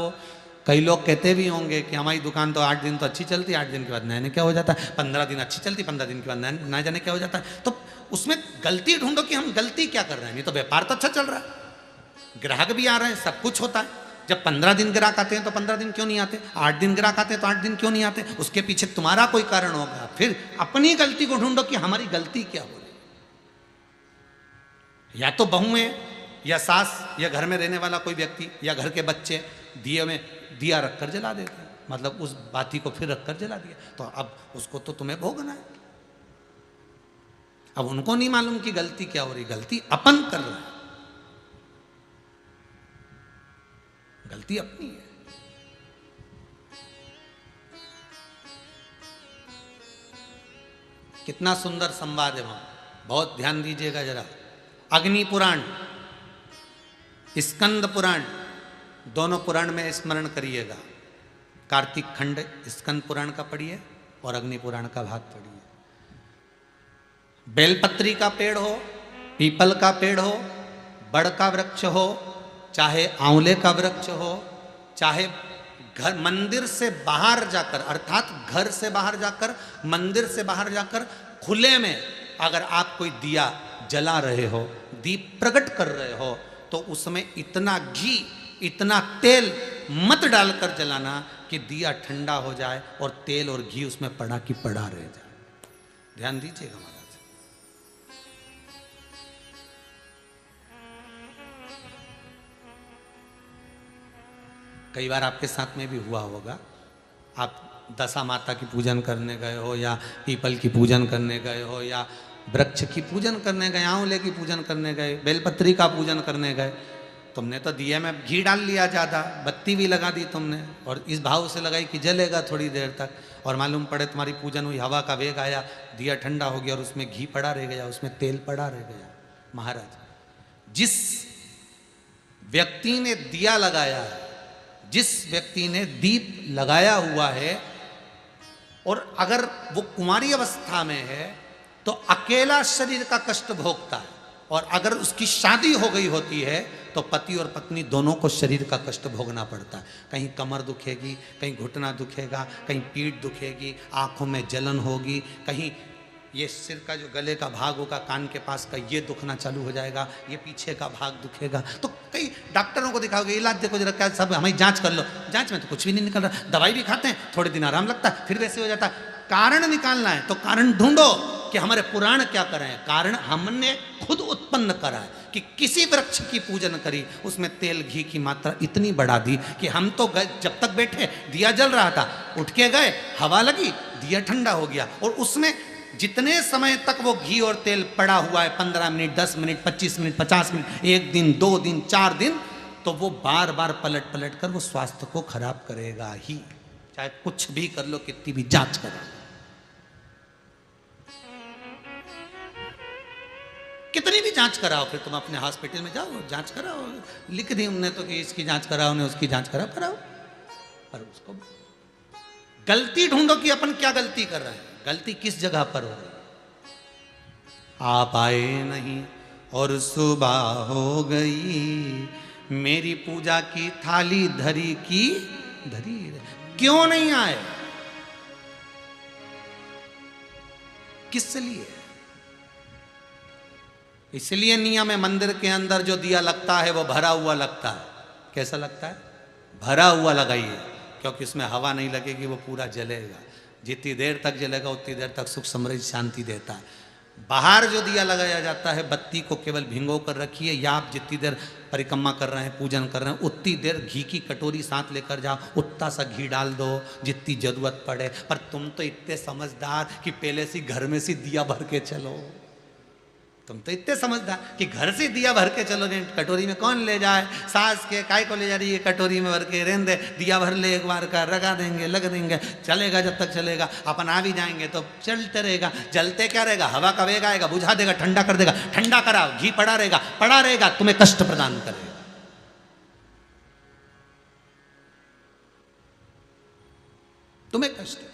कई लोग कहते भी होंगे कि हमारी दुकान तो 8 दिन तो अच्छी चलती, 8 दिन के बाद नए क्या हो जाता है, 15 दिन अच्छी चलती, 15 दिन के बाद नए जाने क्या हो जाता है। तो उसमें गलती ढूंढो कि हम गलती क्या कर रहे हैं। नहीं तो व्यापार तो अच्छा चल रहा है, ग्राहक भी आ रहे हैं, सब कुछ होता है। जब 15 दिन ग्राहक आते हैं तो 15 दिन क्यों नहीं आते, 8 दिन ग्राहक आते हैं तो 8 दिन क्यों नहीं आते। उसके पीछे तुम्हारा कोई कारण होगा। फिर अपनी गलती को ढूंढो कि हमारी गलती क्या हो रही। या तो बहू है, या सास, या घर में रहने वाला कोई व्यक्ति, या घर के बच्चे दिए में दिया रखकर जला देते हैं, मतलब उस बाती को फिर रखकर जला दिया, तो अब उसको तो तुम्हें भोगना है। अब उनको नहीं मालूम कि गलती क्या हो रही, गलती अपन कर रहे हैं, गलती अपनी है। कितना सुंदर संवाद है वहां, बहुत ध्यान दीजिएगा जरा। अग्नि पुराण, स्कंद पुराण, दोनों पुराण में स्मरण करिएगा। कार्तिक खंड स्कंद पुराण का पढ़िए और अग्नि पुराण का भाग पढ़िए। बेलपत्री का पेड़ हो, पीपल का पेड़ हो, बड़ का वृक्ष हो, चाहे आंवले का वृक्ष हो, चाहे घर मंदिर से बाहर जाकर, अर्थात घर से बाहर जाकर, मंदिर से बाहर जाकर खुले में अगर आप कोई दिया जला रहे हो, दीप प्रकट कर रहे हो, तो उसमें इतना घी, इतना तेल मत डालकर जलाना कि दिया ठंडा हो जाए और तेल और घी उसमें पड़ा की पड़ा रह जाए। ध्यान दीजिएगा महाराज। कई बार आपके साथ में भी हुआ होगा, आप दशा माता की पूजन करने गए हो, या पीपल की पूजन करने गए हो, या वृक्ष की पूजन करने गए, आंवले की पूजन करने गए, बेलपत्री का पूजन करने गए। तुमने तो दिए में घी डाल लिया ज़्यादा, बत्ती भी लगा दी तुमने, और इस भाव से लगाई कि जलेगा थोड़ी देर तक, और मालूम पड़े तुम्हारी पूजन हुई, हवा का वेग आया, दिया ठंडा हो गया और उसमें घी पड़ा रह गया, उसमें तेल पड़ा रह गया। महाराज, जिस व्यक्ति ने दिया लगाया है, जिस व्यक्ति ने दीप लगाया हुआ है, और अगर वो कुंवारी अवस्था में है तो अकेला शरीर का कष्ट भोगता है, और अगर उसकी शादी हो गई होती है तो पति और पत्नी दोनों को शरीर का कष्ट भोगना पड़ता है। कहीं कमर दुखेगी, कहीं घुटना दुखेगा, कहीं पीठ दुखेगी, आंखों में जलन होगी, कहीं ये सिर का जो गले का भाग होगा, कान के पास का ये दुखना चालू हो जाएगा, ये पीछे का भाग दुखेगा। तो कई डॉक्टरों को दिखाओगे, इलाज देखो जरा, क्या सब हमें जांच कर लो, जांच में तो कुछ भी नहीं निकल रहा, दवाई भी खाते हैं, थोड़े दिन आराम लगता है, फिर वैसे हो जाता है। कारण निकालना है तो कारण ढूंढो कि हमारे पुराण क्या कर रहे हैं। कारण हमने खुद उत्पन्न करा है कि किसी वृक्ष की पूजन करी, उसमें तेल घी की मात्रा इतनी बढ़ा दी कि हम तो जब तक बैठे दिया जल रहा था, उठ के गए, हवा लगी, दिया ठंडा हो गया, और उसमें जितने समय तक वो घी और तेल पड़ा हुआ है, 15 मिनट, 10 मिनट, 25 मिनट, 50 मिनट, 1 दिन, 2 दिन, 4 दिन, तो वो बार बार पलट पलट कर वो स्वास्थ्य को खराब करेगा ही, चाहे कुछ भी कर लो, कितनी भी जांच करो, कितनी भी जांच कराओ, फिर तुम अपने हॉस्पिटल में जाओ, जांच कराओ, लिख दी हमने तो कि इसकी जांच कराओ, ने उसकी जांच कराओ, पर उसको गलती ढूंढो कि अपन क्या गलती कर रहे हैं, गलती किस जगह पर हो रही। आप आए नहीं और सुबह हो गई, मेरी पूजा की थाली धरी की धरी, क्यों नहीं आए, किस लिए? इसलिए नियम है, मंदिर के अंदर जो दिया लगता है वो भरा हुआ लगता है। कैसा लगता है? भरा हुआ लगाइए, क्योंकि उसमें हवा नहीं लगेगी, वो पूरा जलेगा। जितनी देर तक जलेगा उतनी देर तक सुख समृद्धि शांति देता है। बाहर जो दिया लगाया जाता है, बत्ती को केवल भिंगो कर रखिए, या आप जितनी देर परिक्रमा कर रहे हैं, पूजन कर रहे हैं, उतनी देर घी की कटोरी साथ लेकर जाओ, उतना सा घी डाल दो जितनी जरूरत पड़े। पर तुम तो इतने समझदार कि पहले से घर में से दिया भर के चलो, तुम तो इतने समझदार कि घर से दिया भर के चलो, नहीं कटोरी में कौन ले जाए, सास के काय को ले जा रही है, कटोरी में भर के रहने दे, दिया भर ले एक बार का, लगा देंगे, लग देंगे, चलेगा जब तक चलेगा, अपन आ भी जाएंगे तो चलते रहेगा, जलते क्या रहेगा, हवा का वेग आएगा, बुझा देगा, ठंडा कर देगा, ठंडा कराओ, घी पड़ा रहेगा, तुम्हें कष्ट प्रदान करेगा। तुम्हें कष्ट,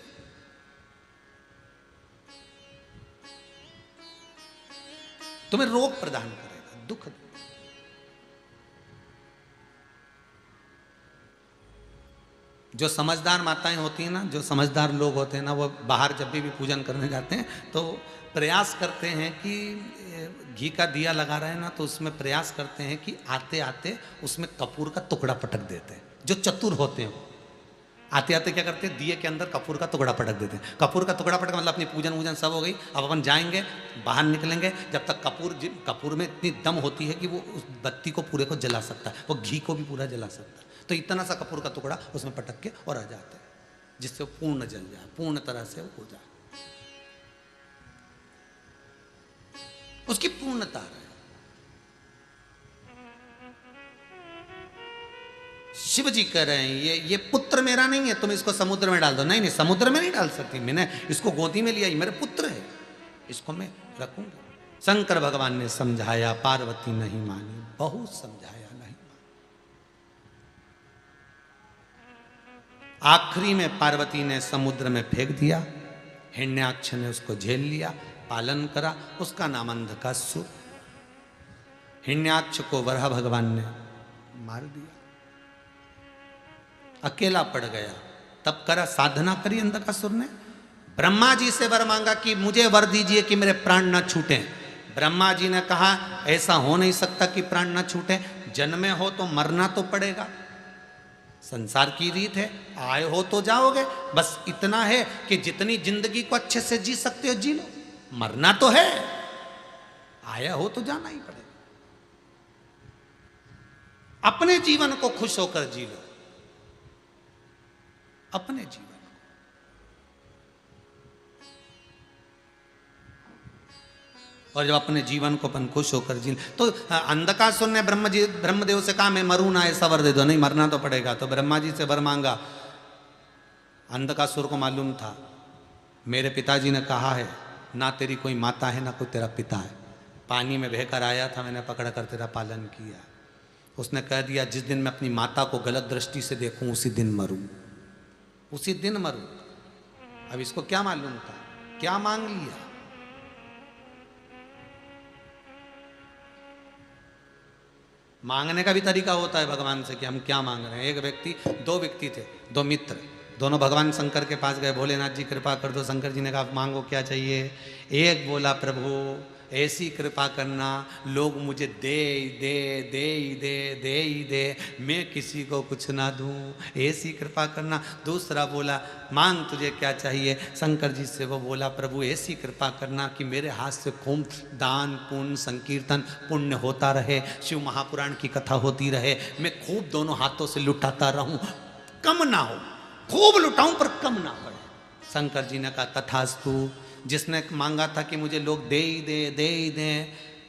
तुम्हें रोग प्रदान करेगा, दुख। जो समझदार माताएं होती हैं ना, जो समझदार लोग होते हैं ना, वो बाहर जब भी पूजन करने जाते हैं तो प्रयास करते हैं कि घी का दिया लगा रहे हैं ना, तो उसमें प्रयास करते हैं कि आते आते उसमें कपूर का टुकड़ा पटक देते हैं। जो चतुर होते हैं आते आते क्या करते हैं, दिए के अंदर कपूर का टुकड़ा पटक देते हैं। कपूर का टुकड़ा पटक मतलब अपनी पूजन वूजन सब हो गई, अब अपन जाएंगे, बाहर निकलेंगे, जब तक कपूर में इतनी दम होती है कि वो उस बत्ती को पूरे को जला सकता है, वो घी को भी पूरा जला सकता है। तो इतना सा कपूर का टुकड़ा उसमें पटक के और आ जाता है, जिससे वो पूर्ण जल जाए, पूर्ण तरह से वो हो जाए, उसकी पूर्णता है। शिव जी कह रहे हैं ये पुत्र मेरा नहीं है, तुम इसको समुद्र में डाल दो। नहीं, समुद्र में नहीं डाल सकती, मैंने इसको गोदी में लिया, मेरे पुत्र है, इसको मैं रखूंगा। शंकर भगवान ने समझाया, पार्वती नहीं मानी, बहुत समझाया, नहीं मानी। आखिरी में पार्वती ने समुद्र में फेंक दिया, हिरण्याक्ष ने उसको झेल लिया, पालन करा, उसका नाम अंधकासुर। हिरण्याक्ष को वराह भगवान ने मार दिया, अकेला पड़ गया। तब करा, साधना करी अंधकासुर ने, ब्रह्मा जी से वर मांगा कि मुझे वर दीजिए कि मेरे प्राण न छूटे। ब्रह्मा जी ने कहा ऐसा हो नहीं सकता कि प्राण न छूटे, जन्मे हो तो मरना तो पड़ेगा, संसार की रीत है, आए हो तो जाओगे, बस इतना है कि जितनी जिंदगी को अच्छे से जी सकते हो जी लो, मरना तो है, आया हो तो जाना ही पड़ेगा। अपने जीवन को खुश होकर जी लो, अपने जीवन। और जब अपने जीवन को अपन खुश होकर जी, तो अंधकासुर ने ब्रह्मदेव से कहा मैं मरूं ना, ऐसा वर दे दो। नहीं, मरना तो पड़ेगा। तो ब्रह्मा जी से वर मांगा। अंधकासुर को मालूम था मेरे पिताजी ने कहा है ना तेरी कोई माता है ना कोई तेरा पिता है। पानी में बहकर आया था, मैंने पकड़ कर तेरा पालन किया। उसने कह दिया जिस दिन मैं अपनी माता को गलत दृष्टि से देखूं उसी दिन मरूं, उसी दिन मरूं। अब इसको क्या मालूम था, क्या मांग लिया। मांगने का भी तरीका होता है भगवान से कि हम क्या मांग रहे हैं। एक व्यक्ति, दो व्यक्ति थे, दो मित्र, दोनों भगवान शंकर के पास गए। भोलेनाथ जी कृपा कर दो। शंकर जी ने कहा मांगो क्या चाहिए। एक बोला प्रभु ऐसी कृपा करना लोग मुझे दे दे दे दे दे दे, मैं किसी को कुछ ना दूं, ऐसी कृपा करना। दूसरा बोला मांग तुझे क्या चाहिए। शंकर जी से वो बोला प्रभु ऐसी कृपा करना कि मेरे हाथ से खूब दान पुण्य संकीर्तन पुण्य होता रहे, शिव महापुराण की कथा होती रहे, मैं खूब दोनों हाथों से लुटाता रहूं, कम ना हो, खूब लुटाऊं पर कम ना पड़े। शंकर जी ने कहा तथास्तु। जिसने मांगा था कि मुझे लोग दे ही दे दे ही दे,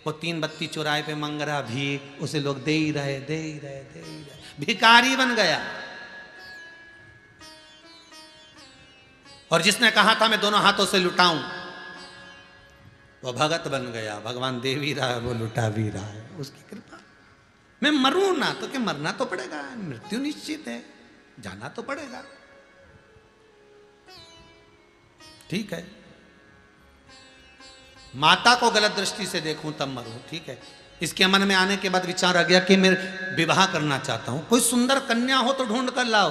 वो 3 बत्ती चौराहे पे मांग रहा भीख, उसे लोग दे ही रहे दे ही रहे दे ही रहे, भिखारी बन गया। और जिसने कहा था मैं दोनों हाथों से लुटाऊं, वो भगत बन गया। भगवान दे भी रहा है, वो लुटा भी रहा है, उसकी कृपा। मैं मरूं ना तो क्या, मरना तो पड़ेगा, मृत्यु निश्चित है, जाना तो पड़ेगा। ठीक है, माता को गलत दृष्टि से देखूं तब मरूं, ठीक है। इसके मन में आने के बाद विचार आ गया कि मैं विवाह करना चाहता हूं, कोई सुंदर कन्या हो तो ढूंढ कर लाओ।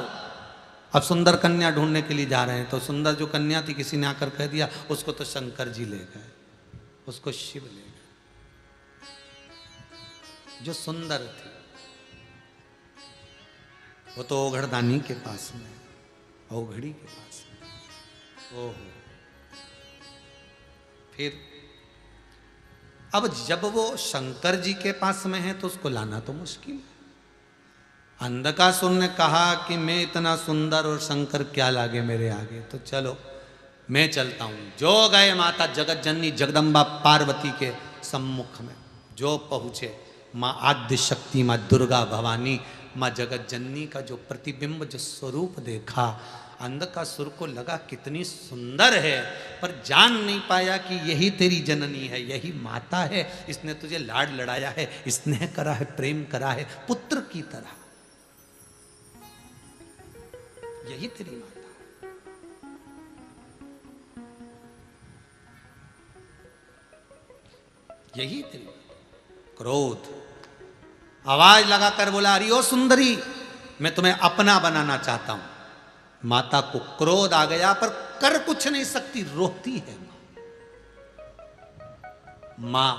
अब सुंदर कन्या ढूंढने के लिए जा रहे हैं, तो सुंदर जो कन्या थी किसी ने आकर कह दिया उसको तो शंकर जी ले गए, उसको शिव ले गए। जो सुंदर थी वो तो ओघड़दानी के पास में, ओघड़ी के पास में। ओहो, फिर अब जब वो शंकर जी के पास में है तो उसको लाना तो मुश्किल है। अंधकासुर ने कहा कि मैं इतना सुंदर और शंकर क्या लागे मेरे आगे, तो चलो मैं चलता हूं। जो गए माता जगत जननी जगदम्बा पार्वती के सम्मुख में, जो पहुंचे मां आद्य शक्ति, मां दुर्गा भवानी, मां जगत जननी का जो प्रतिबिंब, जो स्वरूप देखा, अंधकासुर को लगा कितनी सुंदर है, पर जान नहीं पाया कि यही तेरी जननी है, यही माता है, इसने तुझे लाड लड़ाया है, स्नेह करा है, प्रेम करा है पुत्र की तरह, यही तेरी माता है। यही तेरी माता। क्रोध, आवाज लगाकर बोला अरे ओ सुंदरी, मैं तुम्हें अपना बनाना चाहता हूं। माता को क्रोध आ गया, पर कर कुछ नहीं सकती, रोती है मां। मां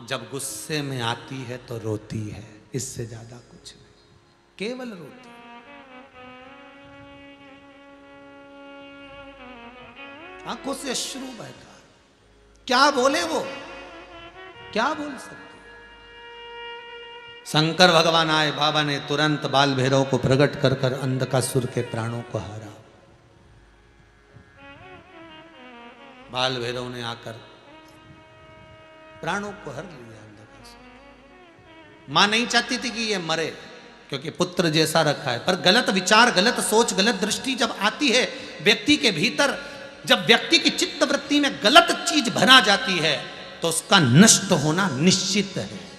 जब गुस्से में आती है तो रोती है, इससे ज्यादा कुछ नहीं, केवल रोती। आंखों से अश्रु बहता, क्या बोले वो, क्या बोल सकते। शंकर भगवान आए, बाबा ने तुरंत बाल भैरव को प्रकट कर कर अंधकासुर के प्राणों को हारा। बाल भैरव ने आकर प्राणों को हर लिया अंधकासुर। मां नहीं चाहती थी कि ये मरे, क्योंकि पुत्र जैसा रखा है, पर गलत विचार, गलत सोच, गलत दृष्टि जब आती है व्यक्ति के भीतर, जब व्यक्ति की चित्त वृत्ति में गलत चीज भरा जाती है तो उसका नष्ट होना निश्चित है।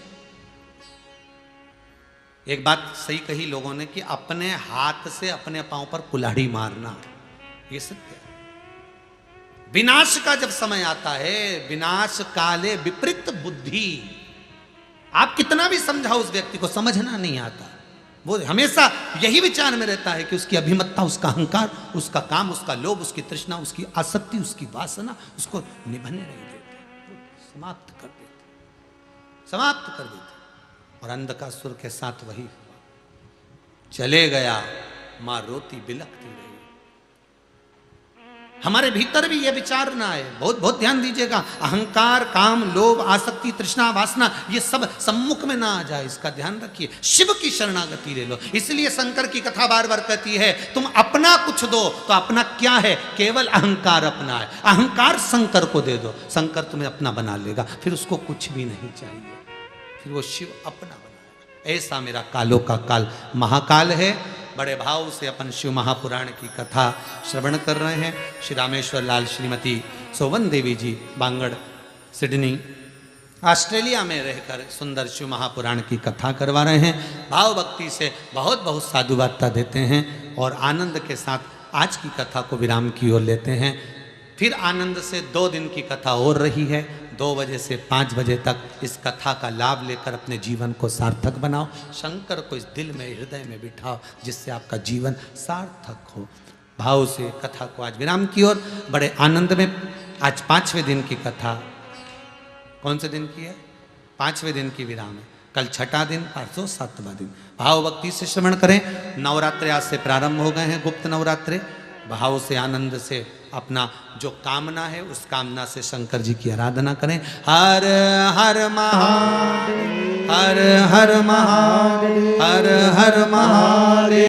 एक बात सही कही लोगों ने कि अपने हाथ से अपने पांव पर कुल्हाड़ी मारना, ये सत्य है। विनाश का जब समय आता है, विनाश काले विपरीत बुद्धि, आप कितना भी समझाओ उस व्यक्ति को, समझना नहीं आता। वो हमेशा यही विचार में रहता है कि उसकी अभिमत्ता, उसका अहंकार, उसका काम, उसका लोभ, उसकी तृष्णा, उसकी आसक्ति, उसकी वासना उसको निभने नहीं देते, समाप्त कर देते, समाप्त कर देते। और अंधकासुर के साथ वही हुआ, चले गया। मां रोती बिलखती रही, हमारे भीतर भी ये विचार ना आए। बहुत बहुत ध्यान दीजिएगा, अहंकार, काम, लोभ, आसक्ति, तृष्णा, वासना, ये सब सम्मुख में ना आ जाए, इसका ध्यान रखिए। शिव की शरणागति ले लो। इसलिए शंकर की कथा बार बार कहती है, तुम अपना कुछ दो तो अपना क्या है, केवल अहंकार अपना है। अहंकार शंकर को दे दो, शंकर तुम्हें अपना बना लेगा, फिर उसको कुछ भी नहीं चाहिए, फिर वो शिव अपना बनाएगा। ऐसा मेरा कालों का काल महाकाल है। बड़े भाव से अपन शिव महापुराण की कथा श्रवण कर रहे हैं। श्री रामेश्वर लाल श्रीमती सोवन देवी जी बांगड़ सिडनी ऑस्ट्रेलिया में रहकर सुंदर शिव महापुराण की कथा करवा रहे हैं। भाव भक्ति से बहुत बहुत साधुवादता देते हैं और आनंद के साथ आज की कथा को विराम की ओर लेते हैं। फिर आनंद से 2 दिन की कथा और रही है। 2 बजे से 5 बजे तक इस कथा का लाभ लेकर अपने जीवन को सार्थक बनाओ। शंकर को इस दिल में, हृदय में बिठाओ, जिससे आपका जीवन सार्थक हो। भाव से कथा को आज विराम की ओर, बड़े आनंद में। आज 5वें दिन की कथा, कौन से दिन की है? 5वें दिन की विराम है। कल 6ठा दिन, परसों 7वां दिन। भाव भक्ति से श्रवण करें। नवरात्रे आज से प्रारंभ हो गए हैं, गुप्त नवरात्रे। भाव से, आनंद से अपना जो कामना है उस कामना से शंकर जी की आराधना करें। हर हर महादेव, हर हर महादेव, हर हर महादेव।